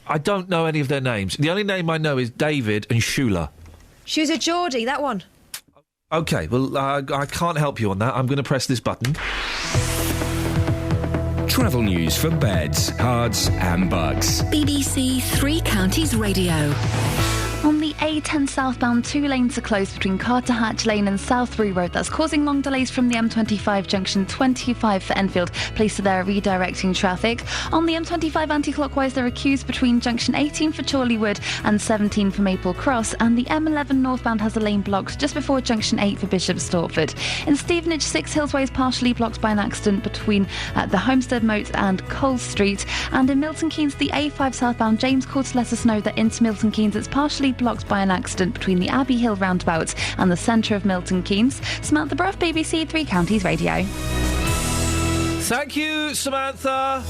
I don't know any of their names. The only name I know is David and Shula. She was a Geordie, that one. OK, well, I can't help you on that. I'm going to press this button. Travel news for beds, cards and bugs. BBC Three Counties Radio. On the A10 southbound, 2 lanes are closed between Carter Hatch Lane and Southbury Road. That's causing long delays from the M25 junction 25 for Enfield. Police are there redirecting traffic. On the M25 anti-clockwise, there are queues between junction 18 for Chorleywood and 17 for Maple Cross. And the M11 northbound has a lane blocked just before junction 8 for Bishop Stortford. In Stevenage, 6 Hillsway is partially blocked by an accident between the Homestead Moat and Cole Street. And in Milton Keynes, the A5 southbound, James called to let us know that into Milton Keynes it's partially blocked by an accident between the Abbey Hill roundabout and the centre of Milton Keynes. Samantha Bruff, BBC Three Counties Radio. Thank you, Samantha.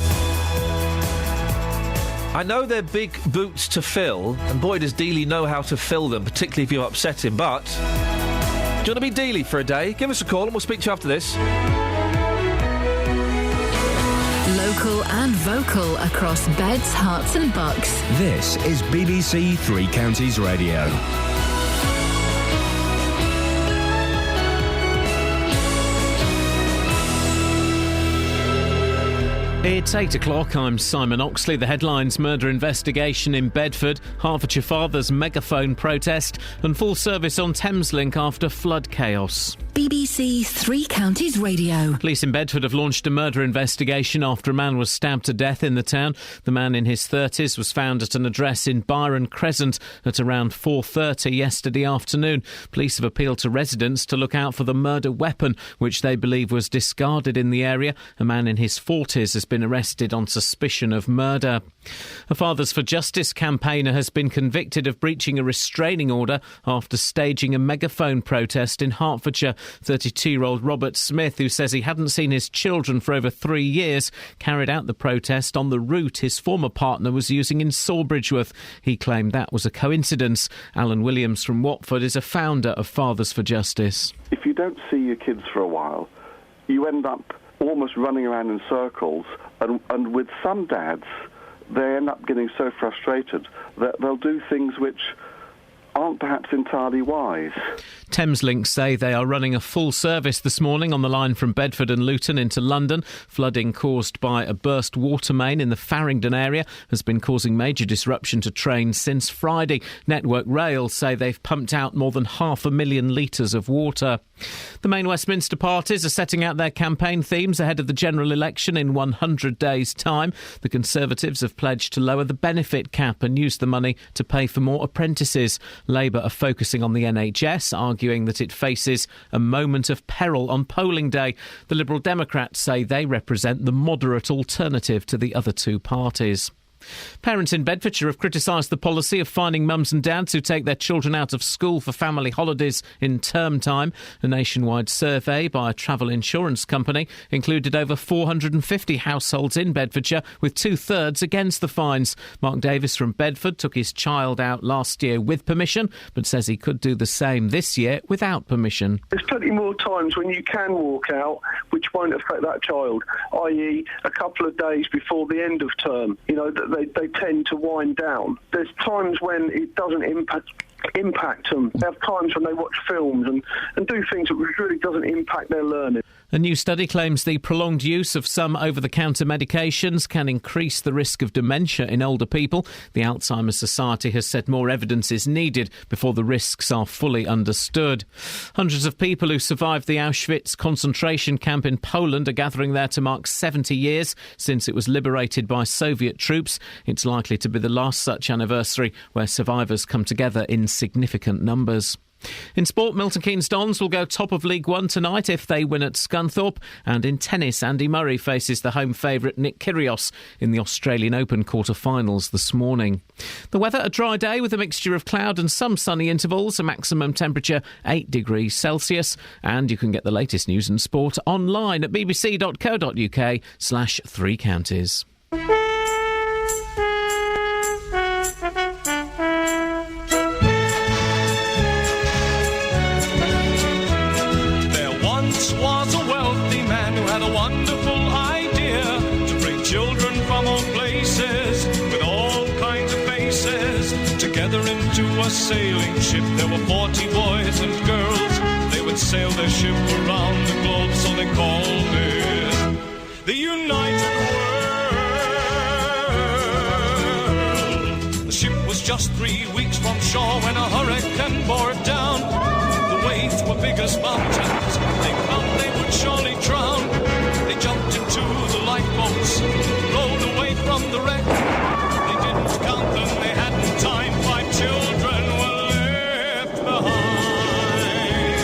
I know they're big boots to fill, and boy does Dealey know how to fill them, particularly if you upset him, but do you want to be Dealey for a day? Give us a call and we'll speak to you after this. Local and vocal across beds, hearts and bucks. This is BBC Three Counties Radio. It's 8 o'clock, I'm Simon Oxley. The headlines: murder investigation in Bedford, Hertfordshire father's megaphone protest, and full service on Thameslink after flood chaos. BBC Three Counties Radio. Police in Bedford have launched a murder investigation after a man was stabbed to death in the town. The man in his 30s was found at an address in Byron Crescent at around 4:30 yesterday afternoon. Police have appealed to residents to look out for the murder weapon, which they believe was discarded in the area. A man in his 40s has been arrested on suspicion of murder. A Fathers for Justice campaigner has been convicted of breaching a restraining order after staging a megaphone protest in Hertfordshire. 32-year-old Robert Smith, who says he hadn't seen his children for over 3 years, carried out the protest on the route his former partner was using in Sawbridgeworth. He claimed that was a coincidence. Alan Williams from Watford is a founder of Fathers for Justice. If you don't see your kids for a while, you end up almost running around in circles, and with some dads, they end up getting so frustrated that they'll do things which aren't perhaps entirely wise. Thameslink say they are running a full service this morning on the line from Bedford and Luton into London. Flooding caused by a burst water main in the Farringdon area has been causing major disruption to trains since Friday. Network Rail say they've pumped out more than 500,000 litres of water. The main Westminster parties are setting out their campaign themes ahead of the general election in 100 days' time. The Conservatives have pledged to lower the benefit cap and use the money to pay for more apprentices. Labour are focusing on the NHS, arguing that it faces a moment of peril on polling day. The Liberal Democrats say they represent the moderate alternative to the other two parties. Parents in Bedfordshire have criticised the policy of fining mums and dads who take their children out of school for family holidays in term time. A nationwide survey by a travel insurance company included over 450 households in Bedfordshire, with 2/3 against the fines. Mark Davis from Bedford took his child out last year with permission, but says he could do the same this year without permission. There's plenty more times when you can walk out which won't affect that child, i.e. a couple of days before the end of term. You know, they tend to wind down. There's times when it doesn't impact them. They have times when they watch films and do things that really doesn't impact their learning. A new study claims the prolonged use of some over-the-counter medications can increase the risk of dementia in older people. The Alzheimer's Society has said more evidence is needed before the risks are fully understood. Hundreds of people who survived the Auschwitz concentration camp in Poland are gathering there to mark 70 years since it was liberated by Soviet troops. It's likely to be the last such anniversary where survivors come together in significant numbers. In sport, Milton Keynes Dons will go top of League One tonight if they win at Scunthorpe. And in tennis, Andy Murray faces the home favourite Nick Kyrgios in the Australian Open quarter-finals this morning. The weather, a dry day with a mixture of cloud and some sunny intervals, a maximum temperature 8 degrees Celsius. And you can get the latest news and sport online at bbc.co.uk/3 counties. Was a wealthy man who had a wonderful idea to bring children from all places with all kinds of faces together into a sailing ship. There were 40 boys and girls. They would sail their ship around the globe, so they called it the United World. The ship was just 3 weeks from shore when a hurricane bore it down. The waves were big as mountains. They found they would surely drown. They jumped into the lifeboats, rowed away from the wreck. They didn't count them, they hadn't time. 5 children were left behind.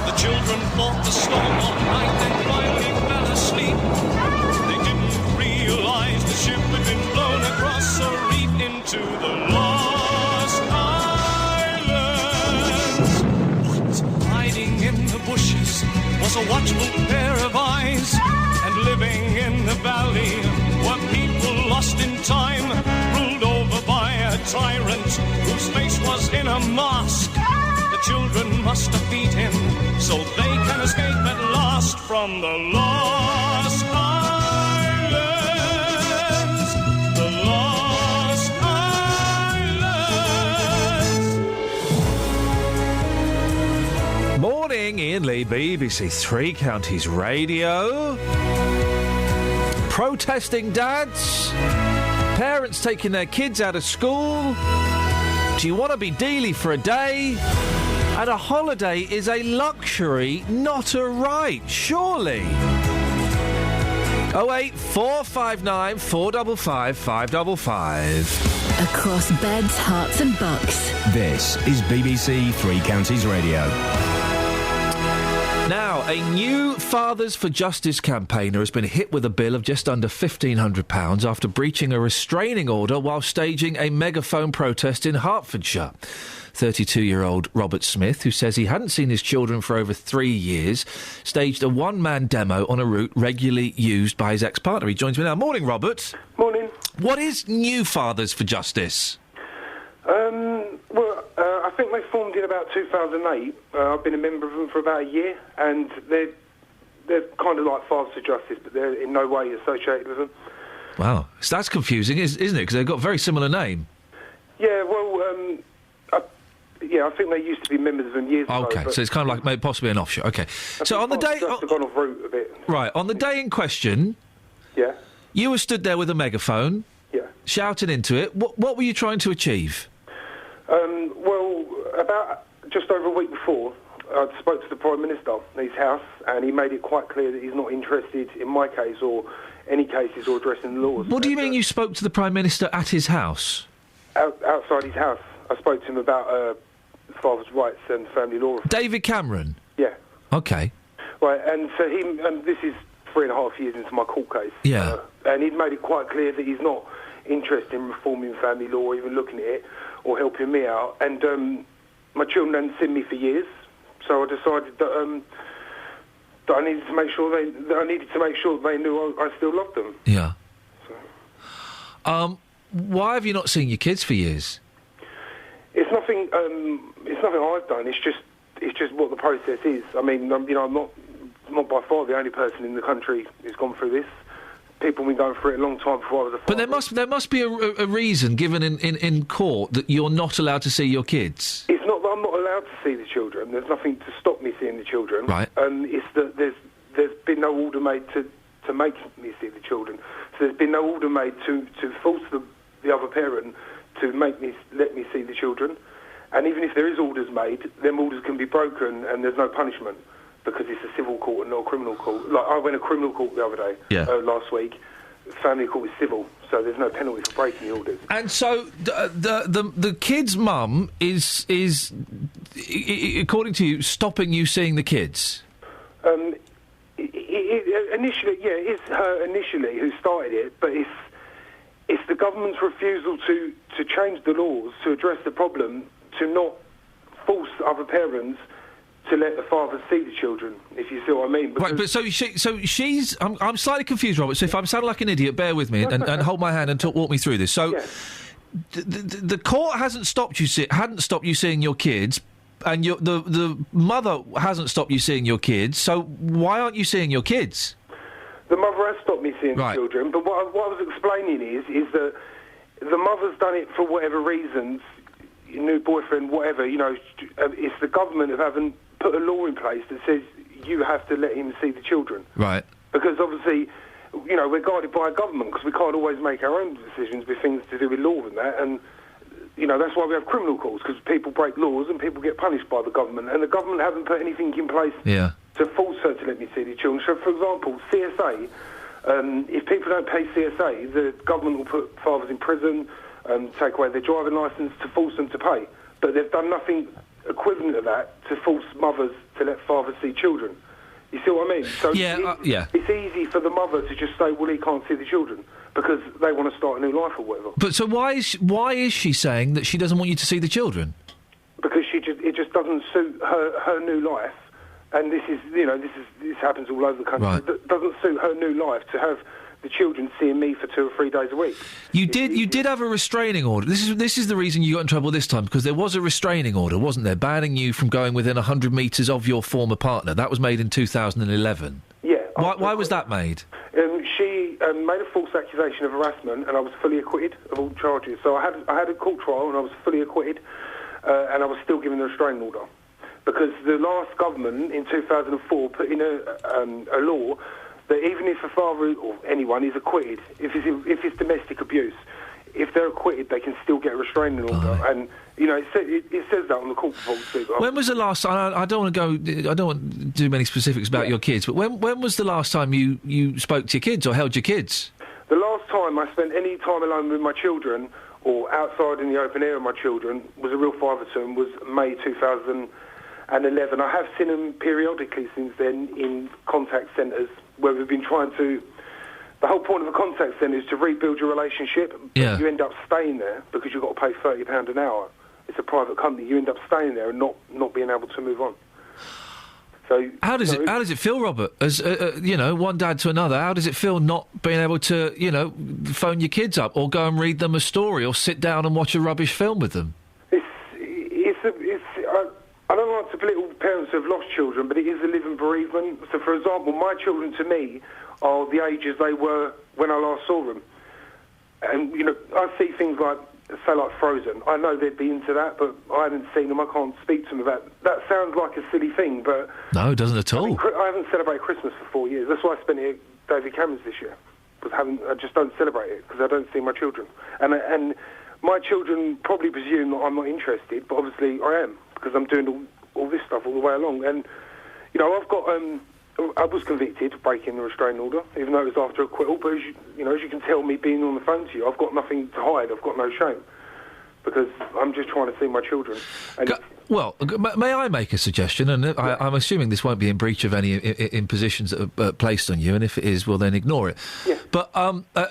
The children fought the storm all night, then finally fell asleep. They didn't realize the ship had been blown across a reef into the lost islands. Hiding in the bushes was a watchful pair of eyes, and living in the valley were people lost in time, ruled over by a tyrant whose face was in a mask. The children must defeat him, so they can escape at last from the Lost Islands. The Lost Islands. Morning, Iain Lee, BBC Three Counties Radio. Protesting dads, parents taking their kids out of school. Do you want to be dealy for a day? And a holiday is a luxury, not a right, surely. 08459 455 555. Across beds, hearts and bucks. This is BBC Three Counties Radio. Now, a new Fathers for Justice campaigner has been hit with a bill of just under £1,500 after breaching a restraining order while staging a megaphone protest in Hertfordshire. 32-year-old Robert Smith, who says he hadn't seen his children for over 3 years, staged a one-man demo on a route regularly used by his ex-partner. He joins me now. Morning, Robert. Morning. What is New Fathers for Justice? I think they formed in about 2008. I've been a member of them for about a year, and they're kind of like Fathers for Justice, but they're in no way associated with them. Wow, so that's confusing, isn't it? Because they've got a very similar name. Yeah, well, I think they used to be members of them years ago. Okay, so it's kind of like maybe possibly an offshoot. Okay, so on the day, I've gone off route a bit. Right, on the day in question, yeah, you were stood there with a megaphone, yeah, shouting into it. What were you trying to achieve? Well, about just over a week before, I spoke to the Prime Minister at his house, and he made it quite clear that he's not interested in my case or any cases or addressing the laws. What do you mean you spoke to the Prime Minister at his house? Outside his house. I spoke to him about father's rights and family law. David Cameron? Yeah. Okay. Right, and so this is 3.5 years into my court case. Yeah. And he'd made it quite clear that he's not interested in reforming family law or even looking at it or helping me out. And my children hadn't seen me for years, so I decided that I needed to make sure they knew I still loved them. Yeah. So. Why have you not seen your kids for years? It's nothing. It's nothing I've done. It's just what the process is. I mean, I'm not by far the only person in the country who's gone through this. People have been going through it a long time before I was a father. But there must be a reason given in court that you're not allowed to see your kids. It's not that I'm not allowed to see the children. There's nothing to stop me seeing the children. Right. It's that there's been no order made to make me see the children. So there's been no order made to force the other parent to let me see the children. And even if there is orders made, them orders can be broken and there's no punishment because it's a civil court and not a criminal court. Like, I went to criminal court the other day, last week. Family court is civil, so there's no penalty for breaking the orders. And so the kid's mum is according to you, stopping you seeing the kids? Initially, yeah, it's her initially who started it, but it's the government's refusal to change the laws to address the problem, to not force other parents to let the father see the children, if you see what I mean. Right, but so she's... I'm slightly confused, Robert, so if I'm sounding like an idiot, bear with me and hold my hand and walk me through this. So the court hadn't stopped you seeing your kids, and the mother hasn't stopped you seeing your kids, so why aren't you seeing your kids? The mother has stopped me seeing the children, but what I was explaining is that the mother's done it for whatever reasons, new boyfriend, whatever, it's the government who haven't put a law in place that says you have to let him see the children. Right. Because obviously, we're guided by a government because we can't always make our own decisions with things to do with law and that, and that's why we have criminal courts, because people break laws and people get punished by the government, and the government haven't put anything in place to force her to let me see the children. So, for example, CSA, if people don't pay CSA, the government will put fathers in prison and take away their driving licence to force them to pay. But they've done nothing equivalent to that to force mothers to let fathers see children. You see what I mean? So it's easy for the mother to just say, well, he can't see the children because they want to start a new life or whatever. But so why is she saying that she doesn't want you to see the children? Because it just doesn't suit her new life, and this happens all over the country. Right. It doesn't suit her new life to have the children seeing me for 2 or 3 days a week. You did have a restraining order. This is the reason you got in trouble this time, because there was a restraining order, wasn't there, banning you from going within 100 metres of your former partner. That was made in 2011. Yeah. Why was that made? She made a false accusation of harassment, and I was fully acquitted of all charges. So I had a court trial, and I was fully acquitted, and I was still given the restraining order. Because the last government in 2004 put in a law that even if a father or anyone is acquitted, if it's domestic abuse, if they're acquitted, they can still get a restraining order. And it says that on the court report. When was the last time? I don't want to do many specifics about your kids, but when was the last time you spoke to your kids or held your kids? The last time I spent any time alone with my children or outside in the open air with my children was a real father to them, was May 2011. I have seen them periodically since then in contact centres where we've been trying to... The whole point of a contact centre is to rebuild your relationship. Yeah. You end up staying there because you've got to pay £30 an hour. It's a private company. You end up staying there and not being able to move on. So how does it feel, Robert? As one dad to another, how does it feel not being able to phone your kids up or go and read them a story or sit down and watch a rubbish film with them? I don't like to belittle parents who have lost children, but it is a living bereavement. So, for example, my children to me are the ages they were when I last saw them. And, I see things like Frozen. I know they'd be into that, but I haven't seen them. I can't speak to them about it. That sounds like a silly thing, but... No, it doesn't at all. I haven't celebrated Christmas for 4 years. That's why I spent it at David Cameron's this year. I just don't celebrate it, because I don't see my children. And my children probably presume that I'm not interested, but obviously I am, because I'm doing all this stuff all the way along. And, I've got... I was convicted of breaking the restraining order, even though it was after acquittal. But as you can tell, me being on the phone to you, I've got nothing to hide. I've got no shame because I'm just trying to see my children. And may I make a suggestion? And I'm assuming this won't be in breach of any impositions that are placed on you. And if it is, well, then ignore it. Yeah. But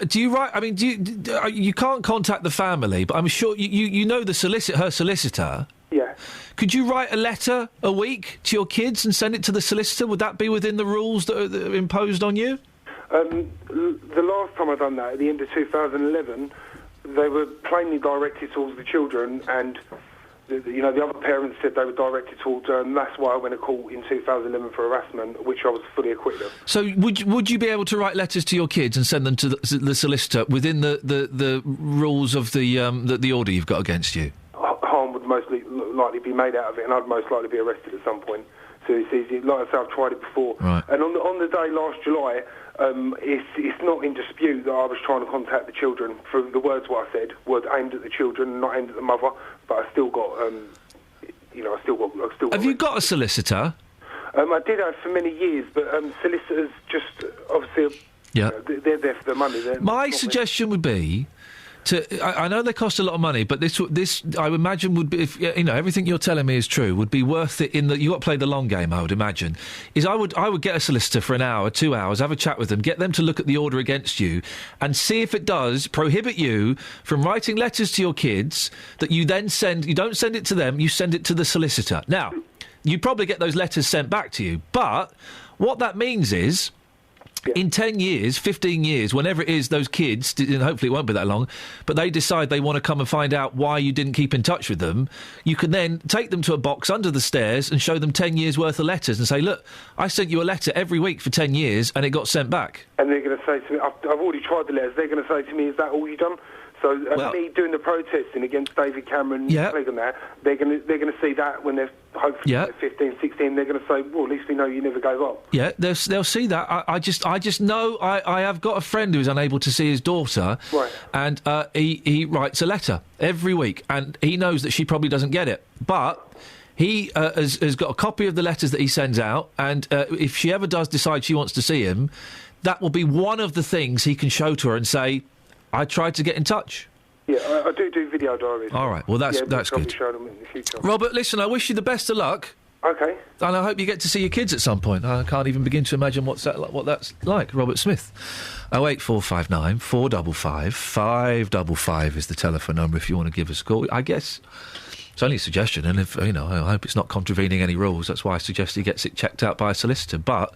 do you write? I mean, you can't contact the family, but I'm sure you know her solicitor. Yeah. Could you write a letter a week to your kids and send it to the solicitor? Would that be within the rules that are imposed on you? The last time I done that, at the end of 2011, they were plainly directed towards the children, and the other parents said they were directed towards. That's why I went to court in 2011 for harassment, which I was fully acquitted of. So would you be able to write letters to your kids and send them to the solicitor within the rules of the order you've got against you? Harm would most likely be made out of it, and I'd most likely be arrested at some point. So it's easy. Like I say, I've tried it before. Right. And on the day last July, it's not in dispute that I was trying to contact the children. For the words what I said were aimed at the children, not aimed at the mother. But I still got, Have you got a solicitor? I did have for many years, but solicitors just obviously, they're there for the money. My suggestion would be. I know they cost a lot of money, but this I would imagine would be, if everything you're telling me is true, would be worth it. You got to play the long game. I would imagine I would get a solicitor for an hour, 2 hours, have a chat with them, get them to look at the order against you, and see if it does prohibit you from writing letters to your kids that you then send. You don't send it to them, you send it to the solicitor. Now, you'd probably get those letters sent back to you, but what that means is. In 10 years, 15 years, whenever it is those kids, and hopefully it won't be that long, but they decide they want to come and find out why you didn't keep in touch with them, you can then take them to a box under the stairs and show them 10 years' worth of letters and say, look, I sent you a letter every week for 10 years and it got sent back. And they're going to say to me, I've already tried the letters, they're going to say to me, is that all you've done? So me doing the protesting against David Cameron, and that, they're going to see that when they're hopefully 15, 16, they're going to say, well, at least we know you never gave up. Yeah, they'll see that. I just know I have got a friend who's unable to see his daughter, right. And he writes a letter every week, and he knows that she probably doesn't get it, but. He has got a copy of the letters that he sends out, and if she ever does decide she wants to see him, that will be one of the things he can show to her and say, I tried to get in touch. Yeah, I do video diaries. All right, well, that's good. Show them in the future. Robert, listen, I wish you the best of luck. OK. And I hope you get to see your kids at some point. I can't even begin to imagine what that's like. Robert Smith. 08459 455 555 is the telephone number if you want to give us a call. I guess it's only a suggestion, and if I hope it's not contravening any rules. That's why I suggest he gets it checked out by a solicitor. But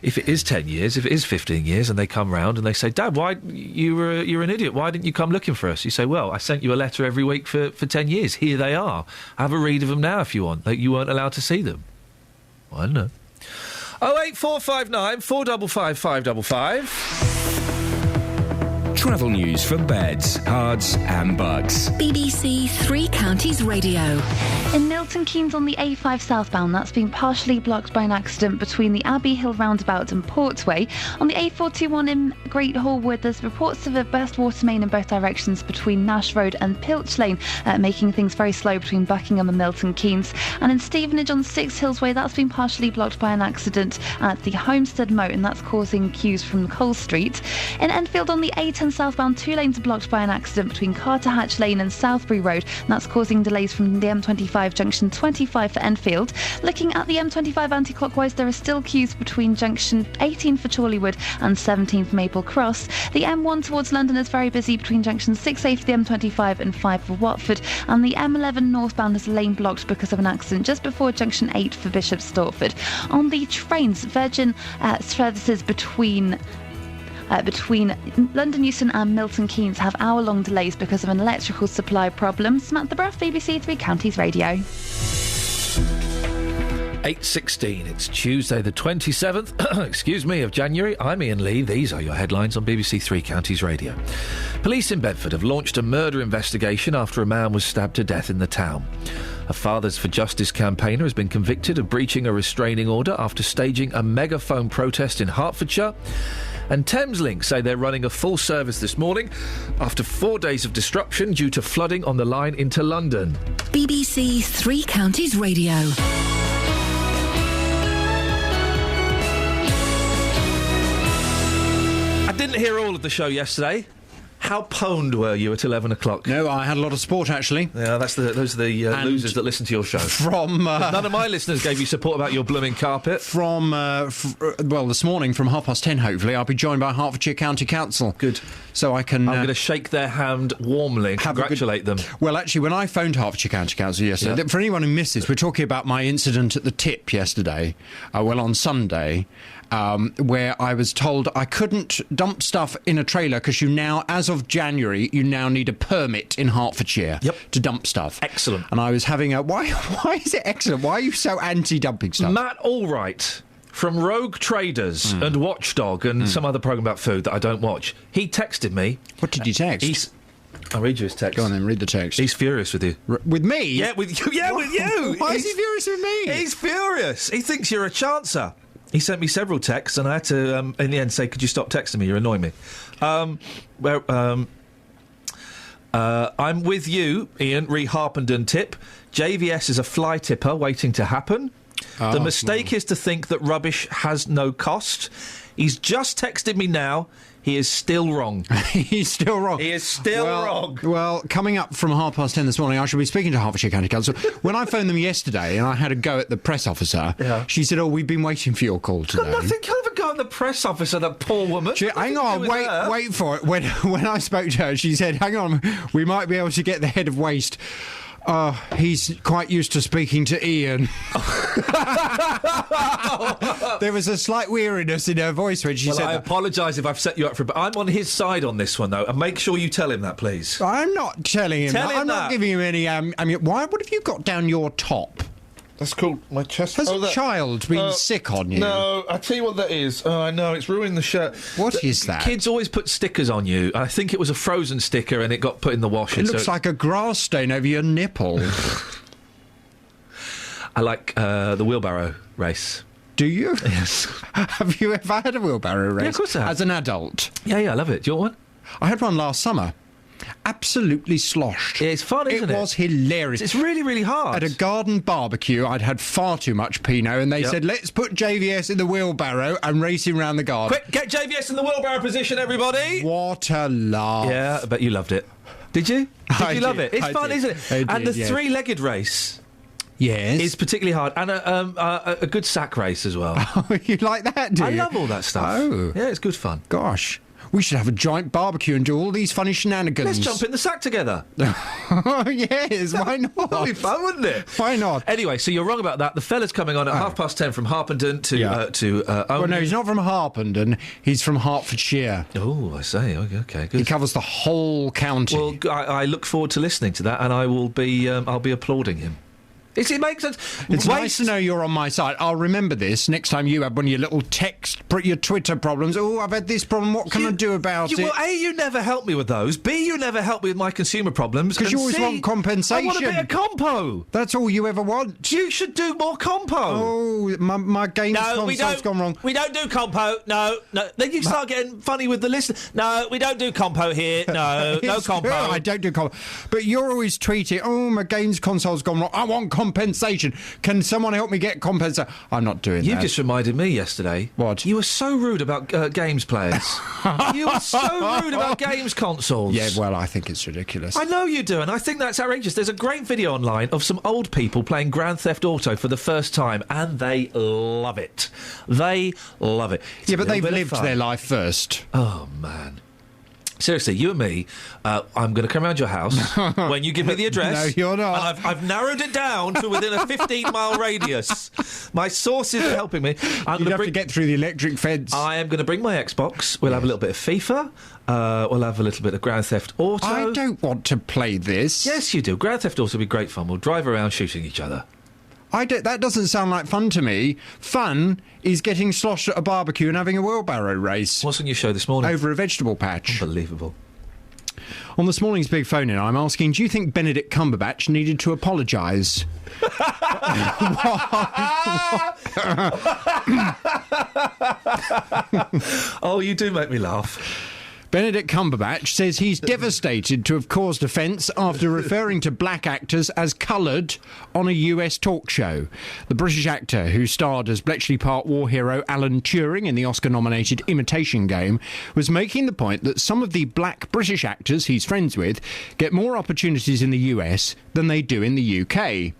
if it is 10 years, if it is 15 years, and they come round and they say, Dad, why you're an idiot, why didn't you come looking for us? You say, well, I sent you a letter every week for 10 years. Here they are. Have a read of them now if you want. Like, you weren't allowed to see them. Well, I don't know. 08459 455 555. Travel news for beds, cards and bugs. BBC Three Counties Radio. In Milton Keynes on the A5 southbound, that's been partially blocked by an accident between the Abbey Hill roundabout and Portway. On the A421 in Great Hallwood, there's reports of a burst water main in both directions between Nash Road and Pilch Lane, making things very slow between Buckingham and Milton Keynes. And in Stevenage on Six Hills Way, that's been partially blocked by an accident at the Homestead Moat, and that's causing queues from Cole Street. In Enfield on the A10 southbound, 2 lanes are blocked by an accident between Carter Hatch Lane and Southbury Road, and that's causing delays from the M25 junction 25 for Enfield. Looking at the M25 anti-clockwise, there are still queues between junction 18 for Chorleywood and 17 for Maple Cross. The M1 towards London is very busy between junction 6A for the M25 and 5 for Watford, and the M11 northbound is a lane blocked because of an accident just before junction 8 for Bishop Stortford. On the trains, Virgin services between London Euston and Milton Keynes have hour-long delays because of an electrical supply problem. Samantha Bruff, BBC Three Counties Radio. 8:16. It's Tuesday the 27th, excuse me, of January. I'm Iain Lee. These are your headlines on BBC Three Counties Radio. Police in Bedford have launched a murder investigation after a man was stabbed to death in the town. A Fathers for Justice campaigner has been convicted of breaching a restraining order after staging a megaphone protest in Hertfordshire. And Thameslink say they're running a full service this morning after 4 days of disruption due to flooding on the line into London. BBC Three Counties Radio. I didn't hear all of the show yesterday. How pwned were you at 11 o'clock? No, I had a lot of sport, actually. Yeah, those are the losers that listen to your show. None of my listeners gave you support about your blooming carpet. This morning, from 10:30, hopefully, I'll be joined by Hertfordshire County Council. Good. So I can... I'm going to shake their hand warmly and congratulate them. Well, actually, when I phoned Hertfordshire County Council yesterday, for anyone who missed this, we're talking about my incident at the tip yesterday, on Sunday, where I was told I couldn't dump stuff in a trailer because you now, as of January, you now need a permit in Hertfordshire to dump stuff. Excellent. And I was having a... Why is it excellent? Why are you so anti-dumping stuff? Matt Allwright from Rogue Traders and Watchdog and some other programme about food that I don't watch, he texted me. What did he text? I'll read you his text. Go on then, read the text. He's furious with you. With me? Yeah, with you. Yeah, with you. Why is he furious with me? He's furious. He thinks you're a chancer. He sent me several texts, and I had to, in the end, say, could you stop texting me? You're annoying me. I'm with you, Iain, re Harpenden tip. JVS is a fly tipper waiting to happen. The mistake is to think that rubbish has no cost. He's just texted me now. He is still wrong. He's still wrong. He is still wrong. Well, coming up from 10:30 this morning, I shall be speaking to Hertfordshire County Council. When I phoned them yesterday and I had a go at the press officer, she said, we've been waiting for your call today. Got nothing. Can't have a go at the press officer, that poor woman. Hang on, wait for it. When I spoke to her, she said, hang on, we might be able to get the head of waste. He's quite used to speaking to Iain. There was a slight weariness in her voice when she said I apologise if I've set you up for... But I'm on his side on this one, though, and make sure you tell him that, please. I'm not telling him that. I'm not giving him any... what have you got down your top? That's called my chest. Has a child been sick on you? No, I tell you what that is. I know, it's ruining the shirt. What is that? Kids always put stickers on you. I think it was a Frozen sticker and it got put in the wash. It looks like a grass stain over your nipple. I like the wheelbarrow race. Do you? Yes. Have you ever had a wheelbarrow race? Yeah, of course I have. As an adult? Yeah, I love it. Do you want one? I had one last summer. Absolutely sloshed. Yeah, it's fun, isn't it? It was hilarious. It's really, really hard. At a garden barbecue, I'd had far too much Pinot, and they said, let's put JVS in the wheelbarrow and race him round the garden. Quick, get JVS in the wheelbarrow position, everybody! What a laugh. Yeah, I bet you loved it. Did you? Did you love it? It's fun, isn't it? I and did, the three-legged race... Yes. Is particularly hard. And a good sack race as well. Oh, you like that, do you? I love all that stuff. Oh. Yeah, it's good fun. Gosh. We should have a giant barbecue and do all these funny shenanigans. Let's jump in the sack together. Yes, why not? That'd be fun, wouldn't it? Why not? Anyway, so you're wrong about that. The fella's coming on at 10:30 from Harpenden to Well, no, he's not from Harpenden. He's from Hertfordshire. Oh, I say. Okay, good. He covers the whole county. Well, I look forward to listening to that, and I'll be applauding him. It makes sense. It's nice to know you're on my side. I'll remember this next time you have one of your little your Twitter problems. Oh, I've had this problem. What can I do about it? Well, A, you never help me with those. B, you never help me with my consumer problems. Because you always C, want compensation. I want a bit of compo. That's all you ever want. You should do more compo. Oh, my games console's gone wrong. We don't do compo. No. Then you start getting funny with the listener. No, we don't do compo here. No, no compo. I don't do compo. But you're always tweeting, oh, my games console's gone wrong. I want compensation. Can someone help me get compensation? I'm not doing that. You just reminded me yesterday. What? You were so rude about games players. You were so rude about games consoles. Yeah, well, I think it's ridiculous. I know you do, and I think that's outrageous. There's a great video online of some old people playing Grand Theft Auto for the first time, and they love it. They love it. Yeah, but they've lived their life first. Oh, man. Seriously, you and me, I'm going to come around your house when you give me the address. No, you're not. And I've narrowed it down to within a 15-mile radius. My sources are helping me. You'd have to get through the electric fence. I am going to bring my Xbox. We'll have a little bit of FIFA. We'll have a little bit of Grand Theft Auto. I don't want to play this. Yes, you do. Grand Theft Auto will be great fun. We'll drive around shooting each other. That doesn't sound like fun to me. Fun is getting sloshed at a barbecue and having a wheelbarrow race. What's on your show this morning? Over a vegetable patch. Unbelievable. On this morning's Big Phone-In, I'm asking, do you think Benedict Cumberbatch needed to apologise? Oh, you do make me laugh. Benedict Cumberbatch says he's devastated to have caused offence after referring to black actors as coloured on a US talk show. The British actor who starred as Bletchley Park war hero Alan Turing in the Oscar-nominated Imitation Game was making the point that some of the black British actors he's friends with get more opportunities in the US than they do in the UK.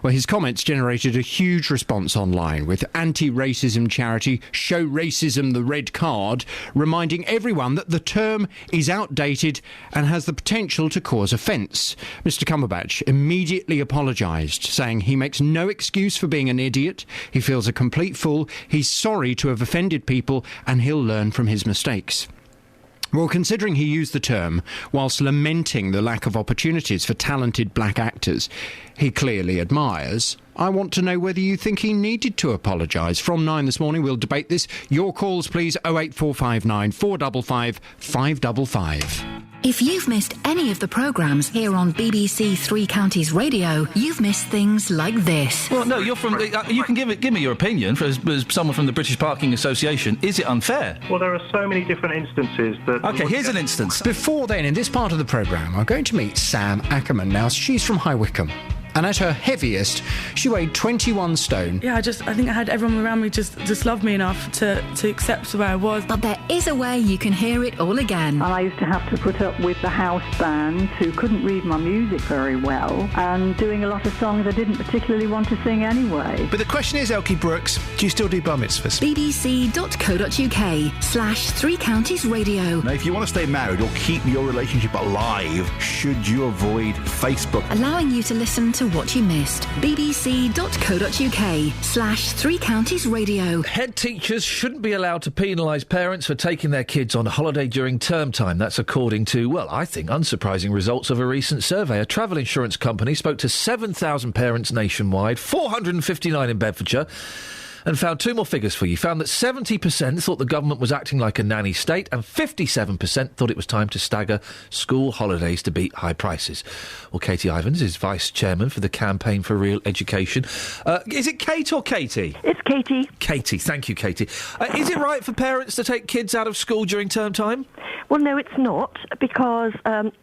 Well, his comments generated a huge response online, with anti-racism charity Show Racism the Red Card reminding everyone that the term is outdated and has the potential to cause offence. Mr Cumberbatch immediately apologised, saying he makes no excuse for being an idiot, he feels a complete fool, he's sorry to have offended people, and he'll learn from his mistakes. Well, considering he used the term whilst lamenting the lack of opportunities for talented black actors he clearly admires, I want to know whether you think he needed to apologise. From 9 this morning, we'll debate this. Your calls, please, 08459 455 555. If you've missed any of the programmes here on BBC Three Counties Radio, you've missed things like this. Well, no, you're from. You can give me your opinion as someone from the British Parking Association. Is it unfair? Well, there are so many different instances that. Okay, here's an instance. Before then, in this part of the programme, I'm going to meet Sam Ackerman. Now, she's from High Wycombe. And at her heaviest, she weighed 21 stone. Yeah, I think I had everyone around me just love me enough to accept where I was. But there is a way you can hear it all again. And I used to have to put up with the house band who couldn't read my music very well and doing a lot of songs I didn't particularly want to sing anyway. But the question is, Elkie Brooks, do you still do bar mitzvahs? bbc.co.uk/Three Counties Radio. Now, if you want to stay married or keep your relationship alive, should you avoid Facebook? Allowing you to listen to what you missed. bbc.co.uk/Three Counties Radio. Head teachers shouldn't be allowed to penalise parents for taking their kids on holiday during term time. That's according to, well, I think unsurprising results of a recent survey. A travel insurance company spoke to 7,000 parents nationwide, 459 in Bedfordshire, and found two more figures for you. Found that 70% thought the government was acting like a nanny state, and 57% thought it was time to stagger school holidays to beat high prices. Well, Katie Ivans is vice chairman for the Campaign for Real Education. Is it Kate or Katie? It's Katie. Katie, thank you, Katie. Is it right for parents to take kids out of school during term time? Well, no, it's not, because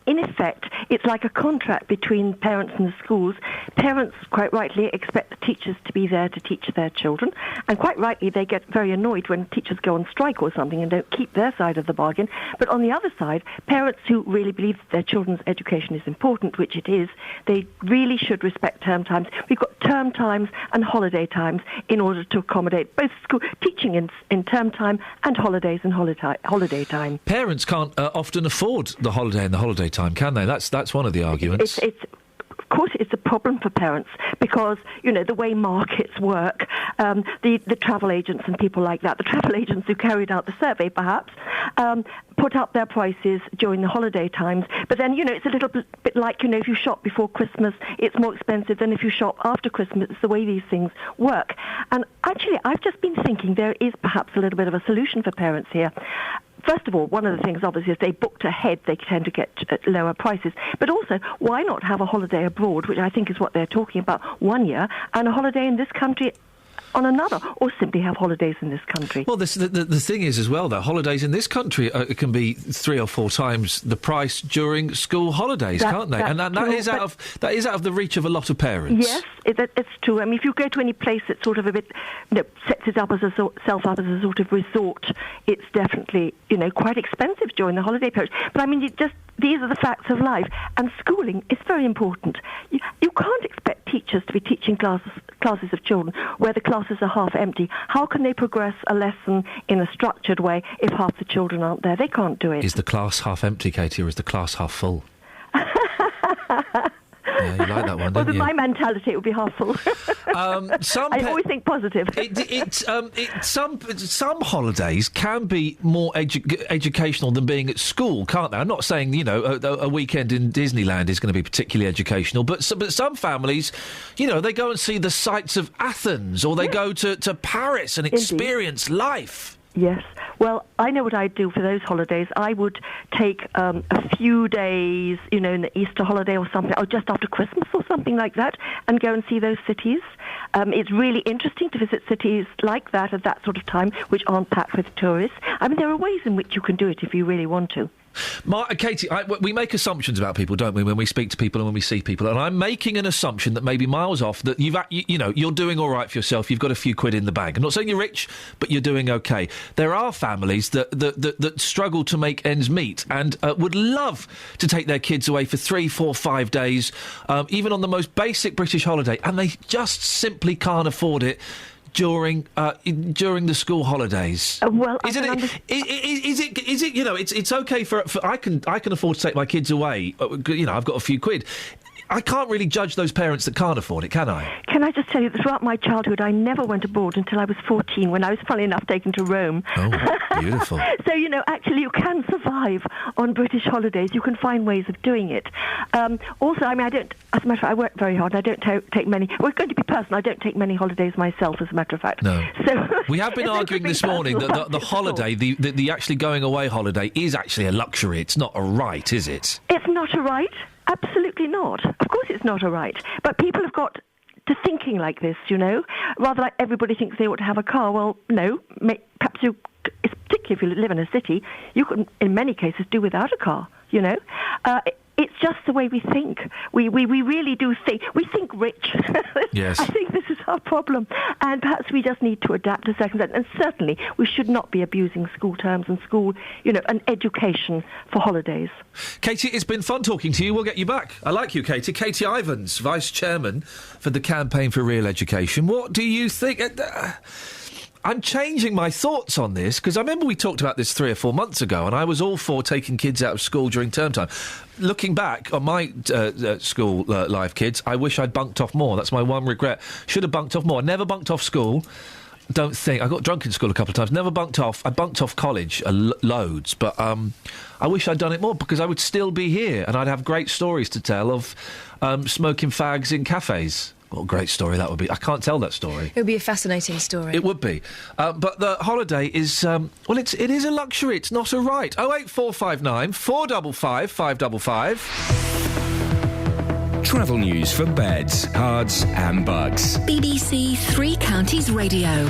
in effect, it's like a contract between parents and the schools. Parents, quite rightly, expect the teachers to be there to teach their children, And quite rightly, they get very annoyed when teachers go on strike or something and don't keep their side of the bargain. But on the other side, parents who really believe that their children's education is important, which it is, they really should respect term times. We've got term times and holiday times in order to accommodate both school teaching in term time and holidays and holiday time. Parents can't often afford the holiday and the holiday time, can they? That's one of the arguments. Of course, it's a problem for parents because, the way markets work, the travel agents and people like that, the travel agents who carried out the survey, perhaps, put up their prices during the holiday times. But then, it's a little bit like, if you shop before Christmas, it's more expensive than if you shop after Christmas. It's the way these things work. And actually, I've just been thinking there is perhaps a little bit of a solution for parents here. First of all, one of the things, obviously, is they booked ahead, they tend to get lower prices. But also, why not have a holiday abroad, which I think is what they're talking about, 1 year, and a holiday in this country on another, or simply have holidays in this country. Well, the thing is as well, though, holidays in this country can be 3 or 4 times the price during school holidays, can't they? And that is out of the reach of a lot of parents. Yes, it's true. I mean, if you go to any place that sort of a bit sets it up as self up as a sort of resort, it's definitely quite expensive during the holiday period. But I mean, these are the facts of life, and schooling is very important. You can't expect teachers to be teaching classes of children where the classes are half empty. How can they progress a lesson in a structured way if half the children aren't there? They can't do it. Is the class half empty, Katie, or is the class half full? Yeah, you like that one, don't you? Well, with my mentality, it would be half full. I always think positive. Some holidays can be more educational than being at school, can't they? I'm not saying, a weekend in Disneyland is going to be particularly educational, but some families, they go and see the sights of Athens, or they go to Paris and experience life. Yes. Well, I know what I'd do for those holidays. I would take a few days, in the Easter holiday or something, or just after Christmas or something like that, and go and see those cities. It's really interesting to visit cities like that at that sort of time, which aren't packed with tourists. I mean, there are ways in which you can do it if you really want to. Katie, we make assumptions about people, don't we, when we speak to people and when we see people, and I'm making an assumption that maybe miles off, that you're doing all right for yourself, you've got a few quid in the bank. I'm not saying you're rich, but you're doing okay. There are families that struggle to make ends meet and would love to take their kids away for 3, 4, 5 days, even on the most basic British holiday, and they just simply can't afford it during the school holidays. It's okay for I can afford to take my kids away. I've got a few quid. I can't really judge those parents that can't afford it, can I? Can I just tell you that throughout my childhood, I never went abroad until I was 14, when I was, funnily enough, taken to Rome. Oh, beautiful. So, actually you can survive on British holidays. You can find ways of doing it. Also, I mean, as a matter of fact, I work very hard. I don't take many. We're going to be personal. I don't take many holidays myself, as a matter of fact. No. So we have been arguing this morning that the holiday, the actually going away holiday, is actually a luxury. It's not a right, is it? It's not a right. Absolutely not. Of course it's not a right. But people have got to thinking like this, rather like everybody thinks they ought to have a car. Well, no. Perhaps particularly if you live in a city, you can, in many cases, do without a car, It's just the way we think. We really do think. We think rich. Yes. I think this is our problem. And perhaps we just need to adapt to circumstances. And certainly we should not be abusing school terms and school, and education for holidays. Katie, it's been fun talking to you. We'll get you back. I like you, Katie. Katie Ivans, Vice Chairman for the Campaign for Real Education. What do you think? I'm changing my thoughts on this, because I remember we talked about this 3 or 4 months ago, and I was all for taking kids out of school during term time. Looking back on my school life, kids, I wish I'd bunked off more. That's my one regret. Should have bunked off more. Never bunked off school. Don't think. I got drunk in school a couple of times. Never bunked off. I bunked off college loads, but I wish I'd done it more, because I would still be here and I'd have great stories to tell of smoking fags in cafes. What a great story that would be. I can't tell that story. It would be a fascinating story. It would be. But the holiday is, it is a luxury. It's not a right. 08459 455 555. Travel news for beds, cards and bugs. BBC Three Counties Radio.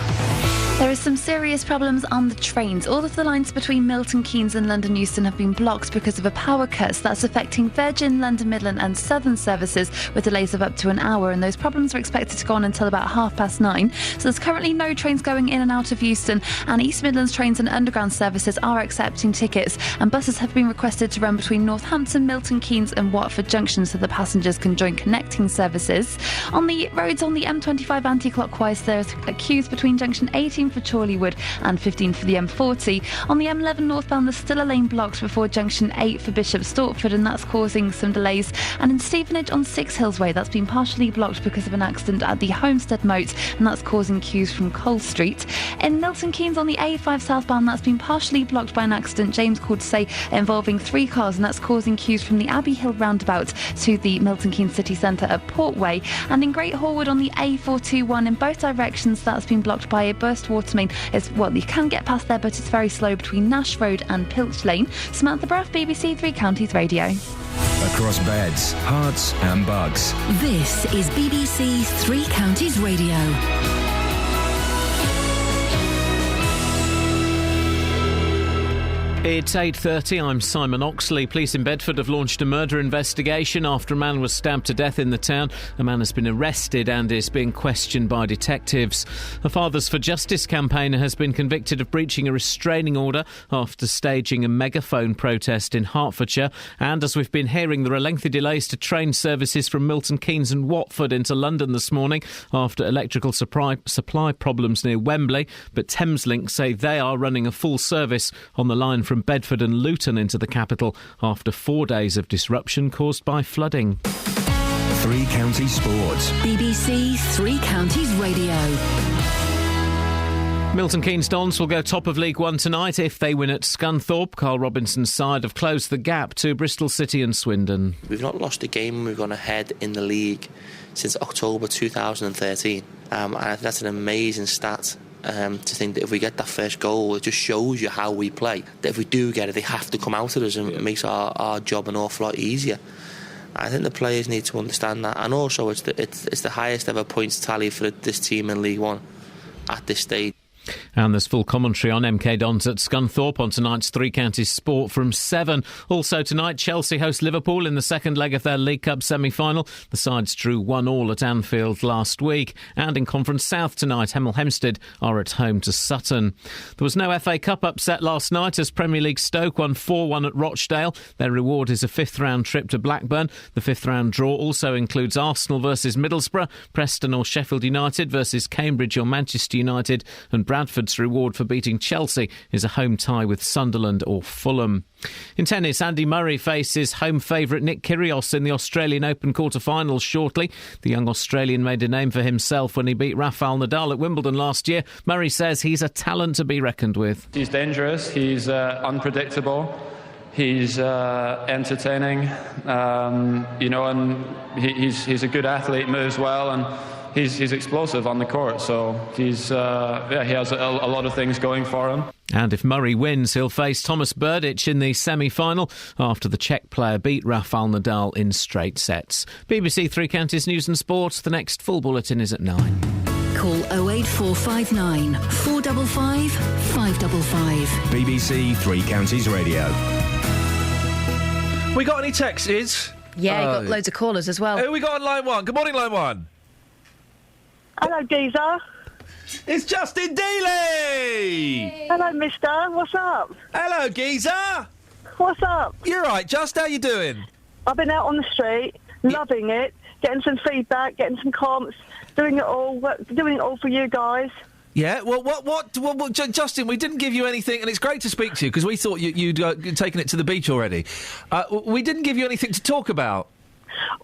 There are some serious problems on the trains. All of the lines between Milton Keynes and London Euston have been blocked because of a power cut. That's affecting Virgin, London Midland and Southern services with delays of up to an hour, and those problems are expected to go on until about 9:30. So there's currently no trains going in and out of Euston, and East Midlands trains and underground services are accepting tickets, and buses have been requested to run between Northampton, Milton Keynes and Watford Junction so the passengers can join connecting services. On the roads on the M25 anti-clockwise, there's queues between junction 18 for Chorleywood and 15 for the M40. On the M11 northbound, there's still a lane blocked before junction 8 for Bishop Stortford, and that's causing some delays. And in Stevenage on Six Hills Way, that's been partially blocked because of an accident at the Homestead Moat, and that's causing queues from Cole Street. In Milton Keynes on the A5 southbound, that's been partially blocked by an accident, James called to say, involving 3 cars, and that's causing queues from the Abbey Hill roundabout to the Milton Keynes city centre at Portway. And in Great Horwood on the A421 in both directions, that's been blocked by a burst water main. You can get past there, but it's very slow between Nash Road and Pilch Lane. Samantha Bruff, BBC Three Counties Radio. Across beds, hearts and bugs. This is BBC Three Counties Radio. It's 8:30, I'm Simon Oxley. Police in Bedford have launched a murder investigation after a man was stabbed to death in the town. A man has been arrested and is being questioned by detectives. A Fathers for Justice campaigner has been convicted of breaching a restraining order after staging a megaphone protest in Hertfordshire. And as we've been hearing, there are lengthy delays to train services from Milton Keynes and Watford into London this morning after electrical supply problems near Wembley. But Thameslink say they are running a full service on the line from Bedford and Luton into the capital after 4 days of disruption caused by flooding. Three Counties Sports. BBC Three Counties Radio. Milton Keynes Dons will go top of League One tonight if they win at Scunthorpe. Carl Robinson's side have closed the gap to Bristol City and Swindon. We've not lost a game. We've gone ahead in the league since October 2013. And I think that's an amazing stat. To think that if we get that first goal, it just shows you how we play. That if we do get it, they have to come out at us, and it makes our job an awful lot easier. I think the players need to understand that, and also it's the highest ever points tally for this team in League One at this stage. And there's full commentary on MK Dons at Scunthorpe on tonight's Three Counties Sport from 7. Also tonight, Chelsea host Liverpool in the second leg of their League Cup semi-final. The sides drew 1-1 at Anfield last week. And in Conference South tonight, Hemel Hempstead are at home to Sutton. There was no FA Cup upset last night as Premier League Stoke won 4-1 at Rochdale. Their reward is a fifth-round trip to Blackburn. The fifth-round draw also includes Arsenal versus Middlesbrough, Preston or Sheffield United versus Cambridge or Manchester United, and Bradford's reward for beating Chelsea is a home tie with Sunderland or Fulham. In tennis, Andy Murray faces home favourite Nick Kyrgios in the Australian Open quarter-finals shortly. The young Australian made a name for himself when he beat Rafael Nadal at Wimbledon last year. Murray says he's a talent to be reckoned with. He's dangerous, he's unpredictable, he's entertaining, and he's a good athlete, moves well, and he's explosive on the court, so he has a lot of things going for him. And if Murray wins, he'll face Thomas Berdych in the semi-final after the Czech player beat Rafael Nadal in straight sets. BBC Three Counties News and Sport. The next full bulletin is at 9. Call 08459 455 555. BBC Three Counties Radio. We got any texts? Yeah, you got loads of callers as well. Who we got on line 1? Good morning, line 1. Hello, geezer. It's Justin Dealey! Hello, mister. What's up? Hello, geezer! What's up? You're right, Just. How you doing? I've been out on the street, loving it, getting some feedback, getting some comps, doing it all for you guys. Yeah, well, what Justin, we didn't give you anything, and it's great to speak to you, because we thought you'd taken it to the beach already. We didn't give you anything to talk about.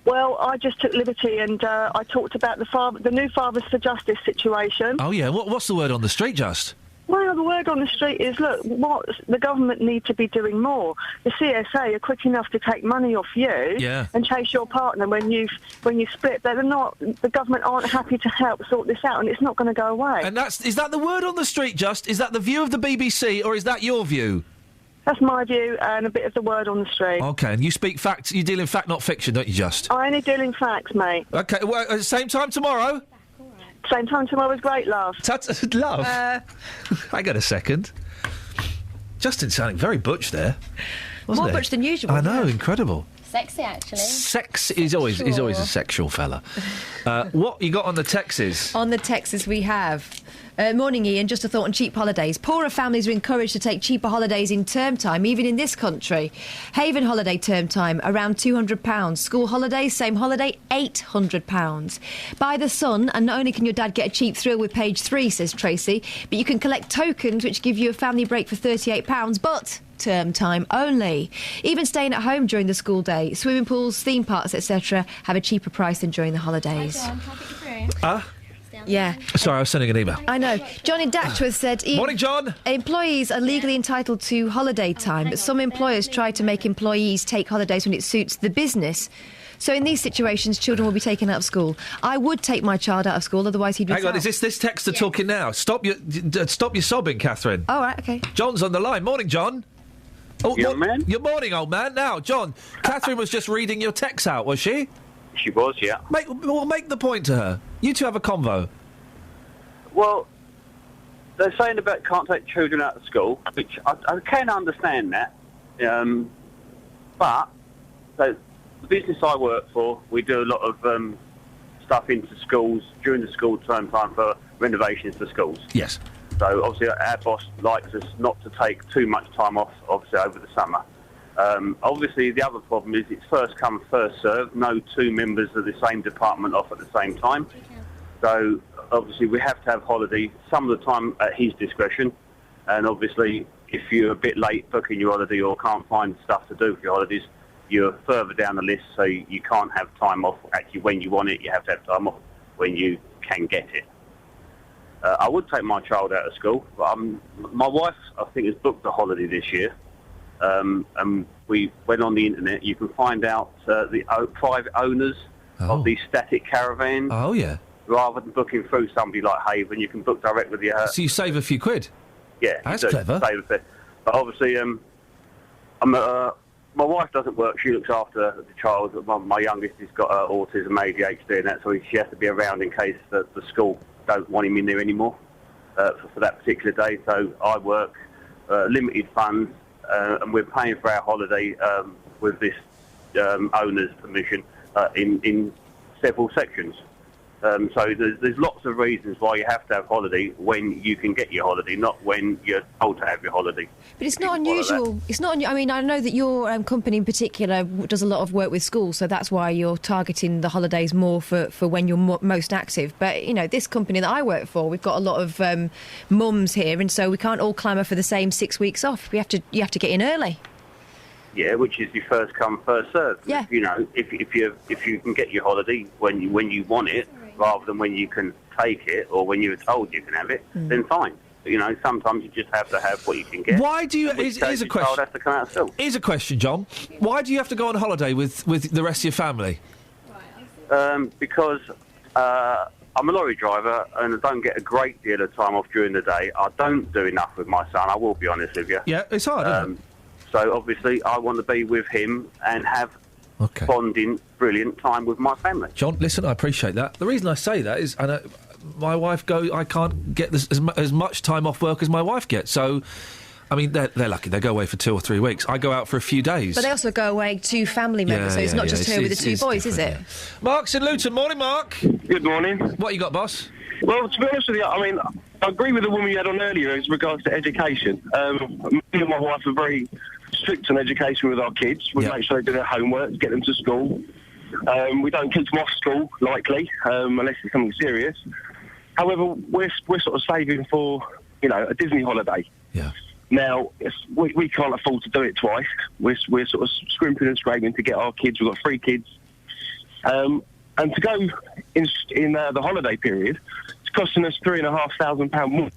Well, I just took liberty and I talked about the new Fathers for Justice situation. Oh, yeah. What's the word on the street, Just? Well, the word on the street is, look, what the government need to be doing more. The CSA are quick enough to take money off you and chase your partner when you split. The government aren't happy to help sort this out, and it's not going to go away. And is that the word on the street, Just? Is that the view of the BBC, or is that your view? That's my view and a bit of the word on the street. OK, and you speak facts. You deal in fact, not fiction, don't you, Just? I only deal in facts, mate. OK, well, at the same time tomorrow? Same time tomorrow was great, love. Love? Hang on a second. Justin sounding very butch there. Wasn't More it? butch than usual. I know, incredible. Sexy, actually. Sex is always a sexual fella. What you got on the Texas? On the Texas we have... morning, Iain. Just a thought on cheap holidays. Poorer families are encouraged to take cheaper holidays in term time, even in this country. Haven holiday term time, around £200. School holidays, same holiday, £800. Buy the Sun, and not only can your dad get a cheap thrill with page 3, says Tracy, but you can collect tokens which give you a family break for £38, but... term time only. Even staying at home during the school day, swimming pools, theme parks, etc. have a cheaper price than during the holidays. Hi, John. Can I get you through? Yeah. Sorry, I was sending an email. I know. John in Datchworth said... Morning, John. Employees are legally entitled to holiday time, but some employers try to make employees take holidays when it suits the business. So in these situations, children will be taken out of school. I would take my child out of school, otherwise he'd be Hang on, is this texter talking now? Stop your sobbing, Catherine. Oh, right, OK. John's on the line. Morning, John. Oh, young man. Good morning, old man. Now, John, Catherine was just reading your text out, was she? She was, yeah. Make the point to her. You two have a convo. Well, they're saying about can't take children out of school, which I can understand that. But so the business I work for, we do a lot of stuff into schools during the school term time for renovations for schools. Yes. So obviously our boss likes us not to take too much time off, obviously, over the summer. Obviously, the other problem is it's first come, first served. No two members of the same department off at the same time. So obviously we have to have holiday some of the time at his discretion. And obviously, if you're a bit late booking your holiday or can't find stuff to do for your holidays, you're further down the list, so you can't have time off actually when you want it. You have to have time off when you can get it. I would take my child out of school, but my wife, I think, has booked a holiday this year. And we went on the internet. You can find out the private owners of these static caravans. Oh, yeah. Rather than booking through somebody like Haven, you can book direct with the... So you save a few quid? Yeah. That's clever. Save a bit. But obviously, my wife doesn't work. She looks after the child. My youngest has got autism, ADHD, and that, so she has to be around in case the school don't want him in there anymore for that particular day. So I work limited funds, and we're paying for our holiday with this owner's permission in several sections. So there's lots of reasons why you have to have holiday when you can get your holiday, not when you're told to have your holiday. But it's not unusual. It's not. I mean, I know that your company in particular does a lot of work with schools, so that's why you're targeting the holidays more for when you're most active. But you know, this company that I work for, we've got a lot of mums here, and so we can't all clamour for the same 6 weeks off. You have to get in early. Yeah, which is your first come, first served. Yeah. You know, if you can get your holiday when you want it, rather than when you can take it or when you're told you can have it, then fine. But, you know, sometimes you just have to have what you can get. Why do you... Here's a question. Has to come out of school. Here's a question, John. Why do you have to go on holiday with the rest of your family? Because I'm a lorry driver and I don't get a great deal of time off during the day. I don't do enough with my son, I will be honest with you. Yeah, it's hard, isn't it? So, obviously, I want to be with him and have bonding, brilliant time with my family. John, listen, I appreciate that. The reason I say that is my wife I can't get as much time off work as my wife gets. So, I mean, they're lucky. They go away for 2 or 3 weeks. I go out for a few days. But they also go away to family members, so it's not just her with the two boys, is it? Yeah. Mark's in Luton. Morning, Mark. Good morning. What you got, boss? Well, to be honest with you, I mean, I agree with the woman you had on earlier as regards to education. Me and my wife are very strict on education with our kids. We make sure they do their homework, get them to school. We don't keep them off school, likely, unless it's something serious. However, we're sort of saving for, you know, a Disney holiday. Yeah. Now, we can't afford to do it twice. We're sort of scrimping and scraping to get our kids. We've got 3 kids. And to go in the holiday period, it's costing us £3,500 more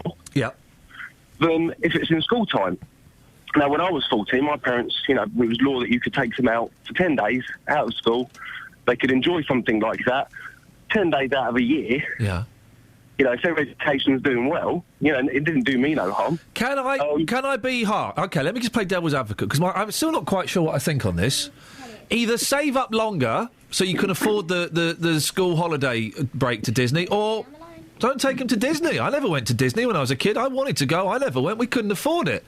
than if it's in school time. Now, when I was 14, my parents, you know, it was law that you could take them out for 10 days out of school. They could enjoy something like that. 10 days out of a year. Yeah. You know, if their education's doing well, you know, it didn't do me no harm. Can I be hard? OK, let me just play devil's advocate, because I'm still not quite sure what I think on this. Either save up longer so you can afford the school holiday break to Disney, or Don't take them to Disney. I never went to Disney when I was a kid. I wanted to go. I never went. We couldn't afford it.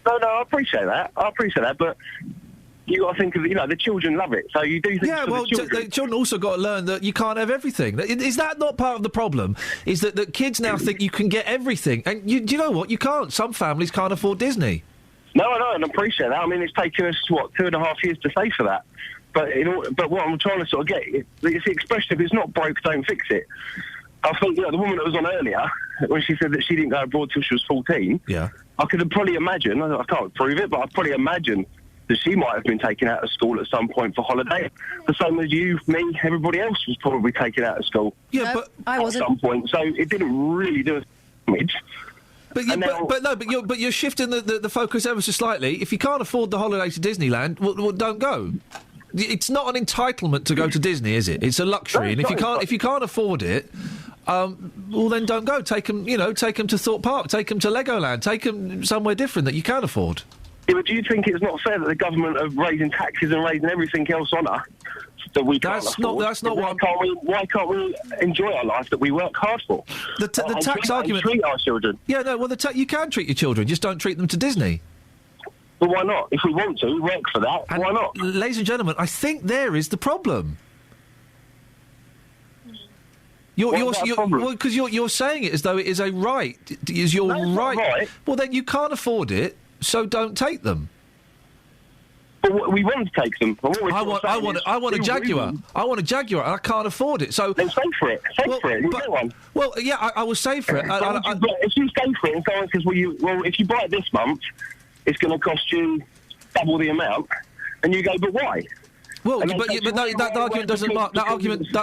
No, I appreciate that. But you got to think of, the children love it. So you do think the children also got to learn that you can't have everything. Is that not part of the problem? Is that kids now think you can get everything? And do you know what? You can't. Some families can't afford Disney. No, I know, and I appreciate that. I mean, it's taken us, 2.5 years to save for that. But what I'm trying to sort of get, it's the expression, if it's not broke, don't fix it. I think, the woman that was on earlier, when she said that she didn't go abroad till she was 14, yeah, I could have probably imagined, I can't prove it, but I'd probably imagine that she might have been taken out of school at some point for holiday. The same as you, me, everybody else was probably taken out of school. Yeah, but I wasn't. At some point, so it didn't really do us damage. But you're shifting the focus ever so slightly. If you can't afford the holiday to Disneyland, well, don't go. It's not an entitlement to go to Disney, is it? It's a luxury, and if you can't afford it, well then don't go. Take them to Thorpe Park, take them to Legoland, take them somewhere different that you can afford. Yeah, but do you think it's not fair that the government are raising taxes and raising everything else on us that we can't afford? Why can't we enjoy our life that we work hard for? The tax argument. Treat our children. Yeah, no. Well, you can treat your children, just don't treat them to Disney. But why not? If we want to work for that, and why not? Ladies and gentlemen, I think there is the problem. Because you're saying it as though it is a right. Is your right? Not right. Well, then you can't afford it, so don't take them. But we want to take them. I want a Jaguar. I want a Jaguar, and I can't afford it. So then save for it. Save for it. You get one. Well, yeah, I will save for it. If you save for it, and someone says, "Well, if you buy it this month, it's going to cost you double the amount," and you go, "But why?" Well, that argument doesn't work. That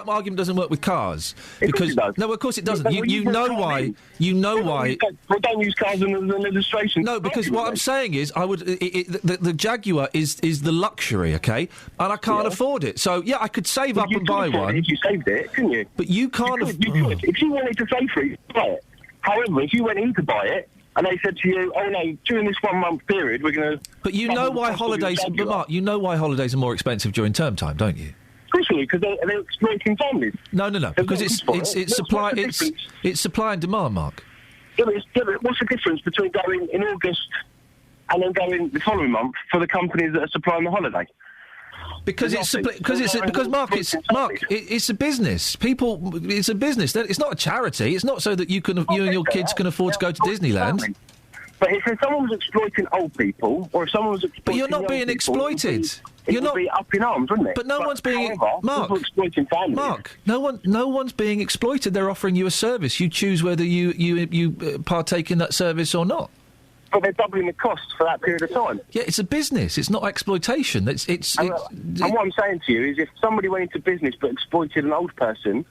argument doesn't work with cars because no, of course it doesn't. You know why? Well, don't use cars as an illustration. No, because what I'm saying is, the Jaguar is the luxury, okay, and I can't afford it. So yeah, I could save up and buy one. If you saved it, couldn't you? But you can't. You could. If you wanted to save for it, you could buy it. However, if you went in to buy it, and they said to you, "Oh no, during this 1 month period, we're going to." But you know why holidays? But Mark, you know why holidays are more expensive during term time, don't you? Of course, because they're exploiting families. No, because it's supply. It's supply and demand, Mark. Yeah, but what's the difference between going in August and then going the following month for the companies that are supplying the holiday? Because Mark, it's a business. It's a business. It's not a charity. It's not so that you and your kids can afford to go to Disneyland. But if someone was exploiting old people, or if someone was exploiting but you're not being exploited. It would be up in arms, wouldn't it? But no one's being exploiting families. Mark, no one's being exploited. They're offering you a service. You choose whether you partake in that service or not. But they're doubling the cost for that period of time. Yeah, it's a business. It's not exploitation. And what I'm saying to you is, if somebody went into business but exploited an old person,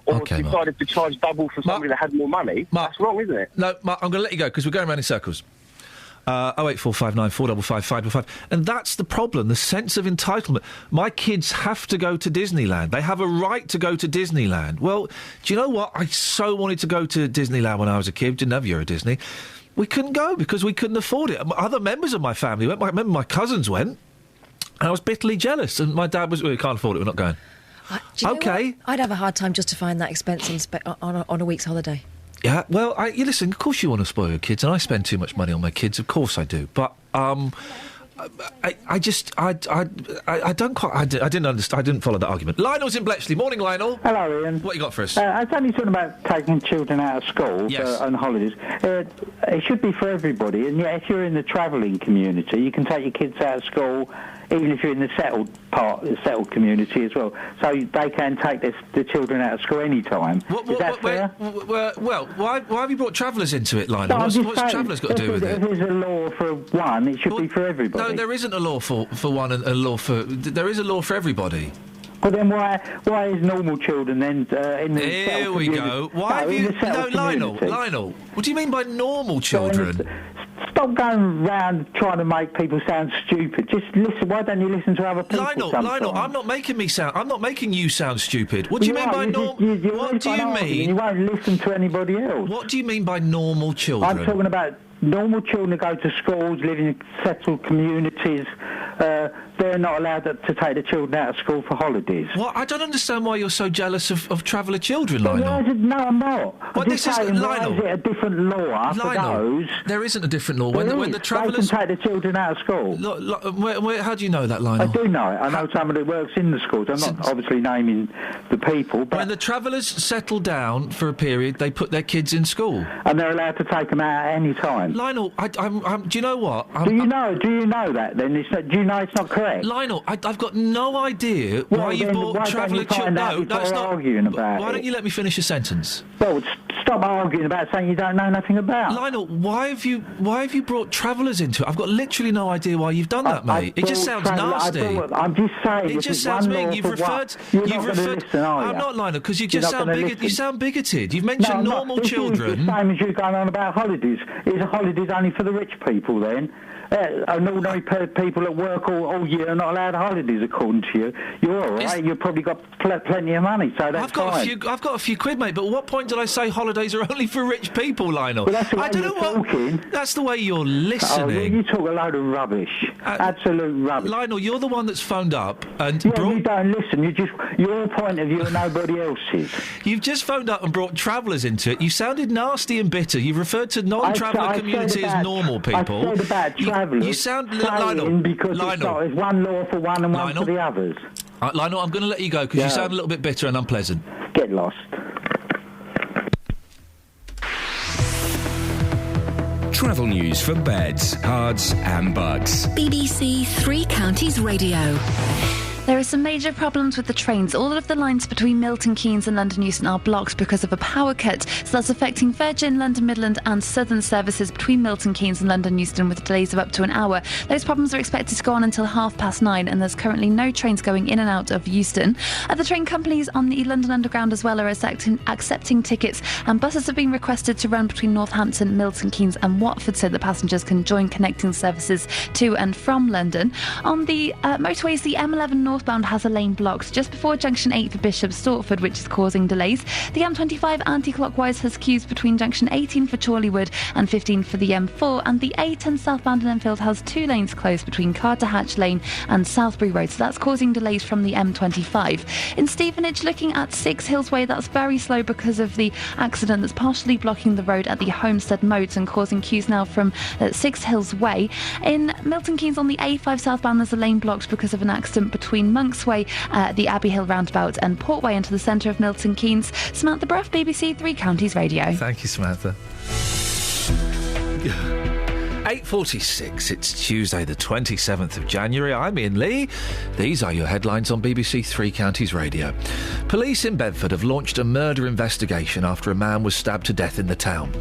or decided to charge double for somebody that had more money, that's wrong, isn't it? No, Mark, I'm going to let you go because we're going around in circles. 08459 455 555. And that's the problem, the sense of entitlement. My kids have to go to Disneyland. They have a right to go to Disneyland. Well, do you know what? I so wanted to go to Disneyland when I was a kid. Didn't have Euro Disney. We couldn't go because we couldn't afford it. Other members of my family went. I remember my cousins went. And I was bitterly jealous. And my dad was, we can't afford it, we're not going. Okay. I'd have a hard time justifying that expense on a week's holiday. Yeah, well, you listen, of course you want to spoil your kids, and I spend too much money on my kids, of course I do. But I didn't understand. I didn't follow that argument. Lionel's in Bletchley. Morning, Lionel. Hello, Ian. What you got for us? I was only talking about taking children out of school on holidays. It should be for everybody, and yet if you're in the travelling community, you can take your kids out of school, even if you're in the settled community as well. So they can take the children out of school any time. Is that fair? Well, why have you brought travellers into it, Lionel? What's travellers got to do with it? If there's a law for one, it should be for everybody. No, there isn't a law for one and a law for... There is a law for everybody. Well, then why is normal children then in the Here we go. Why have you... No, Lionel, what do you mean by normal children? Stop going round trying to make people sound stupid. Just listen. Why don't you listen to other people? Lionel, I'm not making you sound stupid. What do you mean by normal? What do you mean? You won't listen to anybody else. What do you mean by normal children? I'm talking about normal children who go to schools, live in settled communities, they're not allowed to take the children out of school for holidays. Well, I don't understand why you're so jealous of traveller children, Lionel. No, I'm not. Well, this is Lionel. Why is it a different law for those? There isn't a different law. When the travellers... They can take the children out of school. How do you know that, Lionel? I do know it. I know somebody who works in the schools. I'm not obviously naming the people, but... When the travellers settle down for a period, they put their kids in school. And they're allowed to take them out at any time. Lionel, do you know what? Do you know that, then? Do you know it's not correct? Lionel, I've got no idea why you bought traveller children. No, that's not... arguing about Why don't you let me finish a sentence? Well, stop arguing about something you don't know nothing about. Lionel, why have you brought travellers into it? I've got literally no idea why you've done that, mate. It just sounds nasty. I'm just saying. It just sounds mean. You've referred. You're not going to listen, are you? I'm not, Lionel, because you just sound bigoted. You sound bigoted. You've mentioned normal children. It's the same as you going on about holidays. Is holidays only for the rich people then? And ordinary people that work all year are not allowed holidays, according to you. You're all right. You've probably got plenty of money, so that's fine. I've got a few quid, mate. But at what point did I say holidays are only for rich people, Lionel? Well, that's the way you're talking. That's the way you're listening. Oh, well, you talk a load of rubbish. Absolute rubbish. Lionel, you're the one that's phoned up and you don't listen. Your point of view and nobody else's. You've just phoned up and brought travellers into it. You sounded nasty and bitter. You referred to non-traveller community as normal people. I said about travellers. You sound, Lionel. Because it's one law for one and one for the others. Lionel, I'm going to let you go because you sound a little bit bitter and unpleasant. Get lost. Travel news for beds, cards and bugs. BBC Three Counties Radio. There are some major problems with the trains. All of the lines between Milton Keynes and London Euston are blocked because of a power cut. So that's affecting Virgin, London Midland and Southern services between Milton Keynes and London Euston with delays of up to an hour. Those problems are expected to go on until 9:30 and there's currently no trains going in and out of Euston. The train companies on the London Underground as well are accepting tickets, and buses have been requested to run between Northampton, Milton Keynes and Watford so that passengers can join connecting services to and from London. On the motorways, the M11 northbound has a lane blocked just before junction 8 for Bishop Stortford, which is causing delays. The M25 anti-clockwise has queues between junction 18 for Chorleywood and 15 for the M4, and the A10 southbound in Enfield has 2 lanes closed between Carter Hatch Lane and Southbury Road, so that's causing delays from the M25. In Stevenage, looking at 6 Hills Way, that's very slow because of the accident that's partially blocking the road at the Homestead Moat and causing queues now from 6 Hills Way. In Milton Keynes on the A5 southbound, there's a lane blocked because of an accident between Monks Way, the Abbey Hill roundabout and Portway into the centre of Milton Keynes. Samantha Bruff, BBC Three Counties Radio. Thank you, Samantha. 8:46, it's Tuesday the 27th of January. I'm Iain Lee. These are your headlines on BBC Three Counties Radio. Police in Bedford have launched a murder investigation after a man was stabbed to death in the town.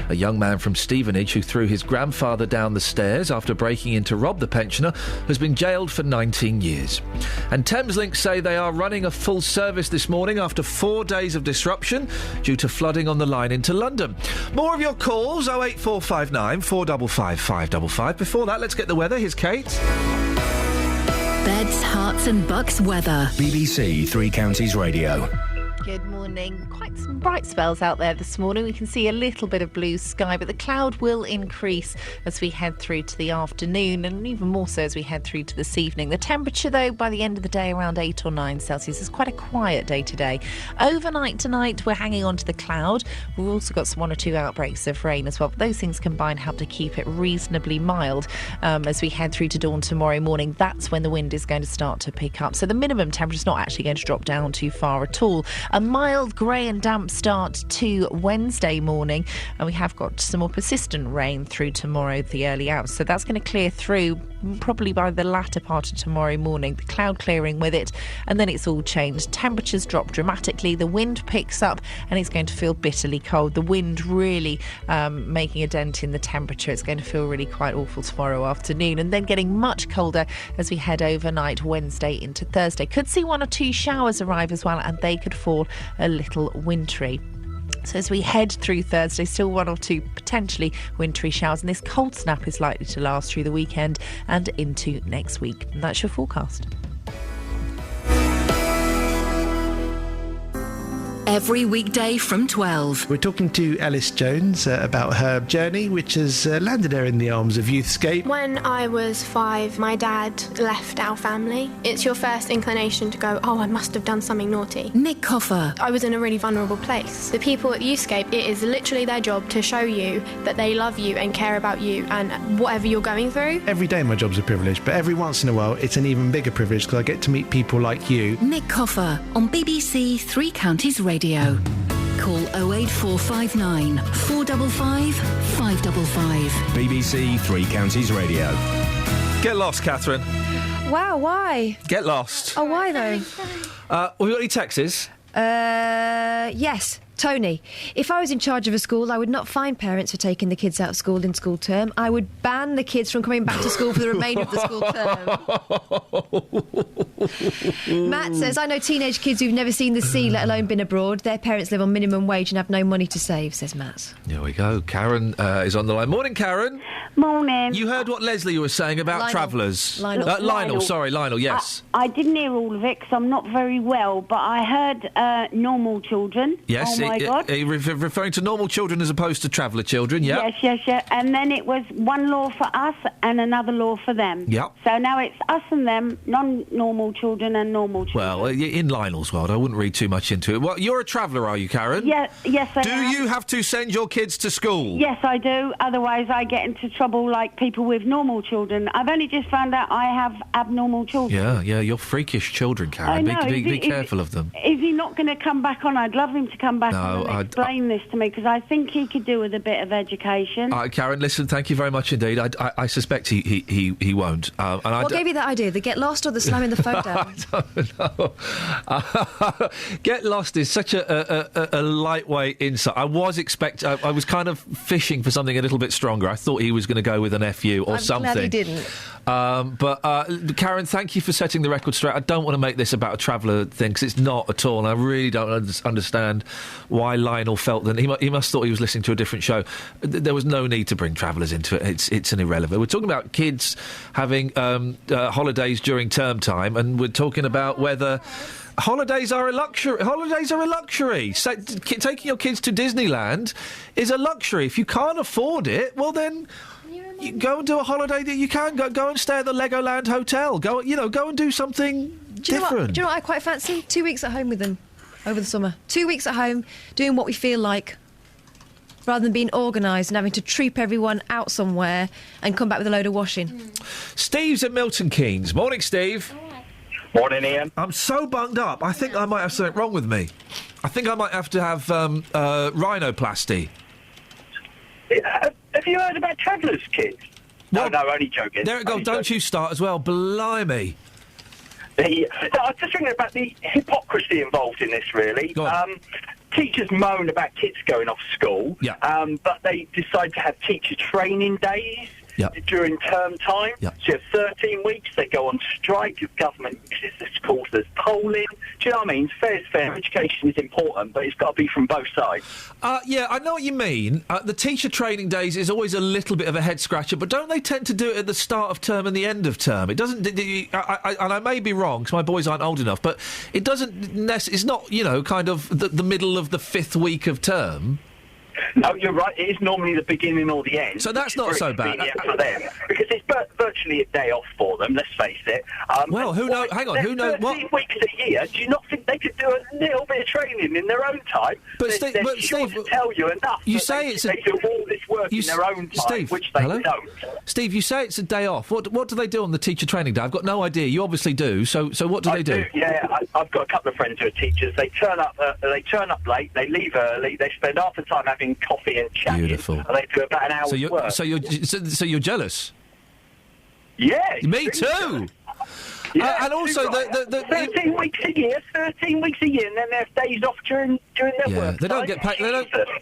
A young man from Stevenage who threw his grandfather down the stairs after breaking in to rob the pensioner has been jailed for 19 years. And Thameslink say they are running a full service this morning after 4 days of disruption due to flooding on the line into London. More of your calls, 08459 455 555. Before that, let's get the weather. Here's Kate. Beds, Herts and Bucks weather. BBC Three Counties Radio. Good morning. Quite some bright spells out there this morning. We can see a little bit of blue sky, but the cloud will increase as we head through to the afternoon, and even more so as we head through to this evening. The temperature, though, by the end of the day, around 8 or 9 Celsius. It's quite a quiet day today. Overnight tonight, we're hanging on to the cloud. We've also got some 1 or 2 outbreaks of rain as well, but those things combined help to keep it reasonably mild as we head through to dawn tomorrow morning. That's when the wind is going to start to pick up. So the minimum temperature is not actually going to drop down too far at all. A mild grey and damp start to Wednesday morning, and we have got some more persistent rain through tomorrow, the early hours. So that's going to clear through probably by the latter part of tomorrow morning, the cloud clearing with it, and then it's all changed. Temperatures drop dramatically, the wind picks up, and it's going to feel bitterly cold. The wind really making a dent in the temperature. It's going to feel really quite awful tomorrow afternoon, and then getting much colder as we head overnight Wednesday into Thursday. Could see 1 or 2 showers arrive as well, and they could fall a little wintry. So as we head through Thursday, still 1 or 2 potentially wintry showers, and this cold snap is likely to last through the weekend and into next week. And that's your forecast. Every weekday from 12. We're talking to Alice Jones about her journey, which has landed her in the arms of Youthscape. When I was 5, my dad left our family. It's your first inclination to go, oh, I must have done something naughty. Nick Coffer. I was in a really vulnerable place. The people at Youthscape, it is literally their job to show you that they love you and care about you and whatever you're going through. Every day my job's a privilege, but every once in a while it's an even bigger privilege because I get to meet people like you. Nick Coffer on BBC Three Counties Radio. Call 08459 455 555. BBC Three Counties Radio. Get lost, Catherine. Wow, why? Get lost. Oh, why though? Have we got any texts? Yes. Tony, if I was in charge of a school, I would not fine parents for taking the kids out of school in school term. I would ban the kids from coming back to school for the remainder of the school term. Matt says, I know teenage kids who've never seen the sea, let alone been abroad. Their parents live on minimum wage and have no money to save, says Matt. There we go. Karen is on the line. Morning, Karen. Morning. You heard what Leslie was saying about travellers. Lionel, yes. I didn't hear all of it because I'm not very well, but I heard normal children. Yes, oh my God. Referring to normal children as opposed to traveller children, yeah. Yes. And then it was one law for us and another law for them. Yeah. So now it's us and them, non-normal children and normal children. Well, in Lionel's world, I wouldn't read too much into it. Well, you're a traveller, are you, Karen? Yes, I am. Do you have to send your kids to school? Yes, I do. Otherwise, I get into trouble like people with normal children. I've only just found out I have abnormal children. Yeah, you're freakish children, Karen. I know. Be careful of them. Is he not going to come back on? I'd love him to come back on and explain this to me, because I think he could do with a bit of education. Karen, listen, thank you very much indeed. I suspect he won't. What gave you that idea? The get lost or the slamming the phone down? I don't know. Get lost is such a lightweight insult. I was kind of fishing for something a little bit stronger. I thought he was going to go with an FU or something. I'm glad he didn't. But Karen, thank you for setting the record straight. I don't want to make this about a traveller thing, because it's not at all, and I really don't understand why Lionel felt that he must thought he was listening to a different show. There was no need to bring travellers into it. It's an irrelevant. We're talking about kids having holidays during term time, and we're talking about whether holidays are a luxury. Taking your kids to Disneyland is a luxury. If you can't afford it, well then, you go and do a holiday that you can. Go and stay at the Legoland Hotel. Go and do something different. Do you know what I quite fancy? 2 weeks at home with them over the summer. 2 weeks at home, doing what we feel like, rather than being organised and having to troop everyone out somewhere and come back with a load of washing. Steve's at Milton Keynes. Morning, Steve. Morning, Ian. I'm so bunged up. I think I might have something wrong with me. I think I might have to have rhinoplasty. Have you heard about travellers' kids? No, only joking. There it goes. Don't you start as well. Blimey. I was just thinking about the hypocrisy involved in this, really. Teachers moan about kids going off school, but they decide to have teacher training days during term time. So you have 13 weeks, they go on strike, the government uses the schools as polling. Do you know what I mean? Fair is fair. Education is important, but it's got to be from both sides. Yeah, I know what you mean. The teacher training days is always a little bit of a head-scratcher, but don't they tend to do it at the start of term and the end of term? It doesn't... and I may be wrong, because my boys aren't old enough, but it doesn't... It's not, kind of the middle of the 5th week of term. No, you're right. It is normally the beginning or the end. So that's not so bad. For them, because it's virtually a day off for them, let's face it. Well, who knows? Hang on, who knows? 13 weeks a year, do you not think they could do a little bit of training in their own time? But Steve, to tell you enough. You say they do all this work in their own time, which they don't. Steve, you say it's a day off. What do they do on the teacher training day? I've got no idea. You obviously do. So what do they do? Yeah, I've got a couple of friends who are teachers. They turn up late. They leave early. They spend half the time having coffee and chatting. Beautiful. And they do about an hour's work. So you're jealous? Yeah. Me too. Yeah, and also the 13 weeks a year, and then they have days off during their work. They don't get paid.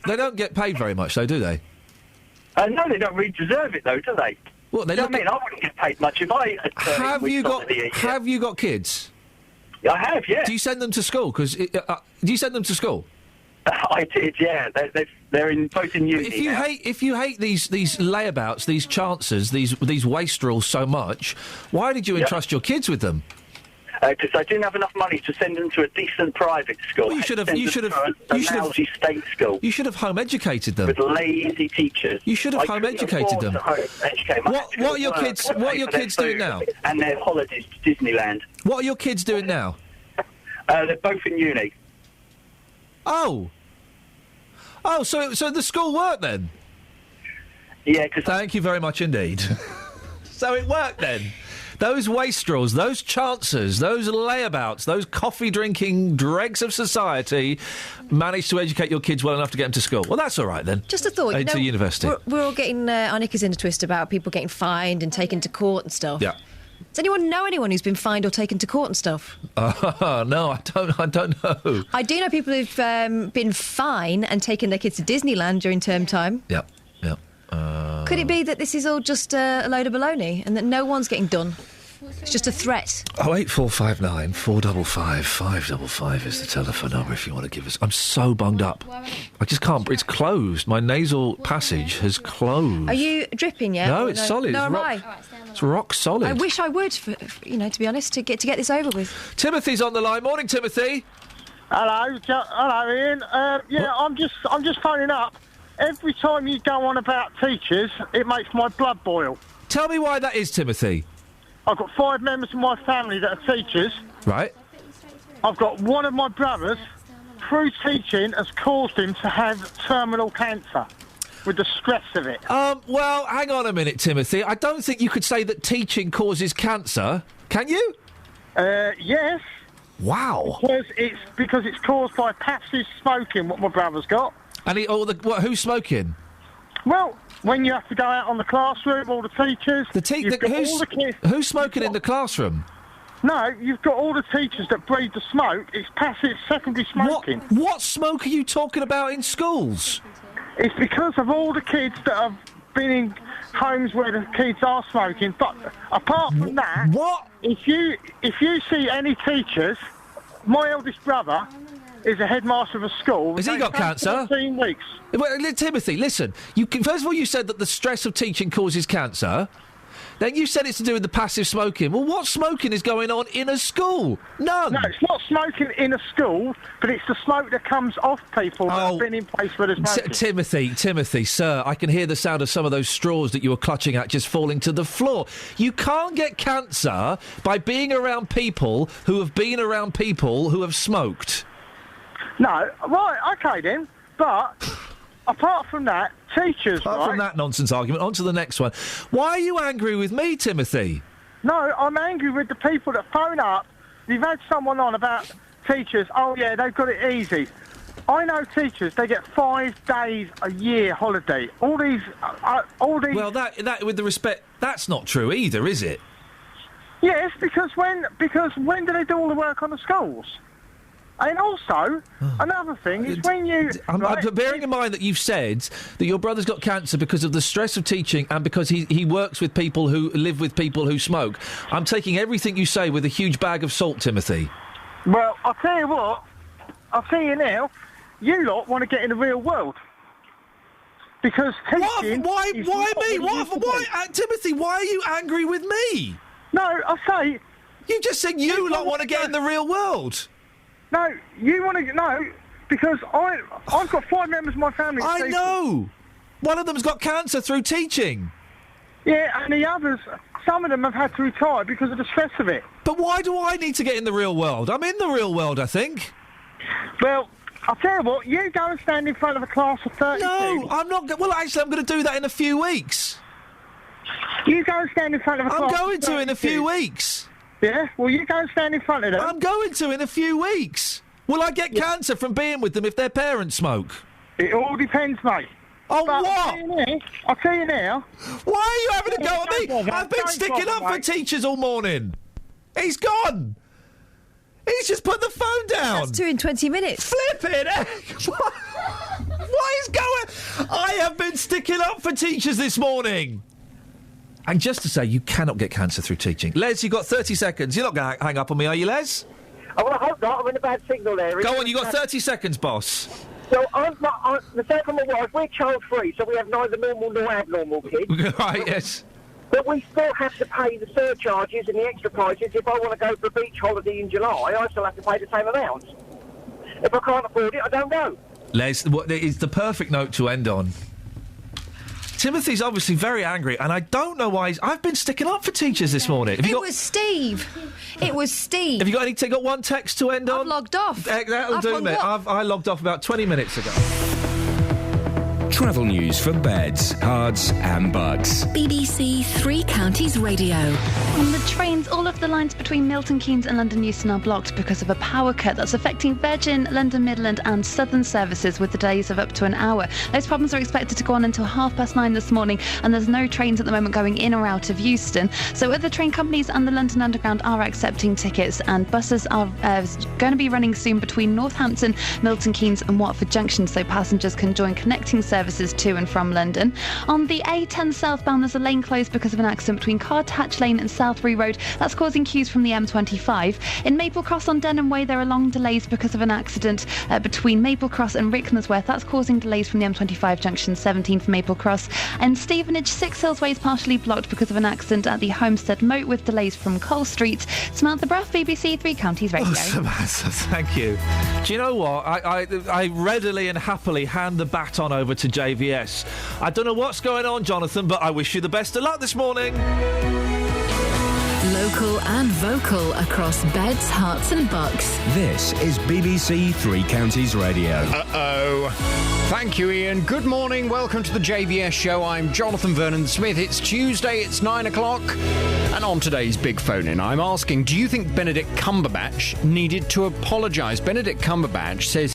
They don't get paid very much, though, do they? No, they don't really deserve it, though, do they? What they? I mean, I wouldn't get paid much if I. Have you got kids? I have, yeah. Do you send them to school? Do you send them to school? I did, yeah. They're both in uni. If you hate these layabouts, these chances, these wastrels so much, why did you entrust your kids with them? because they didn't have enough money to send them to a decent private school. Well, you should have lousy state school. You should have home educated them with lazy teachers. You should have home educated them. What are your kids? What are your kids doing now? And their holidays to Disneyland. What are your kids doing now? They're both in uni. Oh, so the school worked then? Yeah. Thank you very much indeed. So it worked then. Those wastrels, those chancers, those layabouts, those coffee-drinking dregs of society managed to educate your kids well enough to get them to school. Well, that's all right then. Just a thought. To university. We're all getting our knickers in a twist about people getting fined and taken to court and stuff. Yeah. Does anyone know anyone who's been fined or taken to court and stuff? No, I don't know. I do know people who've been fined and taken their kids to Disneyland during term time. Yeah. Could it be that this is all just a load of baloney and that no one's getting done? It's just a threat. 08459 455 555 is the telephone number if you want to give us. I'm so bunged up. I just can't. It's closed. My nasal passage has closed. Are you dripping yet? No, it's solid. No, It's rock solid. I wish I would, to be honest, to get this over with. Timothy's on the line. Morning, Timothy. Hello, Ian. I'm just phoning up. Every time you go on about teachers, it makes my blood boil. Tell me why that is, Timothy. I've got 5 members of my family that are teachers. Right. I've got one of my brothers, through teaching, has caused him to have terminal cancer with the stress of it. Well, hang on a minute, Timothy. I don't think you could say that teaching causes cancer. Can you? Yes. Wow. Because it's caused by passive smoking, what my brother's got. And who's smoking? Well, when you have to go out on the classroom, all the teachers... Who's smoking in the classroom? No, you've got all the teachers that breathe the smoke. It's passive secondary smoking. What smoke are you talking about in schools? It's because of all the kids that have been in homes where the kids are smoking. But apart from that... What? If you see any teachers... My eldest brother... is a headmaster of a school. Has he got cancer? 14 weeks. Well, Timothy, listen. First of all, you said that the stress of teaching causes cancer. Then you said it's to do with the passive smoking. Well, what smoking is going on in a school? None. No, it's not smoking in a school, but it's the smoke that comes off people that have been in place where there's smoking. Timothy, sir, I can hear the sound of some of those straws that you were clutching at just falling to the floor. You can't get cancer by being around people who have been around people who have smoked. No, right, OK then, but apart from that, teachers, Apart from that nonsense argument, on to the next one. Why are you angry with me, Timothy? No, I'm angry with the people that phone up. You've had someone on about teachers, oh yeah, they've got it easy. I know teachers, they get 5 days a year holiday. All these... Well, that with the respect, that's not true either, is it? Yes, because when do they do all the work on the schools? And also, another thing is when you... bearing in mind that you've said that your brother's got cancer because of the stress of teaching and because he works with people who live with people who smoke, I'm taking everything you say with a huge bag of salt, Timothy. Well, I'll tell you what. I'll tell you now, you lot want to get in the real world. Because teaching... Why me? Why, Timothy, why are you angry with me? No, I say... You just said you lot want to get in the real world. No, you want to... No, because I've got 5 members of my family... I know! One of them's got cancer through teaching. Yeah, and the others, some of them have had to retire because of the stress of it. But why do I need to get in the real world? I'm in the real world, I think. Well, I'll tell you what, you go and stand in front of a class of 30 No, I'm not... Well, actually, I'm going to do that in a few weeks. You go and stand in front of a class I'm going to in a few weeks. Yeah? Well, you go and stand in front of them. I'm going to in a few weeks. Will I get cancer from being with them if their parents smoke? It all depends, mate. Oh, but what? I'll tell you now. Why are you having a go at me? I've been sticking up for teachers all morning. He's gone. He's just put the phone down. That's 2 in 20 minutes. Flipping heck. What is going... I have been sticking up for teachers this morning. And just to say, you cannot get cancer through teaching. Les, you've got 30 seconds. You're not going to hang up on me, are you, Les? Oh, well, I hope not. I'm in a bad signal area. Go on, you've got 30 seconds, boss. So, myself and my wife, we're child-free, so we have neither normal nor abnormal kids. Right, yes. But we still have to pay the surcharges and the extra prices. If I want to go for a beach holiday in July, I still have to pay the same amount. If I can't afford it, I don't go. Les, it's the perfect note to end on. Timothy's obviously very angry, and I don't know why I've been sticking up for teachers this morning. It was Steve. Have you got one text to end on? I've logged off. That'll do, mate. I logged off about 20 minutes ago. Travel news for beds, cards and bugs. BBC Three Counties Radio. On the trains, all of the lines between Milton Keynes and London Euston are blocked because of a power cut that's affecting Virgin, London Midland and Southern services with delays of up to an hour. Those problems are expected to go on until 9:30 this morning, and there's no trains at the moment going in or out of Euston. So other train companies and the London Underground are accepting tickets, and buses are going to be running soon between Northampton, Milton Keynes and Watford Junction, so passengers can join connecting services to and from London. On the A10 southbound, there's a lane closed because of an accident between Cardhatch Lane and Southbury Road. That's causing queues from the M25. In Maple Cross on Denham Way, there are long delays because of an accident between Maple Cross and Rickmansworth. That's causing delays from the M25 junction 17 for Maple Cross. And Stevenage, Six Hills Way is partially blocked because of an accident at the Homestead Moat with delays from Cole Street. Samantha Bruff, BBC Three Counties Radio. Oh, Samantha, thank you. Do you know what? I readily and happily hand the baton over to JVS. I don't know what's going on, Jonathan, but I wish you the best of luck this morning. Local and vocal across beds, hearts and bucks. This is BBC Three Counties Radio. Uh-oh. Thank you, Iain. Good morning. Welcome to the JVS show. I'm Jonathan Vernon-Smith. It's Tuesday. It's 9 o'clock. And on today's Big Phone-In, I'm asking, do you think Benedict Cumberbatch needed to apologise? Benedict Cumberbatch says